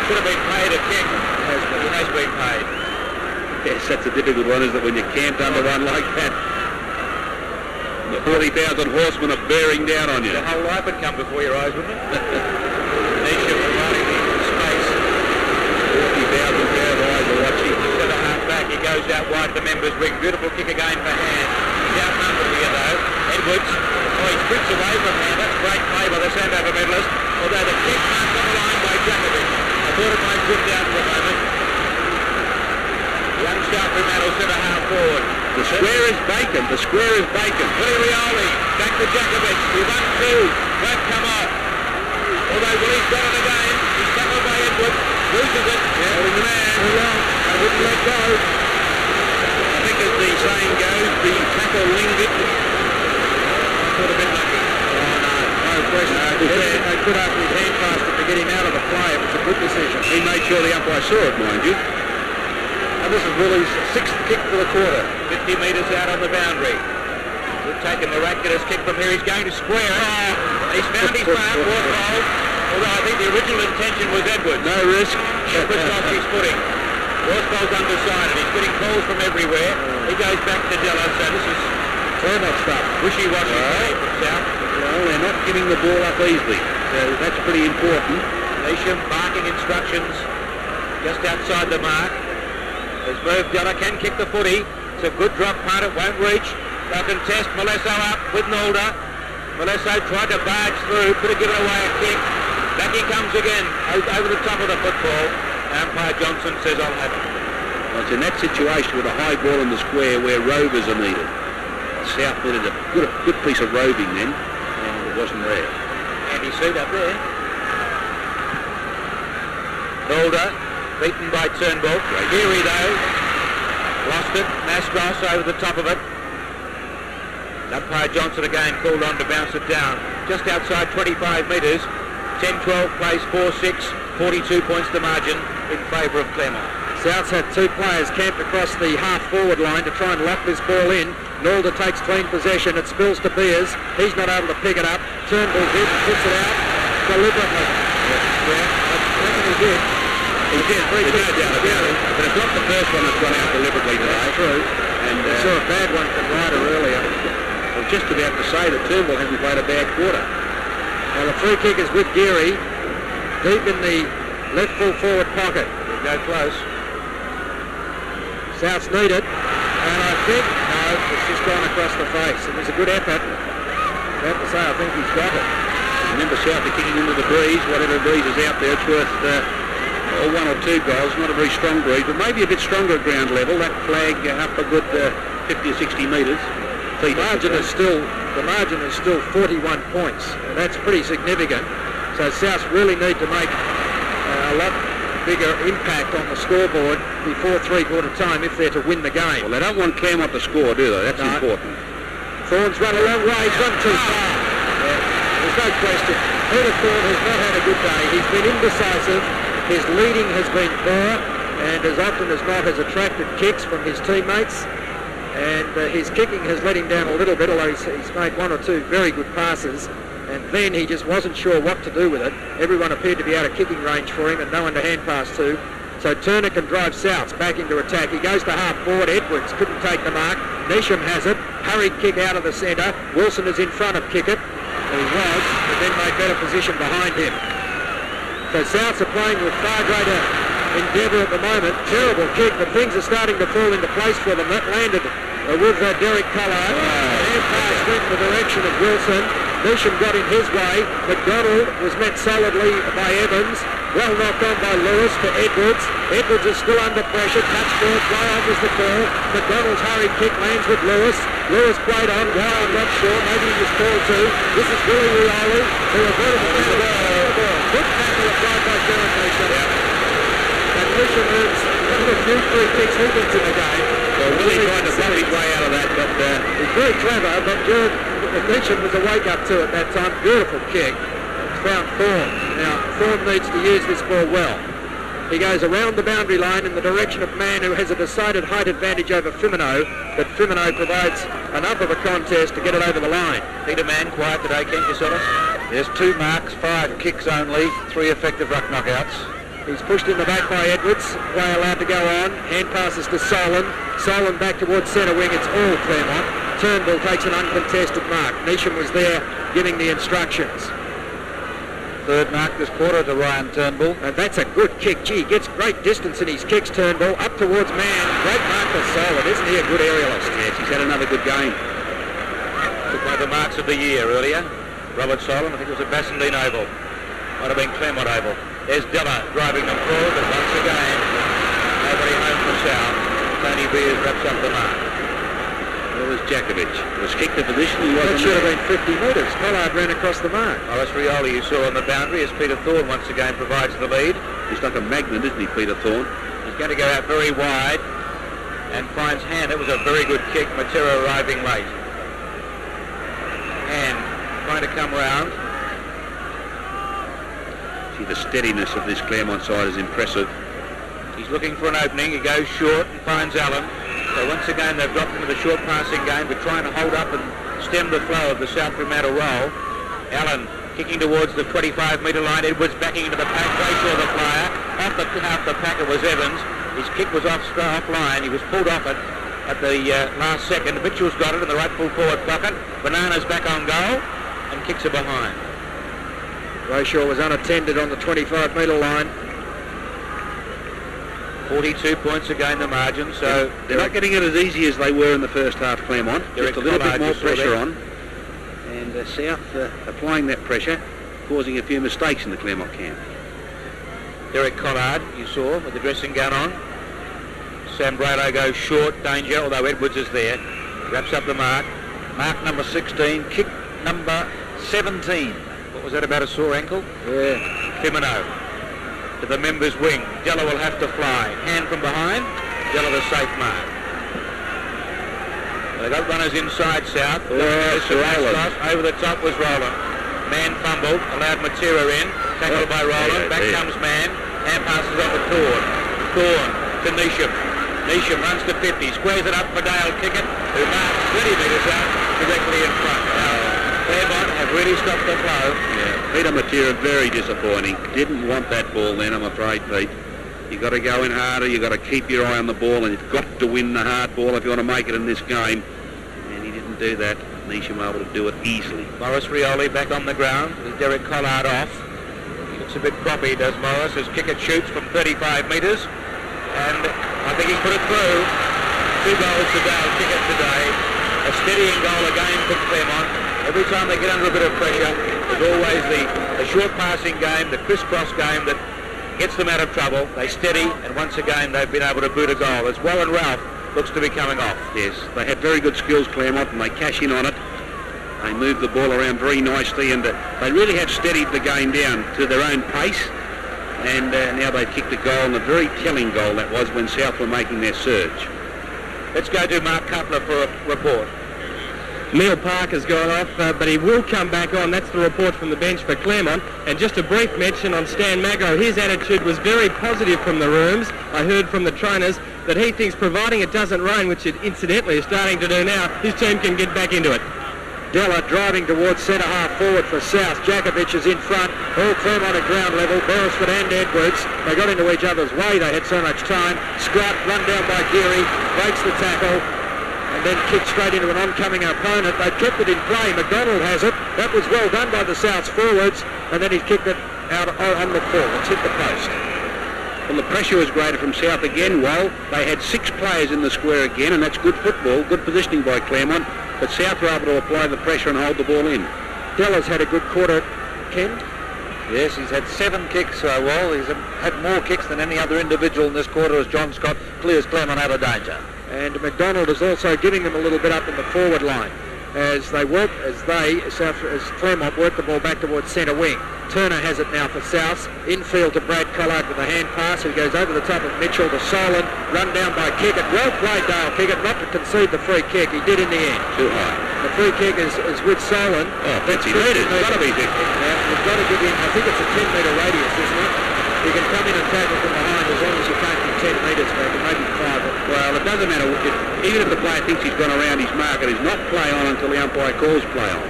Should have been paid a kick. He has been paid. Yes, that's a difficult one, isn't it, when you're camped under one like that? The 40,000 horsemen are bearing down on you. The whole life would come before your eyes, wouldn't it? Nisham providing the space. 40,000 pair of eyes are watching. To the half-back, he goes out wide to the members' wing. Beautiful kick again for Hand. He's outnumbered here though. Edwards, he sprints away from Hand. That's great play by the Sandover medalist. Although the kick marked on the line by Jakovic. I thought it might slip down for a moment. Young South Fremantle centre half forward. The square is vacant. The square is vacant. Willie Rioli, back to Jakovic. He won 2. Won't come off. Although Willie's got it again. He's tackled by Edwards. Loses it. Holding the man. I wouldn't let go. I think as the saying goes, the tackle lingered. Thought a bit lucky. No question. They could after his hand passed it to get him out of the play. It was a good decision. He made sure the umpire saw it, mind you. And this is Willie's 6th kick for the quarter. 50 metres out on the boundary. He'll take a miraculous kick from here. He's going to square it. He's found his mark, Warthol. Although I think the original intention was Edwards. No risk. Edwards off his footing. Warthol's undecided. He's getting calls from everywhere. He goes back to Della. So this is Clermont stuff. wishy-washy play from South. Well, they're not giving the ball up easily. So that's pretty important. Nation barking instructions just outside the mark. Has moved Della, can kick the footy. It's a good drop punt, it won't reach. They'll contest Malesso up with Nalder. Malesso tried to barge through, could have given away a kick. Back he comes again, over the top of the football. Umpire Johnson says, I'll have it. Well, it's in that situation with a high ball in the square where rovers are needed. South needed a good piece of roving then, and it wasn't there. Andy Seed up there. Nalder, beaten by Turnbull. Geary though, lost it. Mastros over the top of it. Umpire Johnson again called on to bounce it down. Just outside 25 metres. 10-12 plays 4-6. 42 points the margin in favour of Clermont. Souths had two players camped across the half-forward line to try and lock this ball in. Nalder takes clean possession. It spills to Beers. He's not able to pick it up. Turnbull's hit and puts it out deliberately. He did. He did. There's no doubt about it. But it's not the first one that's gone out deliberately today. That's true. And We saw a bad one from Ryder earlier. I was just about to say that Turnbull hasn't played a bad quarter. Now the free kick is with Geary, deep in the left full forward pocket. Go close. Souths need it, and I think, no, it's just gone across the face. It was a good effort. I have to say, I think he's got it. Remember, South are kicking into the breeze. Whatever breeze is out there, it's worth one or two goals. Not a very strong breeze, but maybe a bit stronger at ground level. That flag up a good 50 or 60 metres. The margin is still 41 points, and that's pretty significant. So Souths really need to make a lot bigger impact on the scoreboard before three-quarter time if they're to win the game. Well, they don't want Claremont to score, do they? That's important. Thorne's run a long way. He's run too far. There's no question. Peter Thorne has not had a good day. He's been indecisive. His leading has been poor, and as often as not has attracted kicks from his teammates. And his kicking has let him down a little bit, although he's made one or two very good passes. And then he just wasn't sure what to do with it. Everyone appeared to be out of kicking range for him and no one to hand pass to. So Turner can drive Souths back into attack. He goes to half forward. Edwards couldn't take the mark. Neesham has it. Hurried kick out of the centre. Wilson is in front of Kickett. He was, but then made better position behind him. So Souths are playing with far greater endeavour at the moment. Terrible kick, but things are starting to fall into place for them. That landed with Derek Collard. Hand pass went in the direction of Wilson. Neesham got in his way. McDonald was met solidly by Evans. Well knocked on by Lewis to Edwards. Edwards is still under pressure. Touch ball, play on was the call. McDonald's hurried kick lands with Lewis. Lewis played on. Wild not sure. Maybe he was called to. This is Willie Rioli, who averted the ball. Good tackle applied by Gerard Neesham. And Neesham earns one of the few free kicks he gets in the game. Well, Willie tried to bump his way out of that, but he's very clever, but Gerard Neesham was a wake-up to at that time. Beautiful kick. It's found Thorne. Now, Thorne needs to use this ball well. He goes around the boundary line in the direction of Mann, who has a decided height advantage over Firmino, but Firmino provides enough of a contest to get it over the line. Peter Mann quiet today, Kent, you saw us? There's 2 marks, 5 kicks only, 3 effective ruck knockouts. He's pushed in the back by Edwards. Play allowed to go on. Hand passes to Solon. Solon back towards centre wing. It's all Claremont. Turnbull takes an uncontested mark. Neesham was there giving the instructions. 3rd mark this quarter to Ryan Turnbull. And that's a good kick. Gee, he gets great distance in his kicks, Turnbull. Up towards Mann. Great mark for Solon. Isn't he a good aerialist? yes, he's had another good game. Took one of the marks of the year earlier. Robert Solon, I think it was at Bassendean Oval. Might have been Clermont Oval. There's Della driving them forward, but once again, nobody home for South. Tony Beers wraps up the mark. There was Jakovic. It was kicked to position. He That wasn't should have there. been 50 metres. Collard ran across the mark. Morris Rioli, you saw on the boundary, as Peter Thorne once again provides the lead. He's like a magnet, isn't he, Peter Thorne? He's going to go out very wide and finds Hand. It was a very good kick. Matera arriving late. Hand trying to come round. See, the steadiness of this Claremont side is impressive. He's looking for an opening. He goes short and finds Allen. So once again, they've dropped into the short passing game, but trying to hold up and stem the flow of the South Fremantle roll. Allen kicking towards the 25-metre line. Edwards backing into the pack. Very sure the flyer. Off the pack it was Evans. His kick was offline. He was pulled off it at the last second. Mitchell's got it in the right full forward pocket. Banana's back on goal. and kicks it behind. Brayshaw was unattended on the 25-metre line. 42 points a game the margin, so they're not getting it as easy as they were in the first half, Claremont. Derek Just a little bit Collard, more you saw pressure that. on. And South applying that pressure, causing a few mistakes in the Clermont camp. Derek Collard, you saw, with the dressing gown on. Sam Braylow goes short, danger, although Edwards is there. Wraps up the mark. Mark number 16, kick number 17. What was that about, a sore ankle? Yeah. Fimino to the members' wing. Della will have to fly. Hand from behind. Della the safe mark. They got runners inside South. Over the top was Rowland. Man fumbled, allowed Matera in. Tackled by Rowland. Back comes Man. Hand passes off to Thorne. Thorne to Neesham. Neesham runs to 50. Squares it up for Dale Kickett, who marks 20 metres out directly in front. Claremont have really stopped the flow. Yeah, Peter Matera, very disappointing. Didn't want that ball then, I'm afraid, Pete. You've got to go in harder, you've got to keep your eye on the ball, and you've got to win the hard ball if you want to make it in this game. And he didn't do that. Neesham able to do it easily. Morris Rioli back on the ground with Derek Collard off. He looks a bit proppy, does Morris, as Kickett shoots from 35 metres. And I think he put it through. 2 goals to Dale Kickett today. A steadying goal again for Claremont. Every time they get under a bit of pressure, there's always the short passing game, the crisscross game that gets them out of trouble. They steady, and once again they've been able to boot a goal. As Warren Ralph looks to be coming off. Yes, they had very good skills, Claremont, and they cash in on it. They move the ball around very nicely, and they really have steadied the game down to their own pace. And now they've kicked a goal, and a very telling goal that was when South were making their surge. Let's go to Mark Cutler for a report. Neil Parker's gone off, but he will come back on. That's the report from the bench for Claremont. And just a brief mention on Stan Magro. His attitude was very positive from the rooms. I heard from the trainers that he thinks, providing it doesn't rain, which it incidentally is starting to do now, his team can get back into it. Della driving towards centre half forward for South. Jakovic is in front. All Clermont at ground level. Beresford and Edwards. They got into each other's way. They had so much time. Scott run down by Geary. Breaks the tackle. And then kicked straight into an oncoming opponent. They kept it in play. McDonald has it. That was well done by the South's forwards. And then he kicked it out on the full. It's hit the post. Well, the pressure was greater from South again. Well, they had 6 players in the square again, and that's good football, good positioning by Claremont. But South were able to apply the pressure and hold the ball in. Della's had a good quarter, Ken. Yes, he's had 7 kicks, he's had more kicks than any other individual in this quarter as John Scott clears Claremont out of danger. And McDonald is also giving them a little bit up in the forward line as Claremont work the ball back towards centre wing. Turner has it now for South. Infield to Brad Collard with a hand pass. He goes over the top of Mitchell to Solon. Run down by Kickett. Well played, Dale Kickett, not to concede the free kick. He did in the end. Too high. The free kick is with Solon. Oh, 50 metres. It's got to be 50. You've got to give him, I think it's a 10-metre radius, isn't it? You can come in and tackle from behind as long as you can't get 10 metres back, and maybe 5. Well, it doesn't matter. Even if the player thinks he's gone around his mark, it is not play on until the umpire calls play on.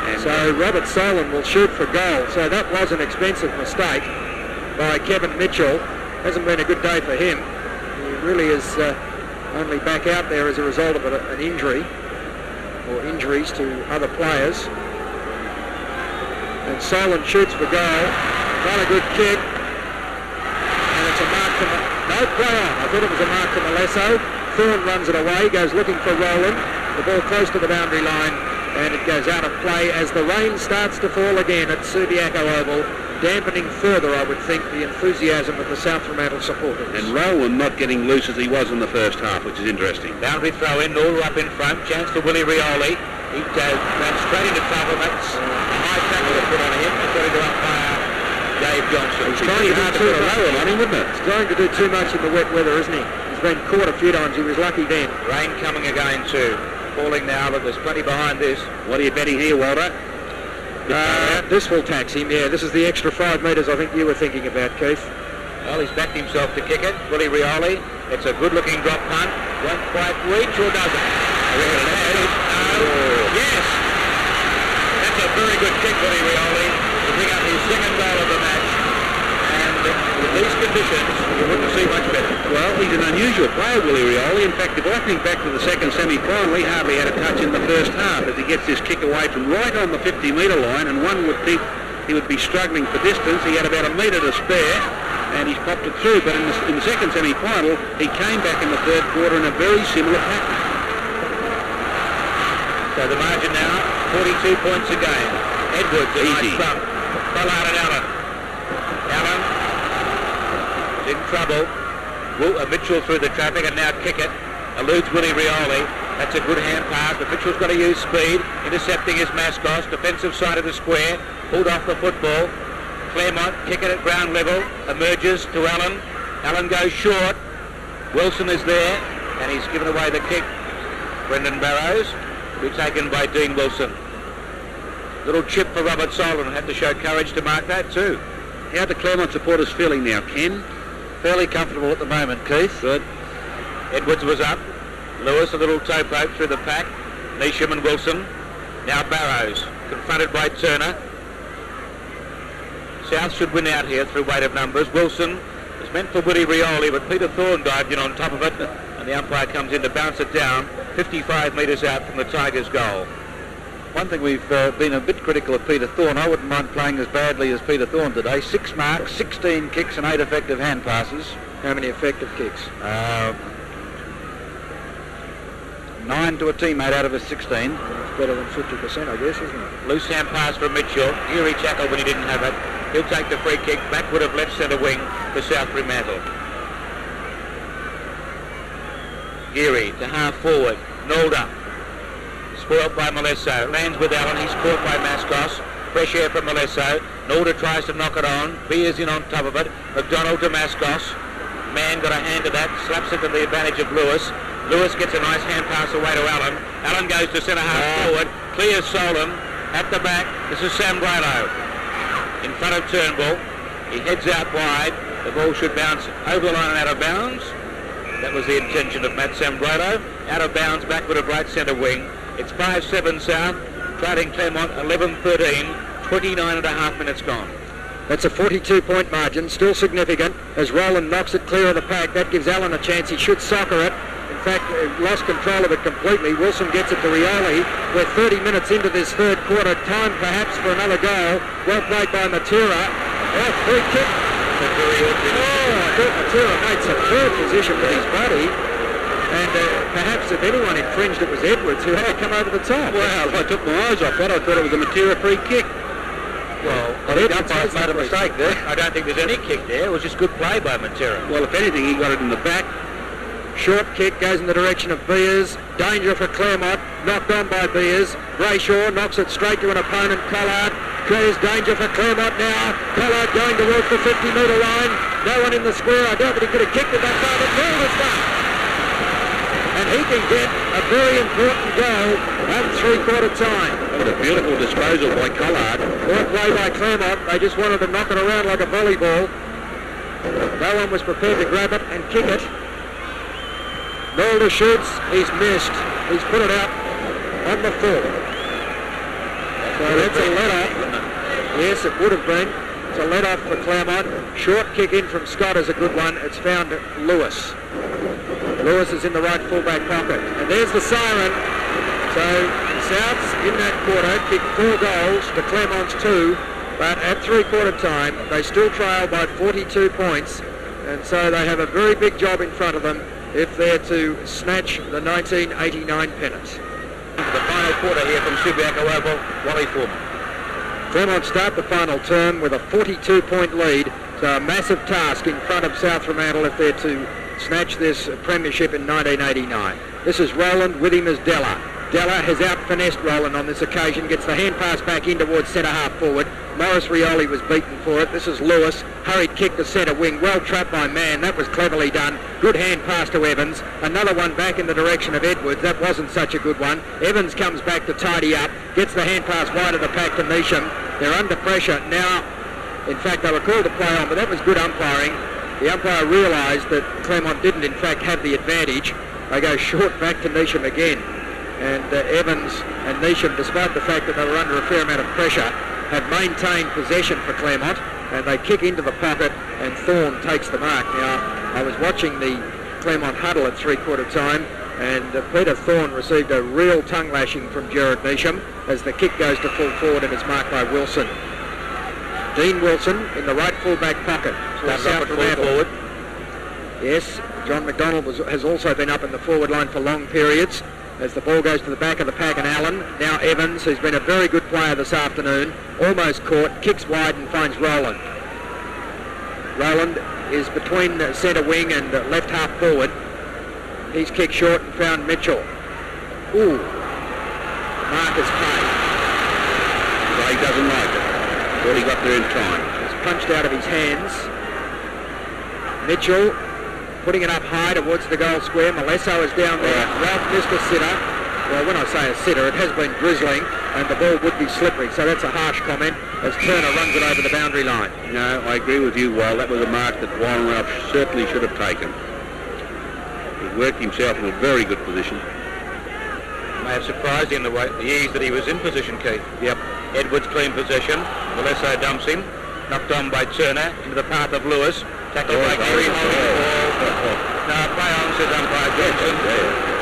And so Robert Solon will shoot for goal. So that was an expensive mistake by Kevin Mitchell. Hasn't been a good day for him. He really is only back out there as a result of an injury or injuries to other players. And Solon shoots for goal. Not a good kick. And it's a mark to... No play on. I thought it was a mark to Malesso. Thorne runs it away, goes looking for Rowland. The ball close to the boundary line, and it goes out of play as the rain starts to fall again at Subiaco Oval, dampening further, I would think, the enthusiasm of the South Fremantle supporters. And Rowland not getting loose as he was in the first half, which is interesting. Boundary throw in, Norder up in front, chance for Willie Rioli. He ran straight into trouble. That's a high tackle to put on him, according to umpire Dave Johnson. He's trying to do too much on him, wouldn't it? He's trying to do too much in the wet weather, isn't he? He's been caught a few times. He was lucky then. Rain coming again too. Falling now, but there's plenty behind this. What are you betting here, Walter? This will tax him, yeah. This is the extra 5 metres I think you were thinking about, Keith. Well, he's backed himself to kick it. Willie Rioli. It's a good-looking drop punt. Won't quite reach, or does it? Yes! That's a very good kick, Willie Rioli, to bring up his second goal of the match. And with these conditions, conditions, you wouldn't see much better. Well, he's an unusual player, Willie Rioli. In fact, if I think back to the second semi-final, he hardly had a touch in the first half as he gets this kick away from right on the 50-metre line, and one would think he would be struggling for distance. He had about a metre to spare, and he's popped it through. But in the second semi-final, he came back in the third quarter in a very similar pattern. So the margin now, 42 points a game. Edwards, a Easy. nice bump. Collard and Allen. Allen is in trouble. Mitchell through the traffic and now kick it. Eludes Willie Rioli. That's a good hand pass, but Mitchell's got to use speed. Intercepting his Mascos. Defensive side of the square. Pulled off the football. Claremont, kick it at ground level. Emerges to Allen. Allen goes short. Wilson is there, and he's given away the kick. Brendan Barrows will be taken by Dean Wilson. Little chip for Robert Solon. Had to show courage to mark that too. How are the Clermont supporters feeling now, Ken? Fairly comfortable at the moment, Keith. Good. Edwards was up. Lewis, a little toe poke through the pack. Neesham and Wilson. Now Barrows, confronted by Turner. South should win out here through weight of numbers. Wilson is meant for Willie Rioli, but Peter Thorne dived in on top of it, and the umpire comes in to bounce it down 55 metres out from the Tigers' goal. One thing we've been a bit critical of Peter Thorne. I wouldn't mind playing as badly as Peter Thorne today. 6 marks, 16 kicks and 8 effective hand passes. How many effective kicks? 9 to a teammate out of his 16. That's better than 50%, I guess, isn't it? Loose hand pass from Mitchell. Geary tackled when he didn't have it. He'll take the free kick. Backward of left centre wing for South Fremantle. Geary to half forward. Nolder. Spoilt by Molesso. Lands with Allen. He's caught by Mascos. Fresh air from Molesso. Nolder tries to knock it on. Beers in on top of it. McDonald to Mascos. Mann got a hand to that. Slaps it to the advantage of Lewis. Lewis gets a nice hand pass away to Allen. Allen goes to centre half forward. Clears Solon. At the back, this is Sam Braylow. In front of Turnbull. He heads out wide. The ball should bounce over the line and out of bounds. That was the intention of Matt Sambrado. Out of bounds, backward of right centre wing. It's 5-7 South. Trailing Clermont 11-13. 29 and a half minutes gone. That's a 42-point margin, still significant. As Rowland knocks it clear of the pack, that gives Allen a chance. He should soccer it. In fact, lost control of it completely. Wilson gets it to Rioli. We're 30 minutes into this third quarter. Time perhaps for another goal. Well played by Matera. Oh, free kick. Oh, I thought Matera made some third position with his body. And perhaps if anyone infringed, it was Edwards, who had to come over the top. Well, I took my eyes off that. I thought it was a Matera free kick. Well, I think the umpire's made a mistake there. I don't think there's any kick there. It was just good play by Matera. Well, if anything, he got it in the back. Short kick goes in the direction of Beers. Danger for Claremont. Knocked on by Beers. Brayshaw knocks it straight to an opponent, Collard. There's danger for Claremont now. Collard going towards the 50-metre line. No one in the square. I doubt that he could have kicked it that far, but Milner's done. And he can get a very important goal at three-quarter time. What a beautiful disposal by Collard. Well played by Clermont. They just wanted to knock it around like a volleyball. No one was prepared to grab it and kick it. Mulder shoots. He's missed. He's put it out on the full. So that's a let-off. Yes, it would have been. It's a let-off for Claremont. Short kick in from Scott is a good one. It's found Lewis. Lewis is in the right fullback pocket. And there's the siren. So Souths in that quarter kicked 4 goals to Clermont's 2. But at three-quarter time, they still trail by 42 points. And so they have a very big job in front of them if they're to snatch the 1989 pennant. The final quarter here from Subiaco Oval, Wally Foreman. Clermont start the final term with a 42-point lead. So a massive task in front of South Fremantle if they're to snatch this premiership in 1989. This is Rowland, with him is Della. Della has out-finessed Rowland on this occasion, gets the hand pass back in towards centre half forward. Maurice Rioli was beaten for it. This is Lewis. Hurried kick to centre wing. Well trapped by Mann. That was cleverly done. Good hand pass to Evans. Another one back in the direction of Edwards. That wasn't such a good one. Evans comes back to tidy up. Gets the hand pass wide of the pack to Neesham. They're under pressure now. In fact, they were called to play on, but that was good umpiring. The umpire realised that Clermont didn't in fact have the advantage. They go short back to Neesham again. And Evans and Neesham, despite the fact that they were under a fair amount of pressure, have maintained possession for Clermont. and they kick into the pocket, and Thorne takes the mark. Now, I was watching the Clermont huddle at three-quarter time, and Peter Thorne received a real tongue lashing from Gerard Neesham as the kick goes to full forward and is marked by Wilson. Dean Wilson in the right full-back pocket. South forward. Yes, John McDonald has also been up in the forward line for long periods as the ball goes to the back of the pack, and Allen. Now Evans, who's been a very good player this afternoon, almost caught, kicks wide and finds Rowland. Rowland is between centre wing and left half forward. He's kicked short and found Mitchell. Ooh, mark is paid. He doesn't like it. Thought he got there in time. It's punched out of his hands. Mitchell putting it up high towards the goal square. Malesso is down there. Ralph missed a sitter. Well, when I say a sitter, it has been drizzling and the ball would be slippery, so that's a harsh comment as Turner runs it over the boundary line. No, I agree with you, Weil. That was a mark that Warren Ralph certainly should have taken. He worked himself in a very good position. May have surprised him the ease that he was in position, Keith. Yep. Edwards clean possession. Malesso dumps him. Knocked on by Turner into the path of Lewis. Tackled by Geary holding the ball. Now play on, says umpire Johnson.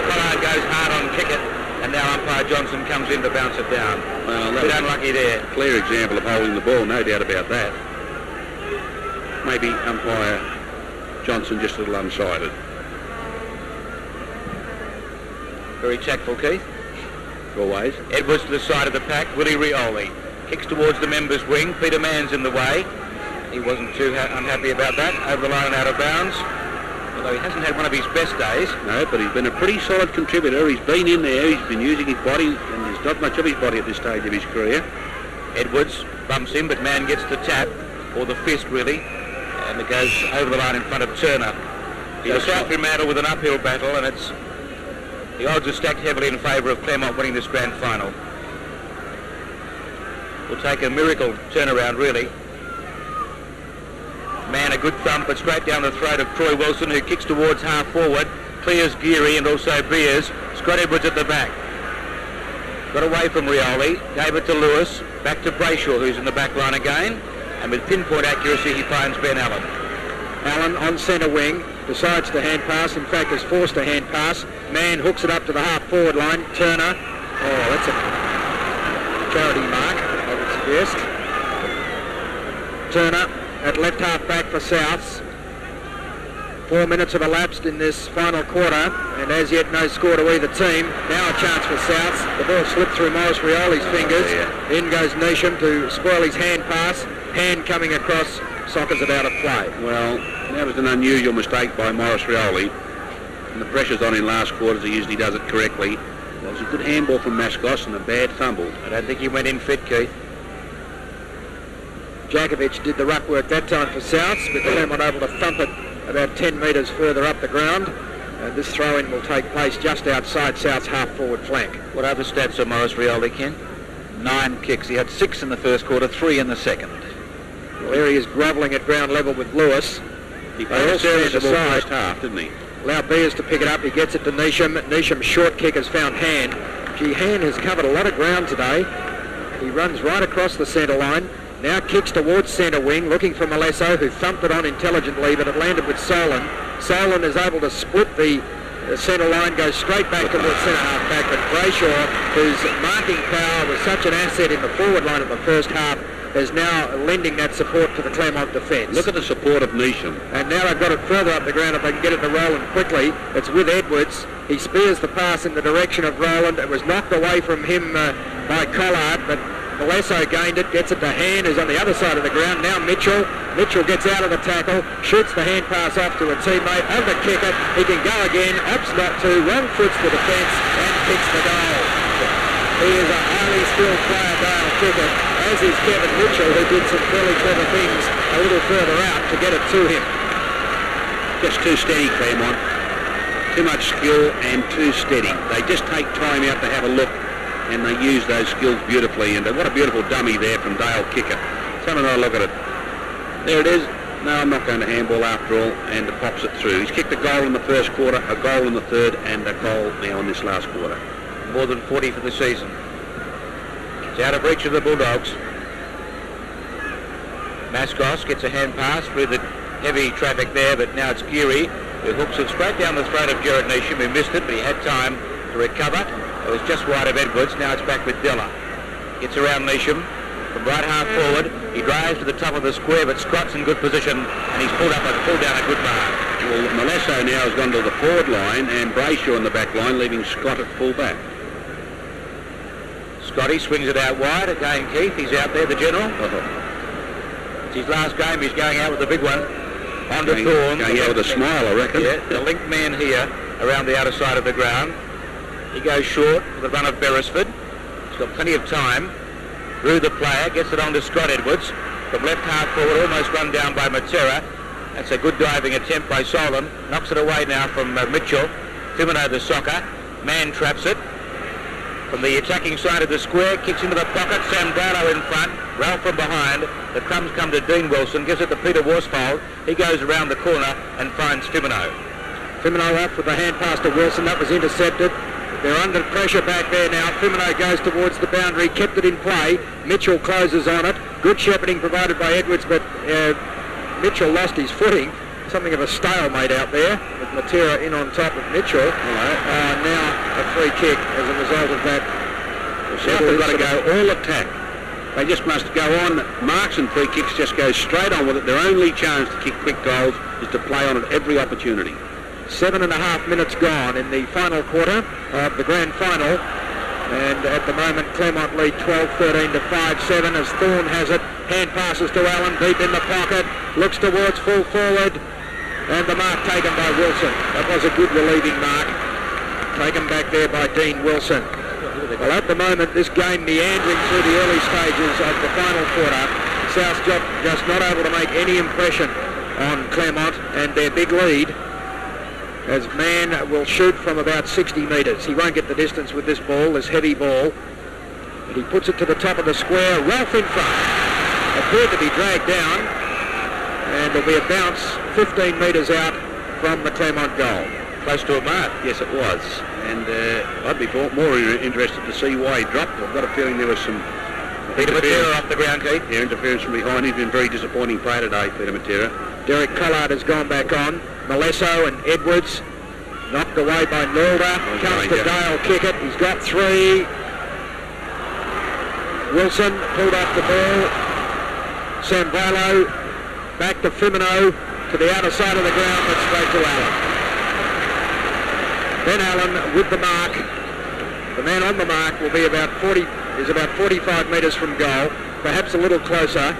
Collard goes hard on kick it, and now umpire Johnson comes in to bounce it down. Well, that bit was unlucky there. a clear example of holding the ball, no doubt about that. Maybe umpire Johnson just a little unsighted. Very tactful, Keith. Always. Edwards to the side of the pack. Willie Rioli kicks towards the members' wing. Peter Mann's in the way. He wasn't too unhappy about that. Over the line and out of bounds. Although he hasn't had one of his best days. No, but he's been a pretty solid contributor. He's been in there. He's been using his body, and there's not much of his body at this stage of his career. Edwards bumps him, but Mann gets the tap, or the fist really, and it goes over the line in front of Turner. He's South Fremantle with an uphill battle, and the odds are stacked heavily in favour of Claremont winning this grand final. Will take a miracle turnaround, really. Mann a good thump, but straight down the throat of Troy Wilson, who kicks towards half forward, clears Geary and also Beers. Scott Edwards at the back. Got away from Rioli, gave it to Lewis, back to Brayshaw, who's in the back line again, and with pinpoint accuracy he finds Ben Allen. Allen on centre wing, decides to hand pass, in fact is forced to hand pass. Mann hooks it up to the half forward line. Turner, oh, that's a charity mark, I would suggest. Turner at left half back for Souths. 4 minutes have elapsed in this final quarter, and as yet no score to either team. Now a chance for Souths. The ball slipped through Morris Rioli's fingers. In goes Neesham to spoil his hand pass. Hand coming across. Soccer's about to play. Well, that was an unusual mistake by Morris Rioli. And the pressure's on in last quarters. He usually does it correctly. That was a good handball from Mascos and a bad fumble. I don't think he went in fit, Keith. Jakovic did the ruck work that time for Souths, but Clermont able to thump it about 10 metres further up the ground. And this throw-in will take place just outside South's half-forward flank. What other stats are Morris Rioli, Ken? 9 kicks. He had 6 in the first quarter, 3 in the second. Well, there he is grovelling at ground level with Lewis. He played a serviceable first half, didn't he? Allow Beers to pick it up. He gets it to Neesham. Neesham's short kick has found Hand. Gee, Hand has covered a lot of ground today. He runs right across the centre line. Now kicks towards centre wing, looking for Malesso, who thumped it on intelligently, but it landed with Solon. Solon is able to split the centre line, goes straight back towards centre half back, but Brayshaw, whose marking power was such an asset in the forward line of the first half, is now lending that support to the Clermont defence. Look at the support of Neesham. And now they've got it further up the ground if they can get it to Rowland quickly. It's with Edwards. He spears the pass in the direction of Rowland. It was knocked away from him by Collard, but Malesso gained it, gets it to Hand, who's on the other side of the ground. Now Mitchell. Mitchell gets out of the tackle, shoots the hand pass off to a teammate, over-kick it. He can go again, opts not to, wrong foots the defence, and kicks the goal. He is a highly skilled player, Dale Cricket, as is Kevin Mitchell, who did some fairly clever things a little further out to get it to him. Just too steady, Claremont. Too much skill and too steady. They just take time out to have a look, and they use those skills beautifully. And what a beautiful dummy there from Dale Kicker. Have another look at it. There it is. No, I'm not going to handball after all, and it pops it through. He's kicked a goal in the first quarter, a goal in the third, and a goal now in this last quarter. More than 40 for the season. It's out of reach of the Bulldogs. Mascos gets a hand pass through the heavy traffic there, but now it's Geary who hooks it straight down the throat of Gerard Neesham, who missed it, but he had time to recover. It was just wide of Edwards. Now it's back with Della. Gets around Neesham from right half forward. He drives to the top of the square, but Scott's in good position, and he's pulled down a good mark. Well, Molesso now has gone to the forward line and Brayshaw in the back line, leaving Scott at full back. Scotty swings it out wide. Again, Keith, he's out there, the general. It's his last game. He's going out with the big one. On to Thorne. Going out with a smile, I reckon. Yeah, the link man here around the outer side of the ground. He goes short for the run of Beresford. He's got plenty of time. Through the player, gets it on to Scott Edwards. From left half forward, almost run down by Matera. That's a good diving attempt by Solon. Knocks it away now from Mitchell. Fimino the soccer. Man traps it. From the attacking side of the square, kicks into the pocket. Sam Barlow in front. Ralph from behind. The crumbs come to Dean Wilson. Gives it to Peter Worsfold. He goes around the corner and finds Fimino. Fimino off with the hand pass to Wilson. That was intercepted. They're under pressure back there now. Fimino goes towards the boundary. Kept it in play. Mitchell closes on it. Good shepherding provided by Edwards, but Mitchell lost his footing. Something of a stalemate out there with Matera in on top of Mitchell. Now a free kick as a result of that. South have got to go all attack. They just must go on. Marks and free kicks just go straight on with it. Their only chance to kick quick goals is to play on at every opportunity. 7.5 minutes gone in the final quarter of the grand final. And at the moment, Clermont lead 12-13 to 5-7 as Thorne has it. Hand passes to Allen, deep in the pocket. Looks towards full forward. And the mark taken by Wilson. That was a good relieving mark. Taken back there by Dean Wilson. Well, at the moment, this game meandering through the early stages of the final quarter. South just not able to make any impression on Claremont and their big lead, as Mann will shoot from about 60 metres. He won't get the distance with this ball, this heavy ball. But he puts it to the top of the square. Ralph in front. Appeared to be dragged down. And there'll be a bounce 15 metres out from the Claremont goal. Close to a mark. Yes, it was. And I'd be more interested to see why he dropped it. I've got a feeling there was some Peter Matera off the ground, Keith. Yeah, interference from behind. He's been a very disappointing player today, Peter Matera. Derek Collard has gone back on. Molesso and Edwards knocked away by Nalder. Comes to Dale, kick it. He's got 3. Wilson pulled off the ball. Sambrello back to Fimino to the outer side of the ground, but straight to Allen. Ben Allen with the mark. The man on the mark will be about 45 metres from goal, perhaps a little closer.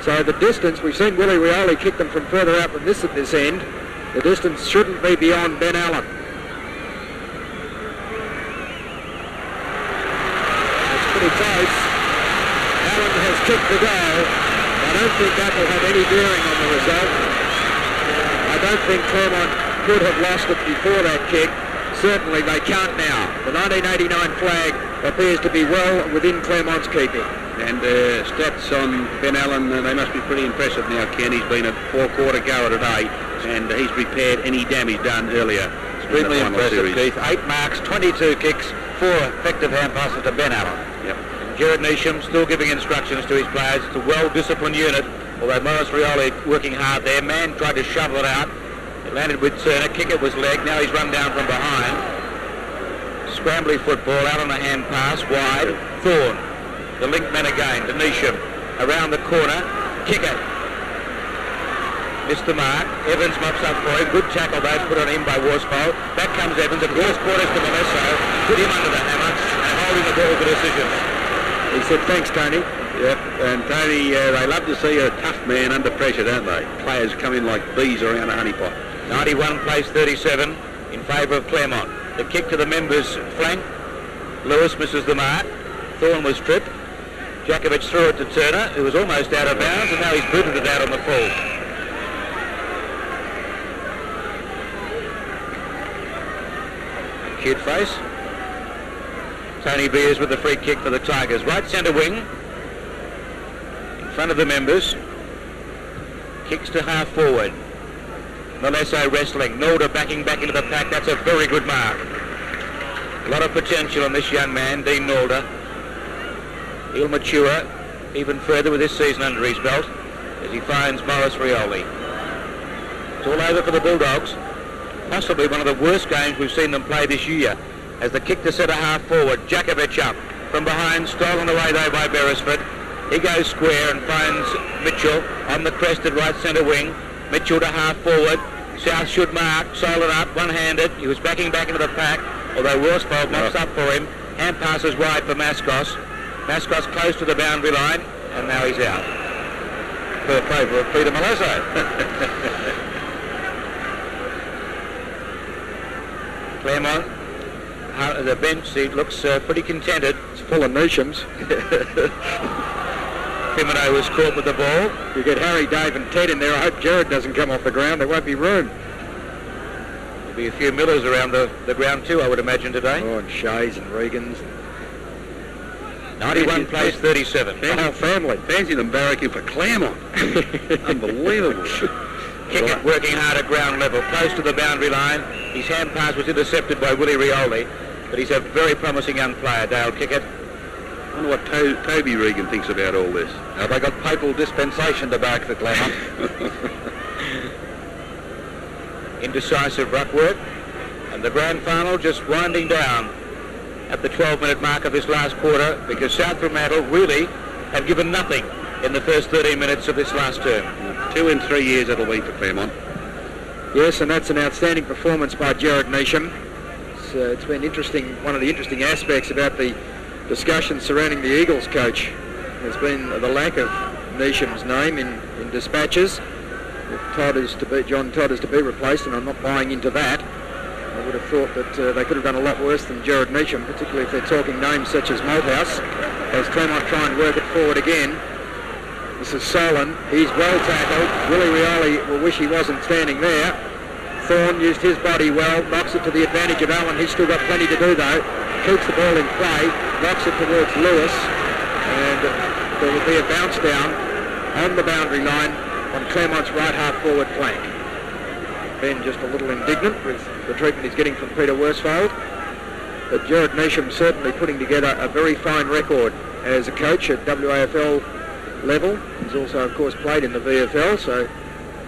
So the distance, we've seen Willie Rioli kick them from further out than this at this end. The distance shouldn't be beyond Ben Allen. It's pretty close. Allen has kicked the goal. I don't think that will have any bearing on the result. I don't think Clermont could have lost it before that kick. Certainly they can't now. The 1989 flag appears to be well within Clermont's keeping. And stats on Ben Allen, they must be pretty impressive now, Ken. He's been a 4-quarter goer today, and he's repaired any damage done earlier. Extremely impressive, Keith. 8 marks, 22 kicks, 4 effective hand passes to Ben Allen. Yep. Gerard Neesham still giving instructions to his players. It's a well-disciplined unit, although Morris Rioli working hard there. Man tried to shovel it out. It landed with Turner. Kicker was legged. Now he's run down from behind. Scrambly football out on a hand pass, wide. Thorne. The link man again to Neesham. Around the corner. Kicker. Missed the mark. Evans mops up for him. Good tackle though, put on him by Worsfold. Back comes Evans. At close quarters to Molesso. Put him under the hammer and holding the ball for decisions. He said, thanks, Tony. Yep, and Tony, they love to see a tough man under pressure, don't they? Players come in like bees around a honeypot. 91 plays 37 in favour of Claremont. The kick to the members' flank. Lewis misses the mark. Thorne was tripped. Djokovic threw it to Turner, who was almost out of bounds, and now he's booted it out on the full. Cute face. Tony Beers with the free kick for the Tigers. Right centre wing. In front of the members. Kicks to half forward. Molesso wrestling. Nalder backing back into the pack. That's a very good mark. A lot of potential on this young man, Dean Nalder. He'll mature even further with this season under his belt. as he finds Morris Rioli. It's all over for the Bulldogs. Possibly one of the worst games we've seen them play this year, as the kick to centre half forward. Jakovic up from behind, stolen away though by Beresford. He goes square and finds Mitchell on the crested right centre wing. Mitchell to half forward. South should mark. Solon up, one-handed. He was backing back into the pack, although Worsfold mops up for him. Hand passes wide for Mascos. Mascos close to the boundary line, and now he's out. Per favour of Peter Malazzo. Claremont, the bench seat looks pretty contented. It's full of Newshams. Fremantle was caught with the ball. You get Harry, Dave and Ted in there. I hope Jared doesn't come off the ground. There won't be room. There'll be a few Millers around the ground too, I would imagine, today. Oh, and Shays and Regans. 91 plays 37. The whole family. Fancy them barracking for Claremont. Unbelievable. Kickett working hard at ground level, close to the boundary line. His hand pass was intercepted by Willie Rioli, but he's a very promising young player, Dale Kickett. I wonder what Toby Regan thinks about all this. Now they got papal dispensation to back for Clermont. Indecisive ruck work, and the grand final just winding down at the 12-minute mark of this last quarter, because South Fremantle really have given nothing in the first 13 minutes of this last term. 2 in 3 years it'll be for Claremont. Yes, and that's an outstanding performance by Jared Neesham. It's been interesting. One of the interesting aspects about the discussion surrounding the Eagles coach has been the lack of Neesham's name in dispatches. John Todd is to be replaced, and I'm not buying into that. I would have thought that they could have done a lot worse than Jared Neesham, particularly if they're talking names such as Malthouse, as Clermont try and work it forward again. This is Solon. He's well tackled. Willie Rioli will wish he wasn't standing there. Thorne used his body well, knocks it to the advantage of Allen. He's still got plenty to do though. Keeps the ball in play, knocks it towards Lewis, and there will be a bounce down on the boundary line on Clermont's right half forward flank. Ben just a little indignant with the treatment he's getting from Peter Worsfold, but Jared Neesham certainly putting together a very fine record as a coach at WAFL level. He's also of course played in the VFL, so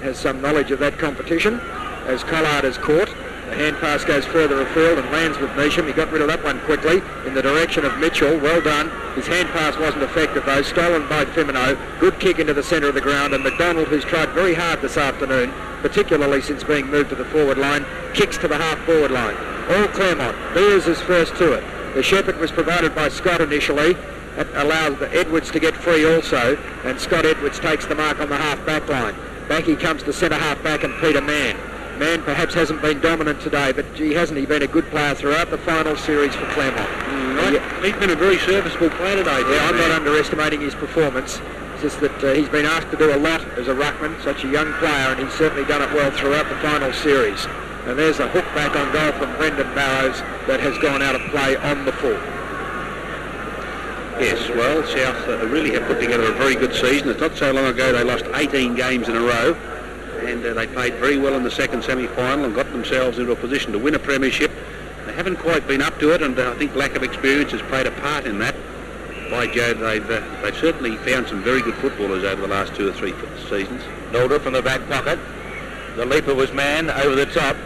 has some knowledge of that competition. As Collard is caught, the hand pass goes further afield and lands with Neesham. He got rid of that one quickly in the direction of Mitchell. Well done. His hand pass wasn't effective though. Stolen by Femino. Good kick into the centre of the ground, and McDonald, who's tried very hard this afternoon, particularly since being moved to the forward line, kicks to the half forward line. All Claremont. Beers is first to it. The shepherd was provided by Scott initially. That allowed Edwards to get free also, and Scott Edwards takes the mark on the half back line. Back he comes to centre half back and Peter Mann. Mann perhaps hasn't been dominant today, but gee, hasn't he been a good player throughout the final series for Claremont? Right. He's been a very serviceable player today. Yeah, I'm not underestimating his performance. It's just that he's been asked to do a lot as a ruckman, such a young player, and he's certainly done it well throughout the final series. And there's a hook back on goal from Brendan Barrows that has gone out of play on the full. Yes, well, South really have put together a very good season. It's not so long ago they lost 18 games in a row, and they played very well in the second semi-final and got themselves into a position to win a premiership. They haven't quite been up to it, and I think lack of experience has played a part in that. By Jove, they've certainly found some very good footballers over the last 2 or 3 seasons. Nolder from the back pocket. The leaper was manned over the top.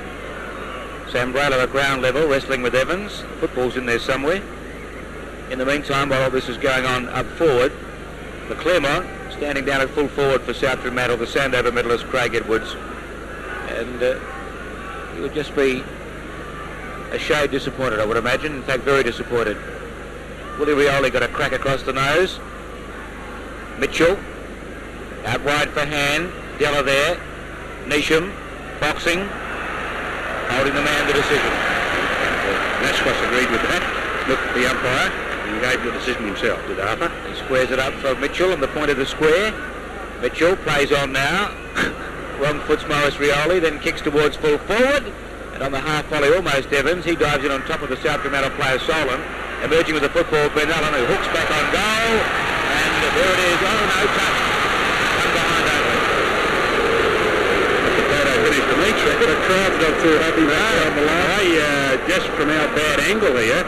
Sambrello at ground level, wrestling with Evans. Football's in there somewhere. In the meantime, while all this is going on up forward, the Clermont standing down at full forward for South Fremantle, the Sandover medalist Craig Edwards, and he would just be a shade disappointed, I would imagine. In fact, very disappointed. Willie Rioli got a crack across the nose. Mitchell out wide for hand. Della there. Neesham boxing, holding the man the decision. Mascos agreed with that. Looked at the umpire and gave the decision himself, did Arthur. He squares it up for Mitchell on the point of the square. Mitchell plays on now. Wrong foots Morris Rioli, then kicks towards full forward. And on the half volley, almost Evans. He dives in on top of the South Fremantle player Solon. Emerging with the football, Ben Allen, who hooks back on goal. And there it is. Oh, no touch. One behind only. The photo finished the meet. The crowd's not too happy on the line. Just from our bad angle here,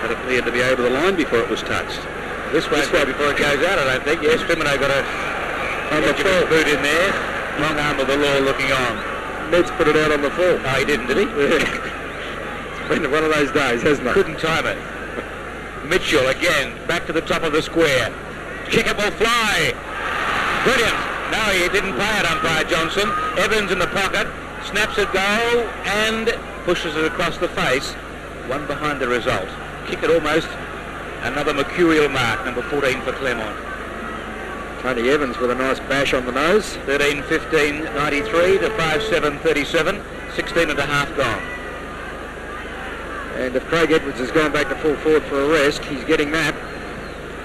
it appeared to be over the line before it was touched. This won't go before it goes out, I don't think. Yes, Fremantle got a On the full. Boot in there. Long arm of the law looking on. Ned's put it out on the full. No, he didn't, did he? It's been one of those days, hasn't it? Couldn't time it. Mitchell again, back to the top of the square. Kick it will fly. Brilliant. No, he didn't play it, umpire Johnson. Evans in the pocket, snaps it goal and pushes it across the face. One behind the result. Kick it almost. Another mercurial mark, number 14 for Clermont. Tony Evans with a nice bash on the nose. 13-15-93 to 5-7-37. 16 and a half gone. And if Craig Edwards has gone back to full forward for a rest, he's getting that.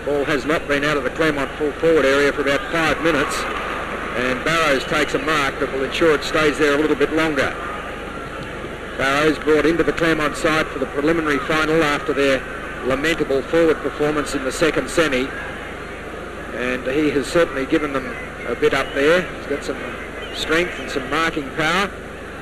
Ball has not been out of the Claremont full forward area for about 5 minutes. And Barrows takes a mark that will ensure it stays there a little bit longer. Barrows brought into the Claremont side for the preliminary final after their lamentable forward performance in the second semi. And he has certainly given them a bit up there. He's got some strength and some marking power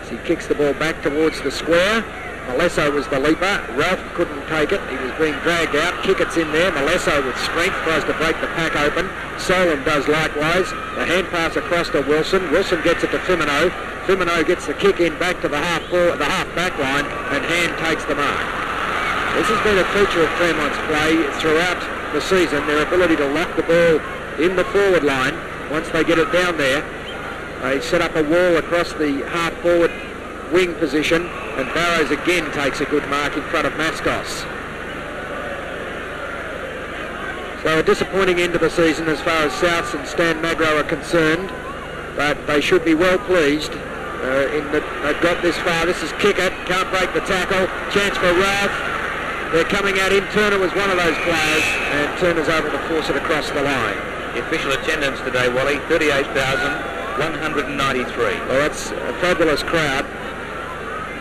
as he kicks the ball back towards the square. Malesso was the leaper. Ralph couldn't take it. He was being dragged out. Kickett's in there. Malesso with strength tries to break the pack open. Solon does likewise. The hand pass across to Wilson. Wilson gets it to Firmino. Firmino gets the kick in back to the half back line, and Hand takes the mark. This has been a feature of Claremont's play throughout the season, their ability to lock the ball in the forward line. Once they get it down there, they set up a wall across the half forward wing position, and Barrows again takes a good mark in front of Mascos. So a disappointing end to the season as far as Souths and Stan Magro are concerned, but they should be well pleased in that they've got this far. This is Kickett, can't break the tackle, chance for Ralph. They're coming at him. Turner was one of those players, and Turner's able to force it across the line. The official attendance today, Wally, 38,193. Well, that's a fabulous crowd,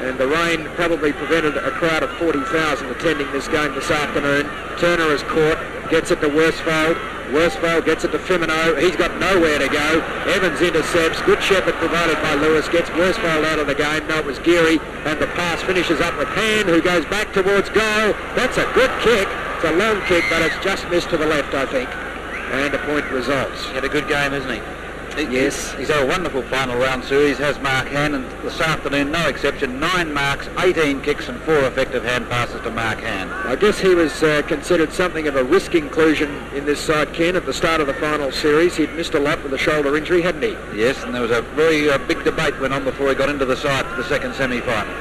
and the rain probably prevented a crowd of 40,000 attending this game this afternoon. Turner is caught, gets it to Worsfold. Worsfold gets it to Firmino. He's got nowhere to go. Evans intercepts. Good shepherd provided by Lewis. Gets Worsfold out of the game. No, it was Geary. And the pass finishes up with Hand, who goes back towards goal. That's a good kick. It's a long kick, but it's just missed to the left, I think. And a point results. He had a good game, hasn't he? Yes. He's had a wonderful final round series, has Mark Hand, and this afternoon, no exception, 9 marks, 18 kicks and 4 effective hand passes to Mark Hand. I guess he was considered something of a risk inclusion in this side, Ken, at the start of the final series. He'd missed a lot with a shoulder injury, hadn't he? Yes, and there was a very big debate went on before he got into the side for the second semi-final.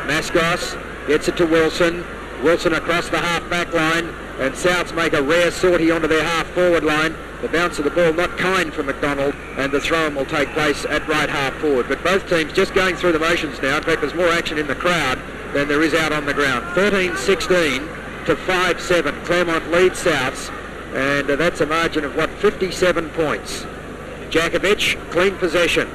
Mascos gets it to Wilson. Wilson across the half-back line, and Souths make a rare sortie onto their half-forward line. The bounce of the ball not kind for McDonald, and the throw-in will take place at right half-forward. But both teams just going through the motions now. In fact, there's more action in the crowd than there is out on the ground. 13-16 to 5-7. Claremont leads Souths, and that's a margin of, 57 points. Jakovic, clean possession.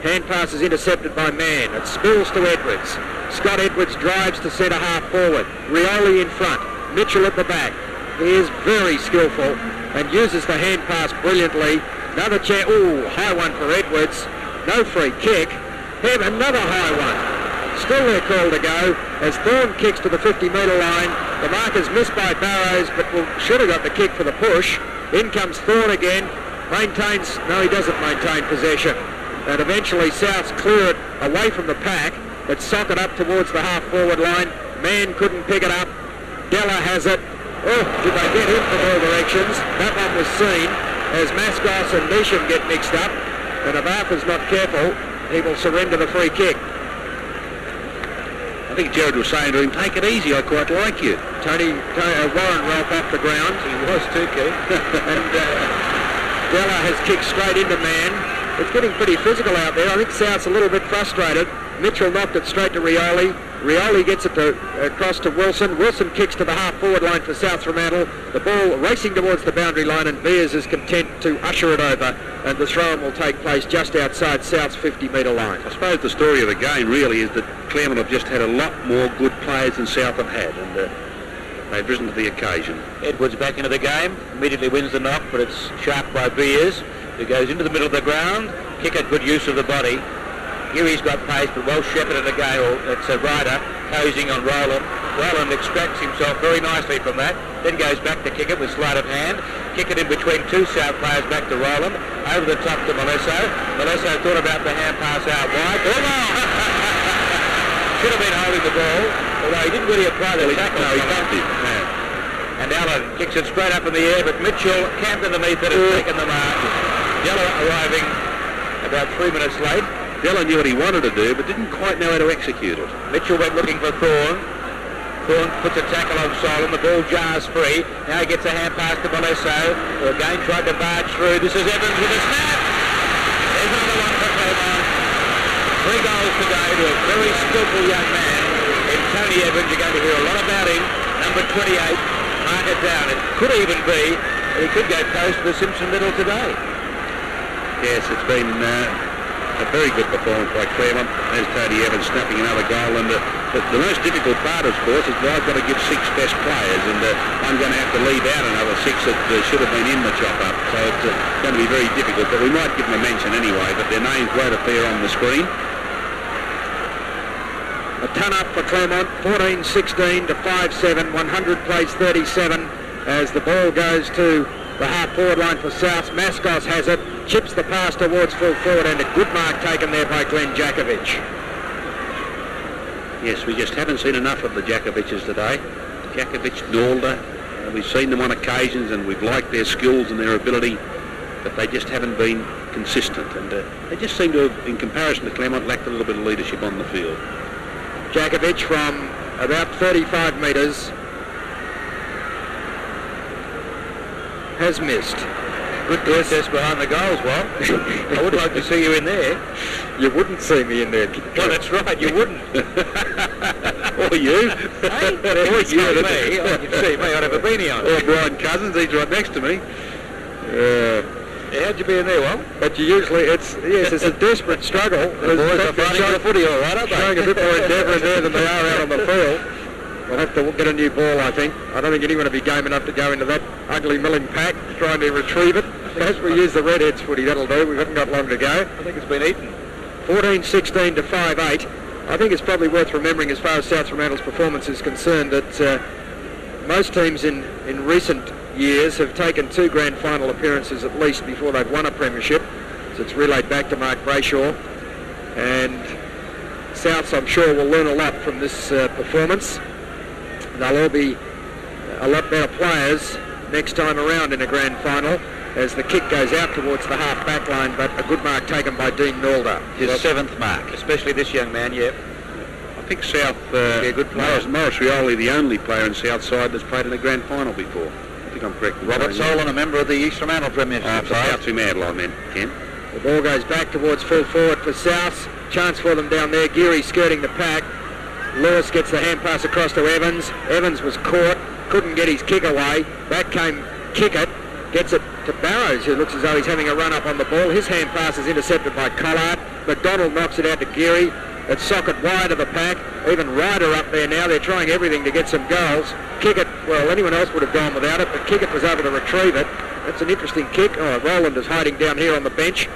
Hand pass is intercepted by Mann. It spills to Edwards. Scott Edwards drives to centre half forward. Rioli in front. Mitchell at the back. He is very skillful and uses the hand pass brilliantly. Another chance. Ooh, high one for Edwards. No free kick. Have another high one. Still their call to go as Thorne kicks to the 50-metre line. The mark is missed by Barrows, but should have got the kick for the push. In comes Thorne again. Maintains. No, he doesn't maintain possession. And eventually Souths clear it away from the pack, but sock it up towards the half-forward line. Mann couldn't pick it up. Della has it. Oh, did they get him from all directions? That one was seen as Mascos and Neesham get mixed up. And if Arthur's not careful, he will surrender the free kick. I think Jared was saying to him, take it easy, I quite like you. Warren Ralph off the ground. He was too, Keith. And Della has kicked straight into Mann. It's getting pretty physical out there. I think South's a little bit frustrated. Mitchell knocked it straight to Rioli. Rioli gets it across to Wilson. Wilson kicks to the half-forward line for South Fremantle. The ball racing towards the boundary line, and Beers is content to usher it over, and the throw-in will take place just outside South's 50-metre line. I suppose the story of the game really is that Clermont have just had a lot more good players than South have had, and they've risen to the occasion. Edwards back into the game, immediately wins the knock, but it's sharp by Beers, who goes into the middle of the ground. Kicker, good use of the body. Huey's got pace, but well shepherded again. It's a rider closing on Rowland. Rowland extracts himself very nicely from that, then goes back to kick it with sleight of hand. Kick it in between two South players back to Roland. Over the top to Malesso. Malesso thought about the hand pass out wide. Oh, no! Should have been holding the ball, although he didn't really apply the tackle. No, he bumped him. And Allen kicks it straight up in the air, but Mitchell camped underneath it has taken the mark. Della arriving about 3 minutes late. Della knew what he wanted to do, but didn't quite know how to execute it. Mitchell went looking for Thorne. Thorne puts a tackle on Solon. The ball jars free. Now he gets a hand pass to Malesso, who again tried to barge through. This is Evans with a snap. There's another one for Claremont. 3 goals to go to a very skillful young man in Tony Evans. You're going to hear a lot about him. Number 28. Mark it down. It could even be he could go close to the Simpson medal today. Yes, it's been a very good performance by Claremont. There's Tony Evans snapping another goal, and the most difficult part, of course, is that I've got to give 6 best players, and I'm going to have to leave out another 6 that should have been in the chop-up, so it's going to be very difficult, but we might give them a mention anyway, but their names won't appear on the screen. A ton up for Clermont, 14-16 to 5-7, 100 plays 37 as the ball goes to the half-forward line for South. Mascos has it, chips the pass towards full forward, and a good mark taken there by Glenn Jakovic. Yes, we just haven't seen enough of the Jakovic's today. Jakovic, Nalder, we've seen them on occasions and we've liked their skills and their ability, but they just haven't been consistent, and they just seem to have, in comparison to Clermont, lacked a little bit of leadership on the field. Jakovic from about 35 metres has missed. Good contest behind the goals, Well. I would like to see you in there. You wouldn't see me in there. Well, that's right, you wouldn't. Or you. Hey, or you and me. Oh, you'd see me, I'd have a beanie on. Or Brian Cousins, he's right next to me. Yeah, how'd you be in there, Well? But you usually, it's a desperate struggle. The boys are fighting for the footy all right, aren't they? Showing a bit more endeavour in there than they are out on the field. We'll have to get a new ball, I think. I don't think anyone will be game enough to go into that ugly milling pack trying to retrieve it. As we use the Redheads footy, that'll do. We haven't got long to go. I think it's been eaten. 14-16 to 5-8. I think it's probably worth remembering, as far as South Fremantle's performance is concerned, that most teams in recent years have taken 2 grand final appearances at least before they've won a premiership. So it's relayed back to Mark Brayshaw. And Souths, I'm sure, will learn a lot from this performance. They'll all be a lot better players next time around in a grand final, as the kick goes out towards the half-back line, but a good mark taken by Dean Nalder. His 7th mark. Especially this young man, yeah. I think South, Morris Rioli, the only player in Southside that's played in a grand final before. I think I'm correct. Robert Solon, a member of the East Fremantle Premiership. South Fremantle, I meant, Ken. The ball goes back towards full forward for South. Chance for them down there. Geary skirting the pack. Lewis gets the hand pass across to Evans. Evans was caught, couldn't get his kick away. Back came Kickett, gets it to Barrows, who looks as though he's having a run up on the ball. His hand pass is intercepted by Collard. McDonald knocks it out to Geary. It's socket wide of the pack. Even Ryder up there now. They're trying everything to get some goals. Kickett, well, anyone else would have gone without it, but Kickett was able to retrieve it. That's an interesting kick. Oh, Roland is hiding down here on the bench.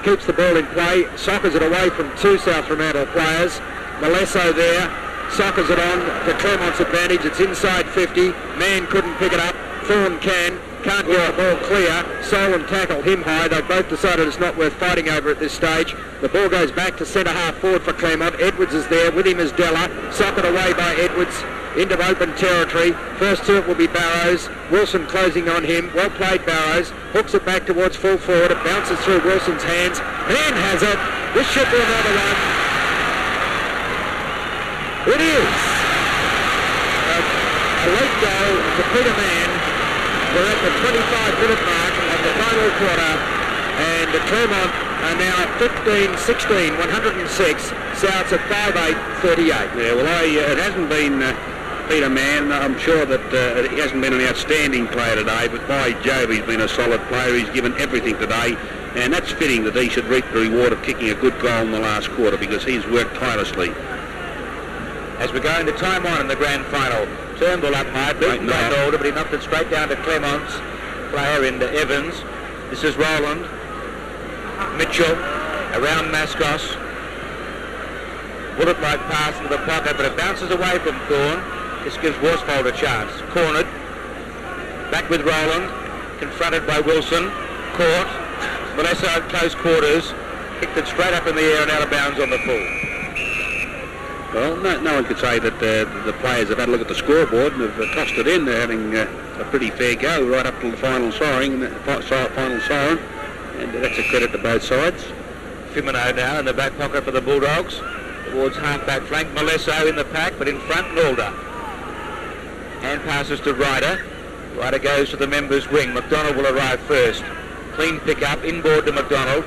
Keeps the ball in play. Sockers it away from 2 South Fremantle players. Malesso there, sockers it on to Clermont's advantage. It's inside 50. Mann couldn't pick it up. Thorne can't get the ball clear. Solon tackled him high. They both decided it's not worth fighting over at this stage. The ball goes back to centre half forward for Claremont. Edwards is there, with him is Della. Socket away by Edwards into open territory. First to it will be Barrows. Wilson closing on him. Well played, Barrows. Hooks it back towards full forward. It bounces through Wilson's hands. Mann has it. This should be another one. It is a late goal to Peter Mann. We're at the 25-minute mark of the final quarter, and the Clermont are now 15-16, 106. South's at 5-8, 38. Yeah, well, it hasn't been Peter Mann. I'm sure that he hasn't been an outstanding player today, but by Jove, he's been a solid player. He's given everything today, and that's fitting that he should reap the reward of kicking a good goal in the last quarter, because he's worked tirelessly. As we go into time 1 in the grand final, Turnbull up high, beaten by Nalder, but he knocked it straight down to Clermont's player into Evans. This is Roland. Mitchell around Mascos. Bullet-like pass into the pocket, but it bounces away from Thorne. This gives Worsfold a chance. Cornered. Back with Roland. confronted by Wilson, caught. Melissa at close quarters, kicked it straight up in the air and out of bounds on the full. Well, no one could say that the players have had a look at the scoreboard and have tossed it in. They're having a pretty fair go right up to the final siren, and that's a credit to both sides. Fremantle now in the back pocket for the Bulldogs, towards half-back flank. Malesso in the pack, but in front, Nalder. Hand passes to Ryder. Ryder goes to the members' wing. McDonald will arrive first. Clean pick-up, inboard to McDonald,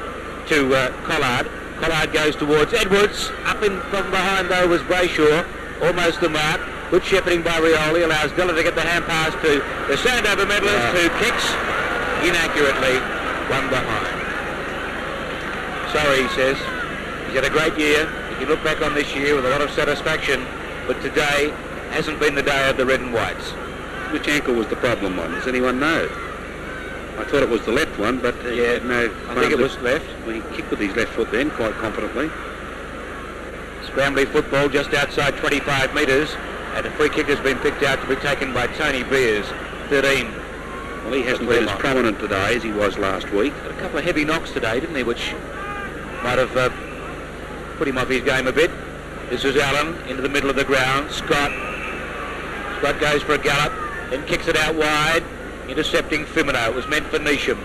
to Collard. Collard goes towards Edwards. Up in from behind, though, was Brayshaw. Almost the mark. Good shepherding by Rioli. Allows Della to get the hand pass to the Sandover medalist, who kicks inaccurately, one behind. Sorry, he says. He's had a great year. He can look back on this year with a lot of satisfaction, but today hasn't been the day of the red and whites. Which ankle was the problem one? Does anyone know? I thought it was the left one, but no. I think it was left. Well, he kicked with his left foot then, quite confidently. Scrambly football just outside 25 metres, and a free kick has been picked out to be taken by Tony Beers, 13. Well, he hasn't been as prominent today as he was last week. Got a couple of heavy knocks today, didn't he, which might have put him off his game a bit. This is Allen into the middle of the ground. Scott goes for a gallop, then kicks it out wide, intercepting Fremantle. It was meant for Neesham.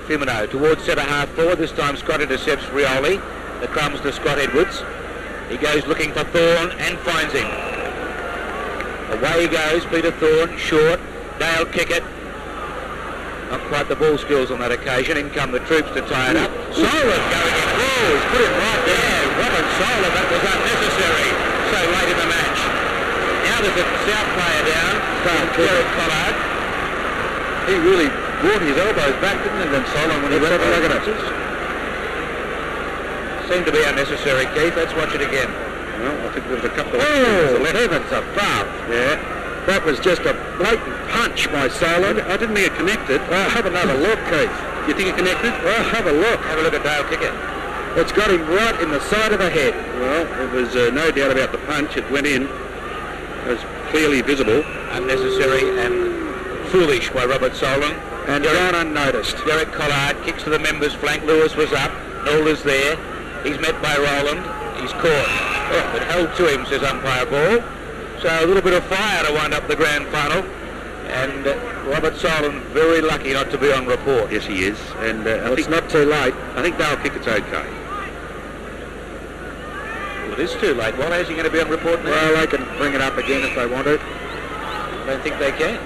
Fremantle towards centre half forward. This time Scott intercepts Rioli. The crumbs to Scott Edwards. He goes looking for Thorne and finds him. Away he goes, Peter Thorne, short. Dale kick it. Not quite the ball skills on that occasion. In come the troops to tie it up. Solan going in. Oh, he's put it right there. Robert Solan, that was unnecessary so late in the match. Now there's a South player down. Derek Collard. He really brought his elbows back, didn't he, then Solan, when he went for it? Seemed to be unnecessary, Keith. Let's watch it again. Well, I think there was a couple of... Oh, heavens above. Yeah. That was just a blatant punch by Solan. I didn't think it connected. Well, have another look, Keith. You think it connected? Well, have a look. Have a look at Dale Kicker. It's got him right in the side of the head. Well, there was no doubt about the punch. It went in. It was clearly visible. Unnecessary and foolish by Robert Solan. And gone unnoticed. Derek Collard kicks to the members' flank. Lewis was up. Nolder's there. He's met by Rowland. He's caught. Oh, but held to him, says umpire Ball. So a little bit of fire to wind up the grand final. And Robert Solan very lucky not to be on report. Yes, he is. And I it's think not too late. I think Dale Kickett's okay. Well, it is too late. Well, how's he going to be on report now? Well, they can bring it up again if they want to. I don't think they can.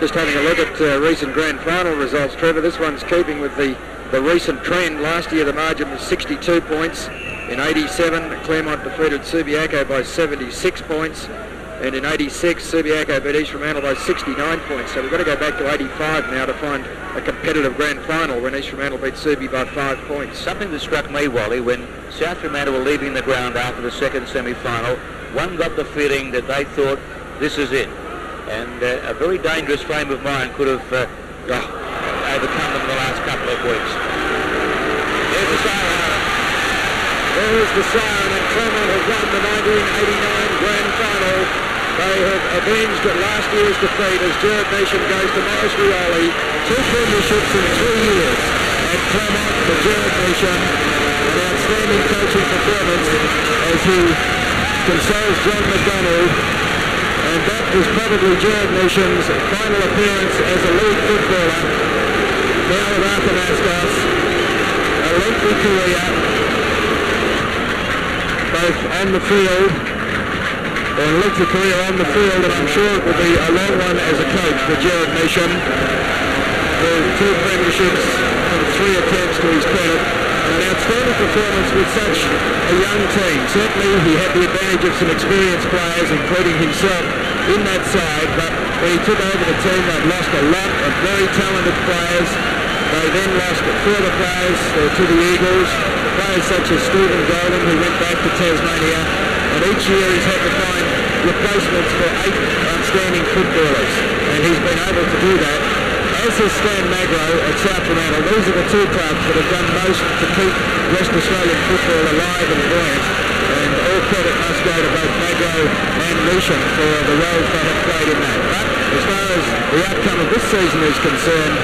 Just having a look at recent grand final results, Trevor. This one's keeping with the recent trend. Last year the margin was 62 points. In 87, Claremont defeated Subiaco by 76 points. And in 86, Subiaco beat East Fremantle by 69 points. So we've got to go back to 85 now to find a competitive grand final when East Fremantle beat Subi by 5 points. Something that struck me, Wally, when South Fremantle were leaving the ground after the second semi-final, one got the feeling that they thought, this is it. And a very dangerous frame of mind could have overcome them in the last couple of weeks. There's the siren. There is the siren, and Clermont have won the 1989 grand final. They have avenged last year's defeat as Jared Neesham goes to Morris Rioli. 2 premierships in 3 years. At Clermont for Jared Neesham. An outstanding coaching performance as he consoles John McDonald. And that was probably Jared Neesham's final appearance as a league footballer. Now with Arthur Mascos. A lengthy career, both on the field, and lengthy career on the field, and I'm sure it will be a long one as a coach for Jared Neesham. With 2 premierships and 3 attempts to his credit. An outstanding performance with such a young team. Certainly he had the advantage of some experienced players, including himself, in that side, but when he took over the team, they'd lost a lot of very talented players. They then lost further players to the Eagles, players such as Stephen Golden, who went back to Tasmania, and each year he's had to find replacements for 8 outstanding footballers, and he's been able to do that. As has Stan Magro at South Fremantle. These are the 2 clubs that have done most to keep West Australian football alive and buoyant, and all credit must go to both Magro and Lucian for the roles they have played in that. But as far as the outcome of this season is concerned,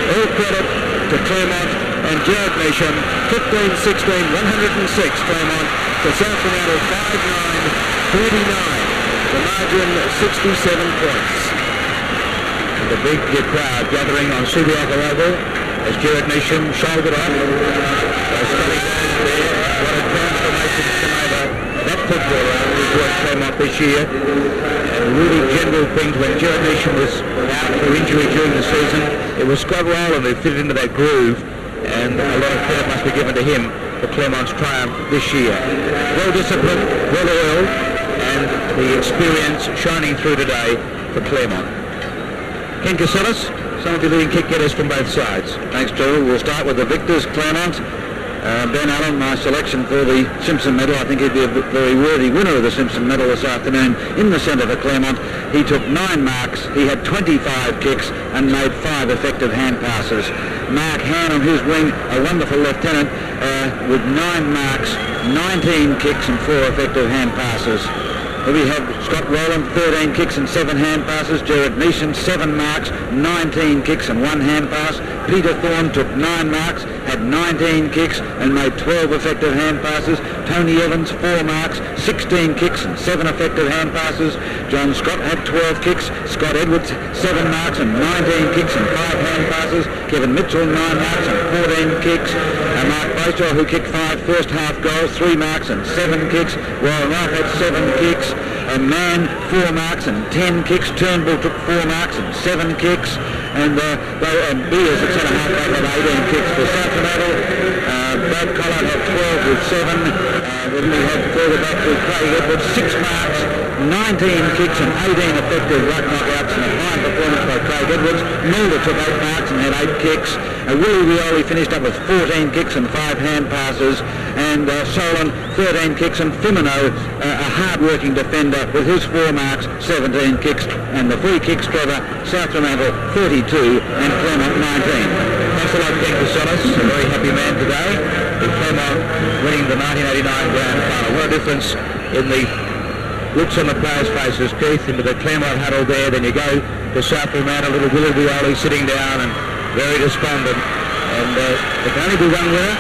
all credit to Clermont and Jared Measham, 15-16, 106 Clermont to South Fremantle 5-9, 39. The margin 67 points. The big crowd gathering on Subiaco Oval as Jared Measham shouldered off. Scotty goes there. What a transformation to come over that football round we've worked Clermont this year. And really general things when Jared Measham was out for injury during the season, it was Scott Rowland who fitted into that groove, and a lot of credit must be given to him for Clermont's triumph this year. Well disciplined, well oiled, and the experience shining through today for Clermont. Ken Casellas, some of the leading kick getters from both sides. Thanks, Joe. We'll start with the victors, Claremont. Ben Allen, my selection for the Simpson Medal. I think he'd be a very worthy winner of the Simpson Medal this afternoon in the centre for Claremont. He took 9 marks, he had 25 kicks and made 5 effective hand passes. Mark Han on his wing, a wonderful lieutenant, with 9 marks, 19 kicks and 4 effective hand passes. We have Scott Rowland, 13 kicks and 7 hand passes. Jared Measham, 7 marks, 19 kicks and 1 hand pass. Peter Thorne took 9 marks, had 19 kicks and made 12 effective hand passes. Tony Evans, 4 marks, 16 kicks and 7 effective hand passes. John Scott had 12 kicks. Scott Edwards, 7 marks and 19 kicks and 5 hand passes. Kevin Mitchell, 9 marks and 14 kicks. Mark Brayshaw, who kicked 5 first half goals, 3 marks and 7 kicks. Warren Wright had 7 kicks. Mann, 4 marks and 10 kicks. Turnbull took 4 marks and 7 kicks. And Beers at centre half back had 18 kicks for South Fremantle. Brad Collard had 12 with 7. Then we had further back with Craig Edwards, 6 marks, 19 kicks and 18 effective ruck knockouts, and a fine performance by Craig Edwards. Mulder took 8 marks and had 8 kicks. Willie Rioli finished up with 14 kicks and 5 hand passes. And Solon, 13 kicks, and Fimino, a hard-working defender, with his 4 marks, 17 kicks, and the free kicks, Trevor, South Fremantle 32 and Clermont 19. Thanks a lot, Ken Casellas, a very happy man today, with Clermont winning the 1989 grand final. What a difference in the looks on the players' faces, Keith, into the Clermont huddle there. Then you go to South Fremantle, little Willie Rioli sitting down and very despondent. And there can only be one winner,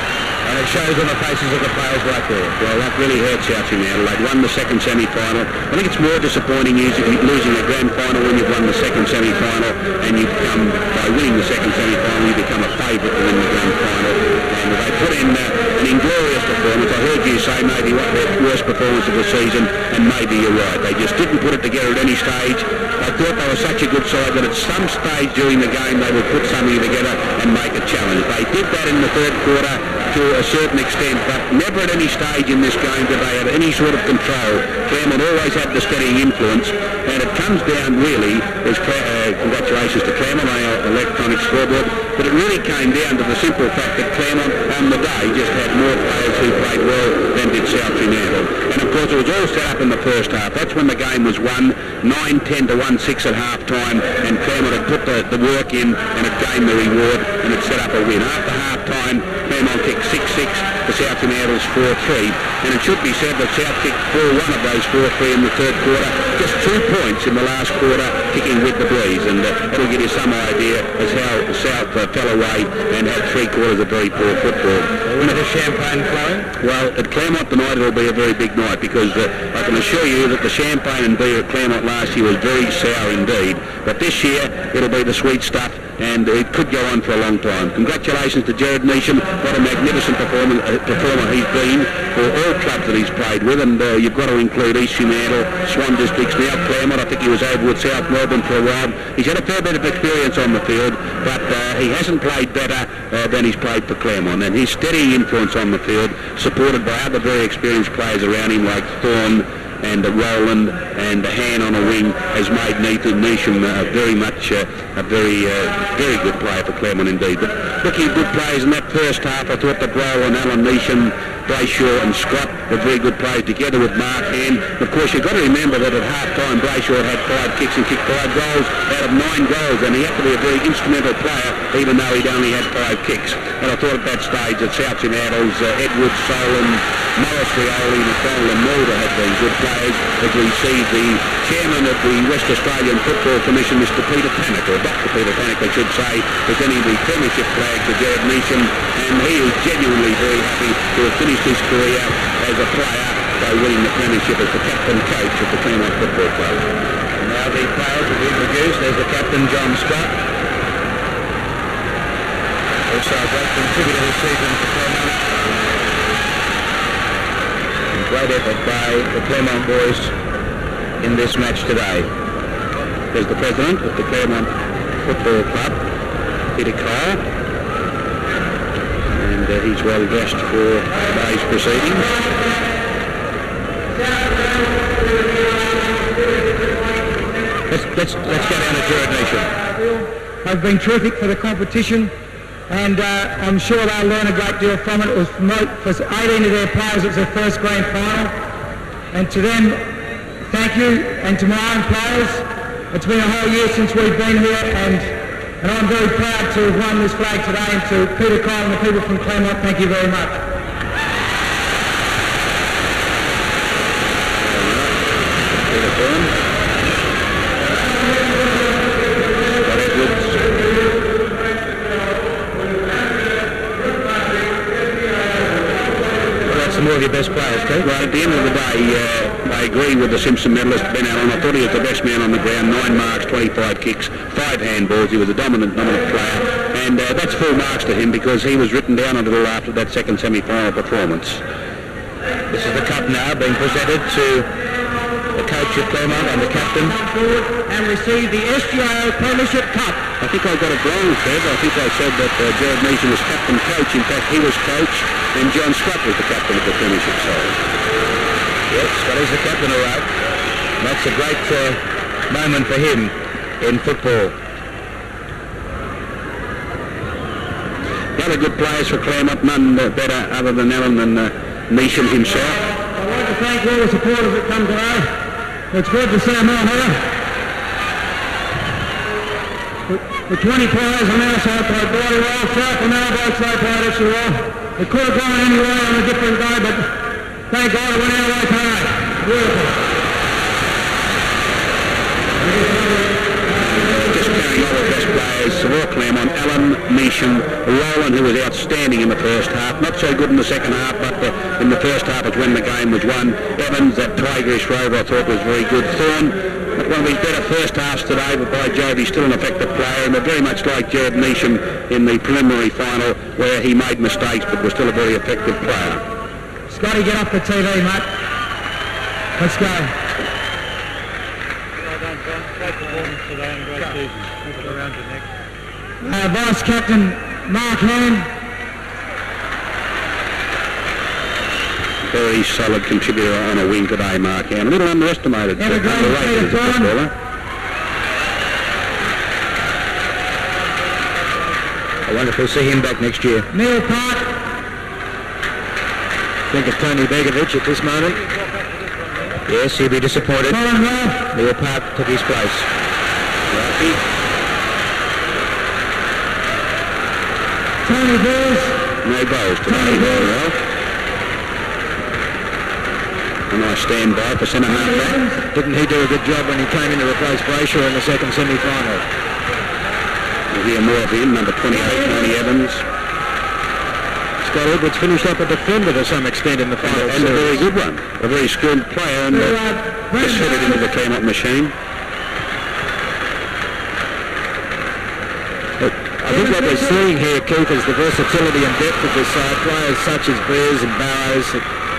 and it shows on the faces of the players right there. Well, that really hurts South Fremantle. They'd won the second semi-final. I think it's more disappointing losing a grand final when you've won the second semi-final, and you become, by winning the second semi-final, you become a favourite to win the grand final. And they put in an inglorious performance. I heard you say maybe what their worst performance of the season, and maybe you're right. They just didn't put it together at any stage. I thought they were such a good side that at some stage during the game they would put something together and make a challenge. They did that in the third quarter to a certain extent, but never at any stage in this game did they have any sort of control. Clermont always had the steadying influence, and it comes down really, congratulations to Clermont on our electronic scoreboard, but it really came down to the simple fact that Clermont on the day just had more players who played well than did South Fremantle. And of course it was all set up in the first half. That's when the game was won, 9-10 to 1-6 at half time, and Clermont had put the work in and it gained the reward and it set up a win. After half time, Clermont kicked 6-6 to South Fremantle's 4-3, and it should be said that South kicked 4-1 of those 4-3 in the third quarter, just 2 points in the last quarter, kicking with the breeze, and that'll give you some idea as how South fell away and had 3 quarters of very poor football. With the champagne flowing? Well, at Claremont tonight it'll be a very big night, because I can assure you that the champagne and beer at Claremont last year was very sour indeed, but this year it'll be the sweet stuff, and it could go on for a long time. Congratulations to Jared Measham. What a magnificent performer he's been for all clubs that he's played with, and you've got to include East Fremantle, Swan Districts, now Claremont. I think he was over with South Melbourne for a while. He's had a fair bit of experience on the field, but he hasn't played better than he's played for Claremont, and his steady influence on the field, supported by other very experienced players around him like Thorne, and Roland and Han on a wing has made Nathan Neesham very much a very good player for Claremont indeed. But looking at good players in that first half, I thought that Roland, Alan Neesham, Brayshaw and Scott were very good players together with Mark Han. Of course, you've got to remember that at half-time Brayshaw had 5 kicks and kicked 5 goals out of 9 goals, and he had to be a very instrumental player even though he'd only had 5 kicks. And I thought at that stage that South Fremantle, Edwards, Solon, Morris, Rioli, McDonald and Mulder had been good players as we see the chairman of the West Australian Football Commission, Mr. Peter Tannock, or Dr. Peter Tannock I should say, presenting the premiership flag to Jared Neesham, and he is genuinely very happy to have finished his career as a player by winning the premiership as the captain coach of the Clermont Football Club. And now the players will be introduced. There's the captain, John Scott. Also a great contributor this season for Clermont. And great effort by the Clermont boys in this match today. There's the president of the Clermont Football Club, Peter Kyle, and he's well dressed for today's proceedings. Let's go down to Jared Neesham. Have been terrific for the competition, and I'm sure they'll learn a great deal from it. It was for 18 of their players, it was their first grand final, and to them, thank you, and to my own players. It's been a whole year since we've been here, and I'm very proud to have won this flag today, and to Peter Kyle and the people from Claremont, thank you very much. More of your best players, too. Well, at the end of the day, I agree with the Simpson medalist, Ben Allen. I thought he was the best man on the ground. 9 marks, 25 kicks, 5 handballs. He was a dominant player. And that's full marks to him because he was written down a little after that second semi-final performance. This is the cup now being presented to the coach of Clermont and the captain. And receive the SGO Premiership Cup. I think I got it wrong, Fred. I think I said that Jared Neesham was captain coach. In fact, he was coach, and John Scott was the captain of the premiership side. Yes, Scotty's the captain, all right. That's a great moment for him in football. The other good players for Claremont, none better other than Allen and Neesham himself. I'd like to thank all the supporters that come today. It's good to see them all here. The 20 players on our side played bloody well. South and our both they played extra well. It could have gone any way on a different day, but thank God it went our way today. Beautiful. Just carrying all the best players for Claremont. Allen, Neesham, Roland, who was outstanding in the first half. Not so good in the second half, but in the first half was when the game was won. Evans, that tigerish rover, I thought was very good. Thorne, one of his better first halves today, but by Jove, he's still an effective player, and they're very much like Jared Neesham in the preliminary final, where he made mistakes, but was still a very effective player. Scotty, get off the TV, mate. Let's go. Well done, John. Great performance today and a great season. Keep it around your neck. Vice Captain Mark Han. Very solid contributor on a wing today, Mark Han. A little underestimated, underrated as a footballer. I wonder if we'll see him back next year. Neil Park. Think of Tony Begovic at this moment. Yes, he'll be disappointed. Neil Park took his place. Rafi. Tony Bowles. No Bowles today, very well. A nice stand-by for centre-half back. Didn't he do a good job when he came in to replace Brayshaw in the second semi-final? We'll hear more of him, number 28, Tony Evans. Scott Edwards finished up a defender to some extent in the final And a very good one. A very skilled player, and just headed into the Clermont machine. I think what we're seeing here, Keith, is the versatility and depth of this side. Players such as Beers and Barrows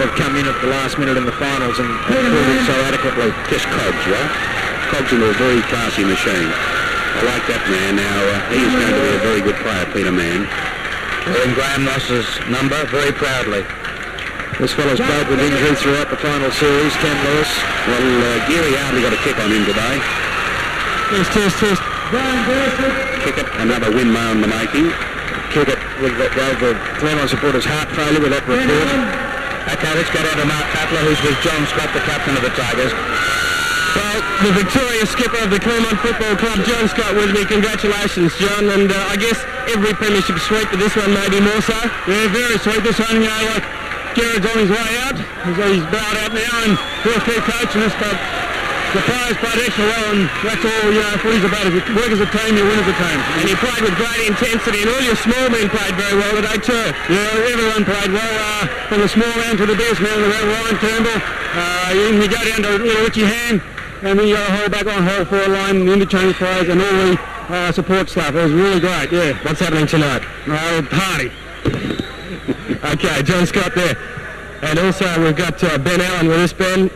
have come in at the last minute in the finals and proved it so adequately. Just Cogs, right? Cogs into a very classy machine. I like that man. Now, he is going to be a very good player, Peter Mann. Wearing Graham Ross's number very proudly. This fellow's played with injury throughout the final series, Ken Lewis. Well, Geary hardly got a kick on him today. Test. Kickett, another win in the making. Kickett gave the Clermont supporters heart failure with that report. Okay, let's go down to Mark Cutler, who's with John Scott, the captain of the Tigers. Well, the victorious skipper of the Clermont Football Club, John Scott, with me. Congratulations, John. And I guess every premiership sweep, but this one maybe more so. Yeah, very sweet. This one, you know, like Jared's on his way out. He's bowed out now, and we'll keep coaching us, but the players played extra well, and that's all, you know, footy's about. If you work as a team, you win as a team. And you played with great intensity, and all your small men played very well today too. Yeah, everyone played well, from the small man to the biggest man, Ryan Turnbull. You go down to little Richie Ham, and then you got a whole back on, whole forward line, the interchange players, and all the support staff. It was really great, yeah. What's happening tonight? Party. Okay, John Scott there. And also we've got Ben Allen with us. Ben,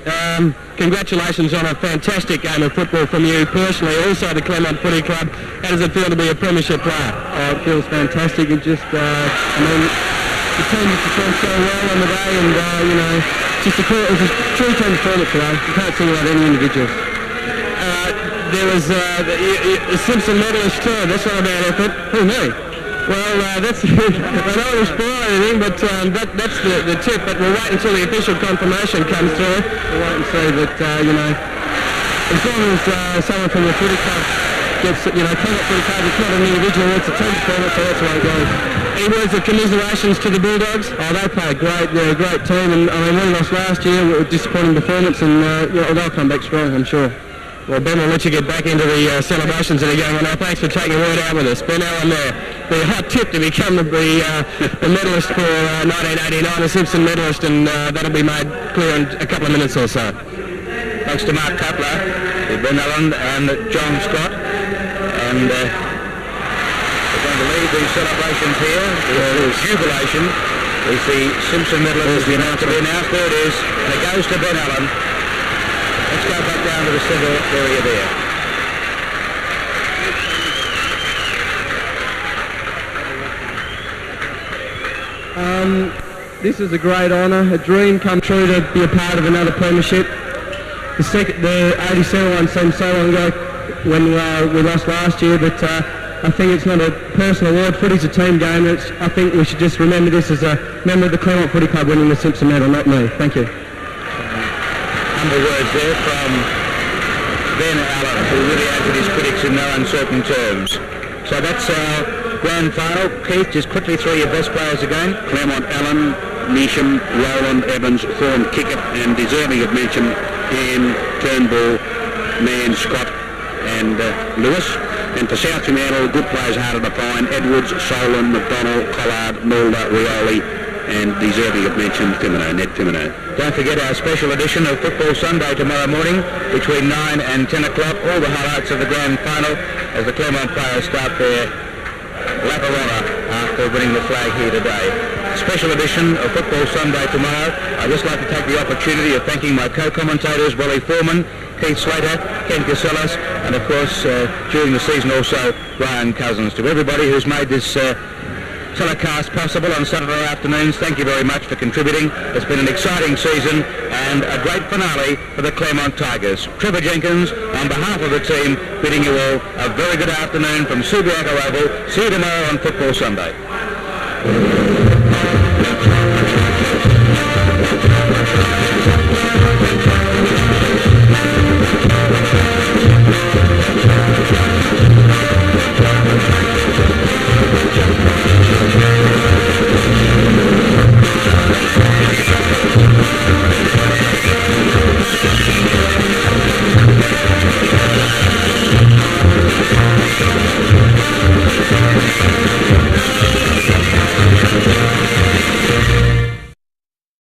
congratulations on a fantastic game of football from you personally, also the Clermont Footy Club. How does it feel to be a premiership player? Oh, it feels fantastic. It just, I mean, the team just performed so well on the day, and, you know, it was a true team performance today. You can't single out any individuals. There was the Simpson medalist too. That's not a bad effort. Who knew? Well, that's, I don't want to spoil anything, but that's the tip. But we'll wait until the official confirmation comes through. We'll wait and see, but, you know, as long as someone from the footy club gets, you know, Clermont Footy Club, it's not an individual, it's a team performance, so that's the way it goes. Any words of commiserations to the Bulldogs? Oh, they played great. They're a great team, and I mean, we lost last year, a disappointing performance, and you know, they'll come back strong, I'm sure. Well, Ben, we'll let you get back into the celebrations that are going on now. Thanks for taking a word out with us. Ben Allen there, the hot tip to become the medalist for 1989, a Simpson medalist, and that'll be made clear in a couple of minutes or so. Thanks to Mark Cutler, Ben Allen and John Scott. And we're going to lead these celebrations here. There's jubilation. As the Simpson medalist is about to be announced. There it is. And it goes to Ben Allen. Let's go back down to the centre area there. This is a great honour, a dream come true to be a part of another premiership. The 87 one seemed so long ago when we lost last year, but I think it's not a personal award. Footy's a team game. I think we should just remember this as a member of the Clermont Footy Club winning the Simpson medal, not me. Thank you. Humble words there from Ben Allen, who really answered his critics in no uncertain terms. So that's our grand final. Keith, just quickly through your best players again. Claremont, Allen, Neesham, Rowland, Evans, Thorne, Kickett, and deserving of mention, Ham, Turnbull, Mann, Scott, and Lewis. And for South Fremantle, good players harder to find: Edwards, Solon, McDonald, Collard, Mulder, Rioli, and deserving of mention, Ned Fimino. Don't forget our special edition of Football Sunday tomorrow morning between 9 and 10 o'clock. All the highlights of the grand final as the Clermont players start their lap of honour after winning the flag here today. Special edition of Football Sunday tomorrow. I'd just like to take the opportunity of thanking my co-commentators, Wally Foreman, Keith Slater, Ken Casellas, and of course during the season also Brian Cousins. To everybody who's made this telecast possible on Saturday afternoons, thank you very much for contributing. It's been an exciting season and a great finale for the Clermont Tigers. Trevor Jenkins, on behalf of the team, bidding you all a very good afternoon from Subiaco Oval. See you tomorrow on Football Sunday.